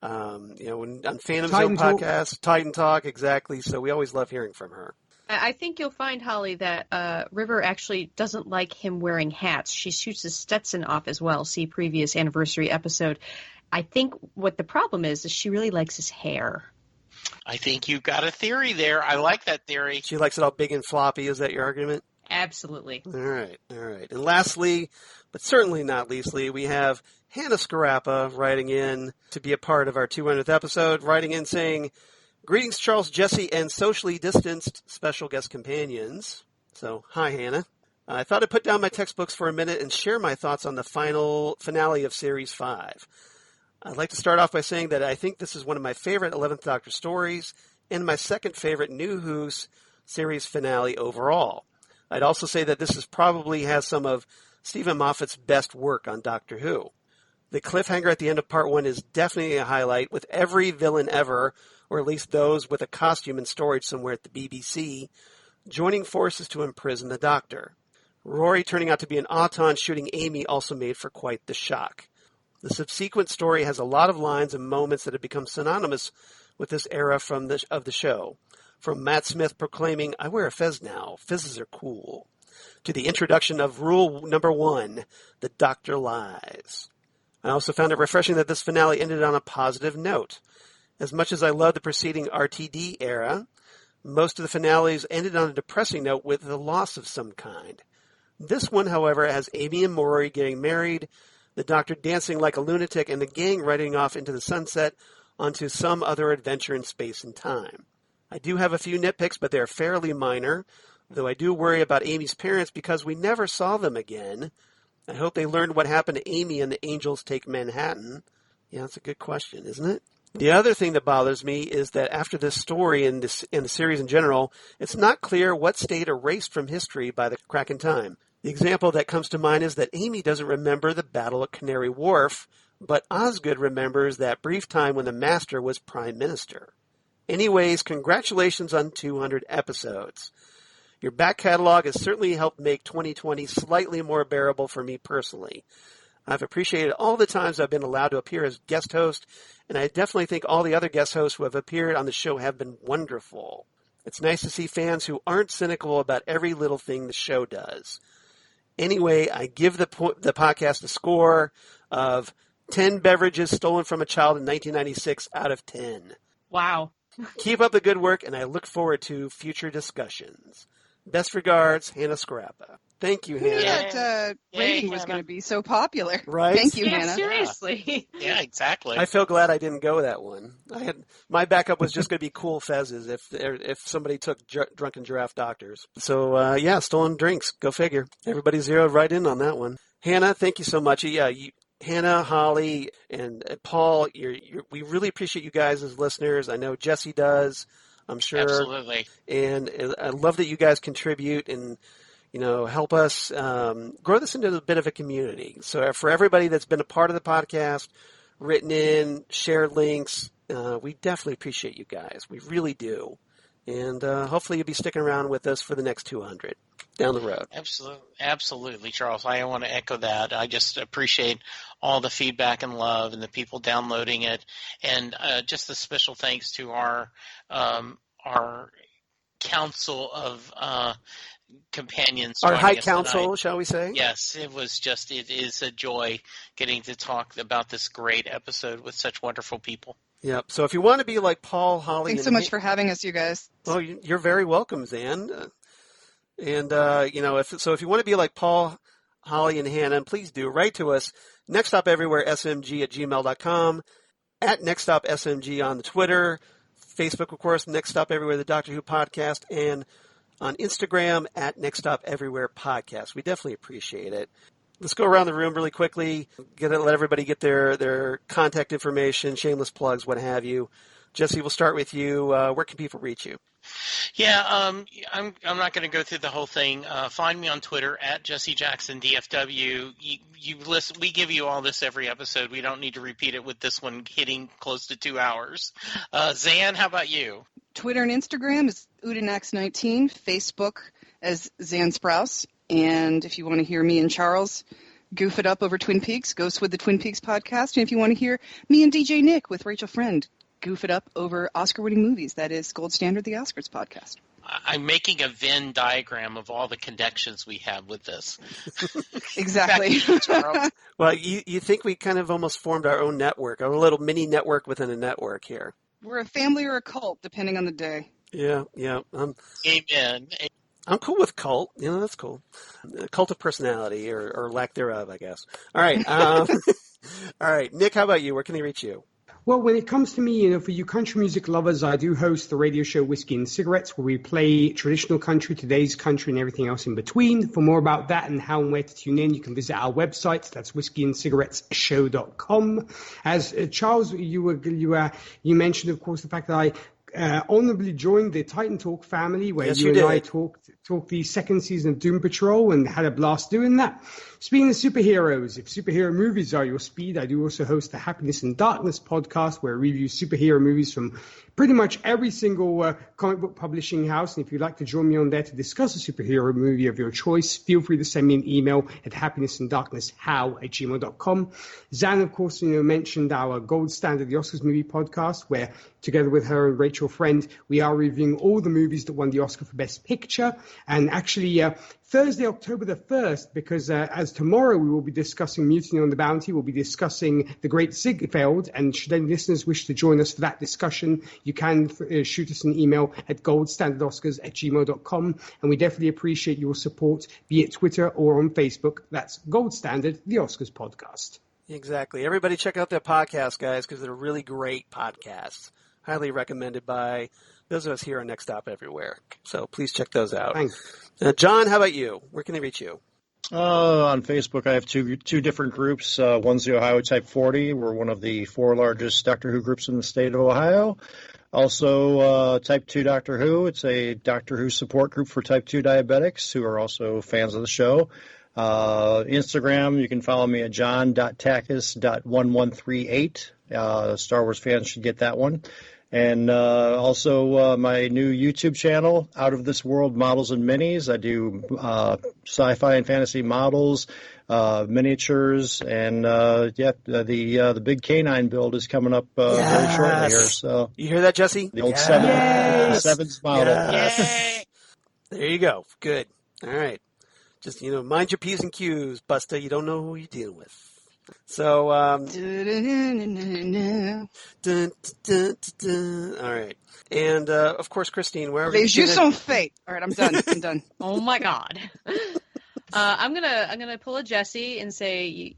on Phantom Zone podcast, Titan Talk, exactly. So we always love hearing from her. I think you'll find, Holly, that River actually doesn't like him wearing hats. She shoots his Stetson off as well. See previous anniversary episode. I think what the problem is she really likes his hair. I think you've got a theory there. I like that theory. She likes it all big and floppy. Is that your argument? Absolutely. All right. And lastly, but certainly not leastly, we have Hannah Scarappa writing in to be a part of our 200th episode, writing in saying, "Greetings, Charles, Jesse, and socially distanced special guest companions." So, hi, Hannah. I thought I'd put down my textbooks for a minute and share my thoughts on the finale of Series 5. I'd like to start off by saying that I think this is one of my favorite 11th Doctor stories and my second favorite New Who's series finale overall. I'd also say that this probably has some of Stephen Moffat's best work on Doctor Who. The cliffhanger at the end of Part 1 is definitely a highlight, with every villain ever, or at least those with a costume in storage somewhere at the BBC, joining forces to imprison the Doctor. Rory turning out to be an Auton shooting Amy also made for quite the shock. The subsequent story has a lot of lines and moments that have become synonymous with this era of the show. From Matt Smith proclaiming, "I wear a fez now, fizzes are cool," to the introduction of rule number 1, the Doctor lies. I also found it refreshing that this finale ended on a positive note. As much as I love the preceding RTD era, most of the finales ended on a depressing note with the loss of some kind. This one, however, has Amy and Rory getting married, the Doctor dancing like a lunatic, and the gang riding off into the sunset onto some other adventure in space and time. I do have a few nitpicks, but they're fairly minor, though I do worry about Amy's parents because we never saw them again. I hope they learned what happened to Amy and the Angels Take Manhattan. Yeah, that's a good question, isn't it? The other thing that bothers me is that after this story and the series in general, it's not clear what stayed erased from history by the crack in time. The example that comes to mind is that Amy doesn't remember the battle at Canary Wharf, but Osgood remembers that brief time when the Master was Prime Minister. Anyways, congratulations on 200 episodes. Your back catalog has certainly helped make 2020 slightly more bearable for me personally. I've appreciated all the times I've been allowed to appear as guest host, and I definitely think all the other guest hosts who have appeared on the show have been wonderful. It's nice to see fans who aren't cynical about every little thing the show does. Anyway, I give the podcast a score of 10 beverages stolen from a child in 1996 out of 10. Wow. Keep up the good work, and I look forward to future discussions. Best regards, Hannah Scarappa. Thank you, Who Hannah. knew that rating was going to be so popular? Right? Thank you, Yeah, Hannah. seriously. Yeah, exactly. I feel glad I didn't go that one. My backup was just going to be cool fezzes if somebody took drunken giraffe doctors. So stolen drinks. Go figure. Everybody zeroed right in on that one. Hannah, thank you so much. Yeah, Hannah, Holly, and Paul, we really appreciate you guys as listeners. I know Jesse does, I'm sure. Absolutely. And I love that you guys contribute and, help us grow this into a bit of a community. So for everybody that's been a part of the podcast, written in, shared links, we definitely appreciate you guys. We really do. And hopefully you'll be sticking around with us for the next 200 down the road. Absolutely, Charles. I want to echo that. I just appreciate all the feedback and love and the people downloading it. And just a special thanks to our council of companions. Our high us council, tonight. Shall we say? Yes, it is a joy getting to talk about this great episode with such wonderful people. Yep. So if you want to be like Paul, Holly, Thanks so much for having us, you guys. Well, you're very welcome, Xan. And, if you want to be like Paul, Holly, and Hannah, please do. Write to us, nextstopEverywhereSMG@gmail.com, at nextstopSMG on the Twitter, Facebook, of course, Next Stop Everywhere, the Doctor Who podcast, and on Instagram at Next Stop Everywhere podcast. We definitely appreciate it. Let's go around the room really quickly. Let everybody get their contact information, shameless plugs, what have you. Jesse, we'll start with you. Where can people reach you? Yeah, I'm not going to go through the whole thing. Find me on Twitter at Jesse Jackson DFW. You listen. We give you all this every episode. We don't need to repeat it with this one hitting close to 2 hours. Xan, how about you? Twitter and Instagram is Udinax19, Facebook as Xan Sprouse. And if you want to hear me and Charles goof it up over Twin Peaks, Ghost with the Twin Peaks podcast. And if you want to hear me and DJ Nick with Rachel Friend goof it up over Oscar-winning movies, that is Gold Standard, the Oscars podcast. I'm making a Venn diagram of all the connections we have with this. Exactly. Charles. Well, you think we kind of almost formed our own network, a little mini network within a network here. We're a family or a cult, depending on the day. Yeah. Amen. I'm cool with cult. That's cool. Cult of personality or lack thereof, I guess. All right. All right. Nick, how about you? Where can they reach you? Well, when it comes to me, for you country music lovers, I do host the radio show Whiskey and Cigarettes, where we play traditional country, today's country, and everything else in between. For more about that and how and where to tune in, you can visit our website. That's whiskeyandcigarettesshow.com. As Charles, you mentioned, of course, the fact that I honorably joined the Titan Talk family, where yes, you and did. I talked the second season of Doom Patrol and had a blast doing that. Speaking of superheroes, if superhero movies are your speed, I do also host the Happiness and Darkness podcast, where I review superhero movies from pretty much every single comic book publishing house. And if you'd like to join me on there to discuss a superhero movie of your choice, feel free to send me an email at happinessanddarknesshow@gmail.com. Xan, of course, mentioned our Gold Standard, the Oscars movie podcast, where together with her and Rachel Friend, we are reviewing all the movies that won the Oscar for Best Picture. And actually, Thursday, October the 1st, because as tomorrow we will be discussing Mutiny on the Bounty, we'll be discussing The Great Ziegfeld, and should any listeners wish to join us for that discussion, you can shoot us an email at goldstandardoscars@gmail.com, and we definitely appreciate your support, be it Twitter or on Facebook. That's Gold Standard, the Oscars podcast. Exactly. Everybody check out their podcast, guys, because they're really great podcasts. Highly recommended by those of us here on Next Stop Everywhere. So please check those out. Thanks. John, how about you? Where can they reach you? On Facebook, I have two different groups. One's the Ohio Type 40. We're one of the 4 largest Doctor Who groups in the state of Ohio. Also, Type 2 Doctor Who. It's a Doctor Who support group for Type 2 diabetics who are also fans of the show. Instagram, you can follow me at john.takas.1138. Star Wars fans should get that one. And also my new YouTube channel, Out of This World Models and Minis. I do sci-fi and fantasy models, miniatures, and the big canine build is coming up very shortly here. So you hear that, Jesse? The old Sevens model. Yes. There you go. Good. All right. Just mind your P's and Q's, Busta. You don't know who you're dealing with. So, all right. And, of course, Christine, where are we? Les jeux sont faits. All right, I'm done. I'm done. Oh my God. I'm gonna pull a Jesse and say,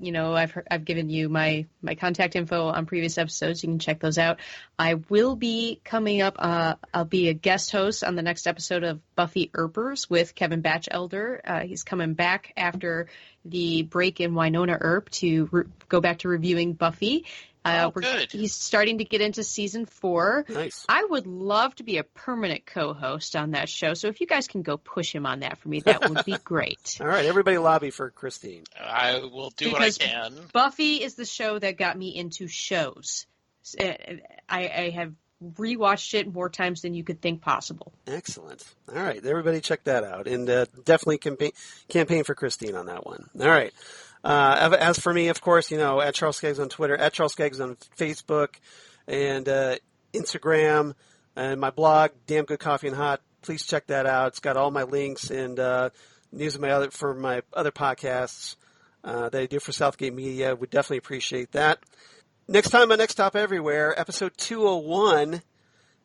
I've given you my contact info on previous episodes. You can check those out. I will be coming up. I'll be a guest host on the next episode of Buffy Earpers with Kevin Batchelder. He's coming back after the break in Winona Earp to go back to reviewing Buffy. Good. He's starting to get into season 4. Nice. I would love to be a permanent co-host on that show. So if you guys can go push him on that for me, that would be great. All right. Everybody lobby for Christine. I will do Because what I can. Buffy is the show that got me into shows. I have rewatched it more times than you could think possible. Excellent. All right. Everybody check that out. And definitely campaign for Christine on that one. All right. As for me, of course, at Charles Skaggs on Twitter, at Charles Skaggs on Facebook and Instagram, and my blog, Damn Good Coffee and Hot. Please check that out. It's got all my links and news of my other podcasts that I do for Southgate Media. Would definitely appreciate that. Next time on Next Stop Everywhere, episode 201,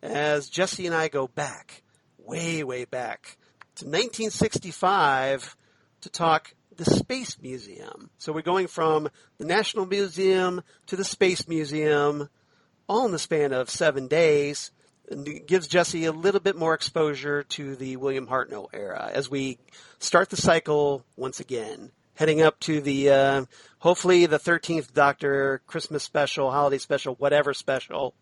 as Jesse and I go back, way, way back, to 1965 to talk the Space Museum. So we're going from the National Museum to the Space Museum, all in the span of 7 days. And it gives Jesse a little bit more exposure to the William Hartnell era as we start the cycle once again, heading up to the hopefully the 13th Doctor Christmas special, holiday special, whatever special,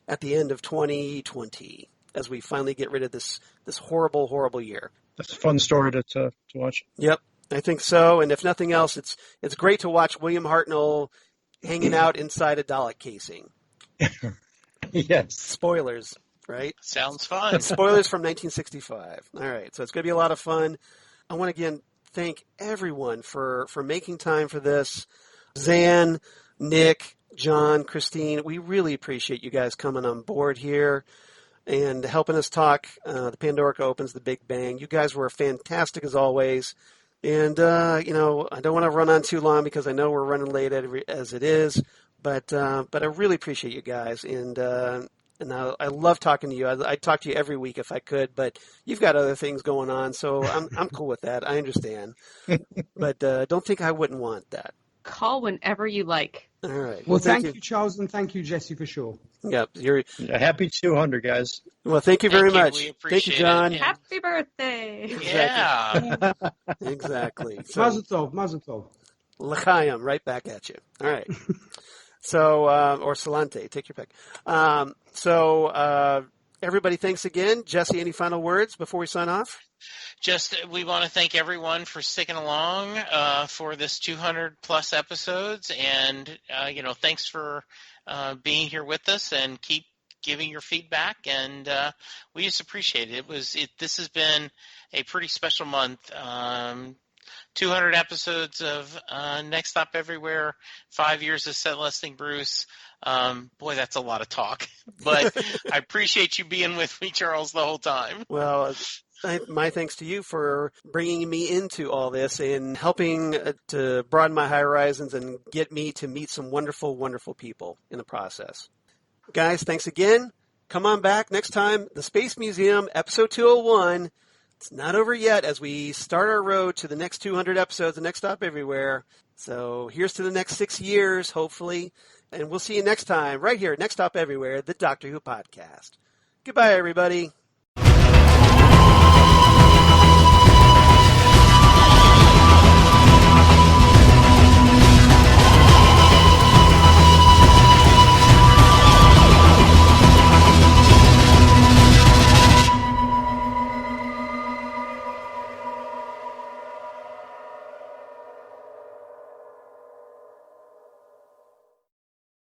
at the end of 2020 as we finally get rid of this horrible, horrible year. That's a fun story to watch. Yep, I think so. And if nothing else, it's great to watch William Hartnell hanging out inside a Dalek casing. Yes. Spoilers, right? Sounds fun. Spoilers from 1965. All right, so it's going to be a lot of fun. I want to again thank everyone for making time for this. Xan, Nick, John, Christine, we really appreciate you guys coming on board here and helping us talk the Pandorica Opens, the Big Bang. You guys were fantastic as always. And, I don't want to run on too long because I know we're running late as it is, but I really appreciate you guys. And I love talking to you. I'd talk to you every week if I could, but you've got other things going on, so I'm cool with that. I understand. But don't think I wouldn't want that. Call whenever you like. All right. Well, thank you, Charles, and thank you, Jesse, for sure. Yep. Happy 200, guys. Well, thank you very Thank you. much. We Thank appreciate you, John. it. Happy birthday. Yeah. Exactly. So, Mazel tov, mazel tov. L'chaim, right back at you. All right. So, or Salante, take your pick. Everybody, thanks again. Jesse, any final words before we sign off? Just we want to thank everyone for sticking along for this 200+ episodes, and thanks for being here with us and keep giving your feedback, and we just appreciate it. This has been a pretty special month. 200 episodes of Next Stop Everywhere, 5 years of set listing Bruce. Boy, that's a lot of talk, but I appreciate you being with me, Charles, the whole time. Well, my thanks to you for bringing me into all this and helping to broaden my horizons and get me to meet some wonderful, wonderful people in the process. Guys, thanks again. Come on back next time. The Space Museum, episode 201. It's not over yet as we start our road to the next 200 episodes of Next Stop Everywhere. So here's to the next 6 years, hopefully. And we'll see you next time right here at Next Stop Everywhere, the Doctor Who podcast. Goodbye, everybody.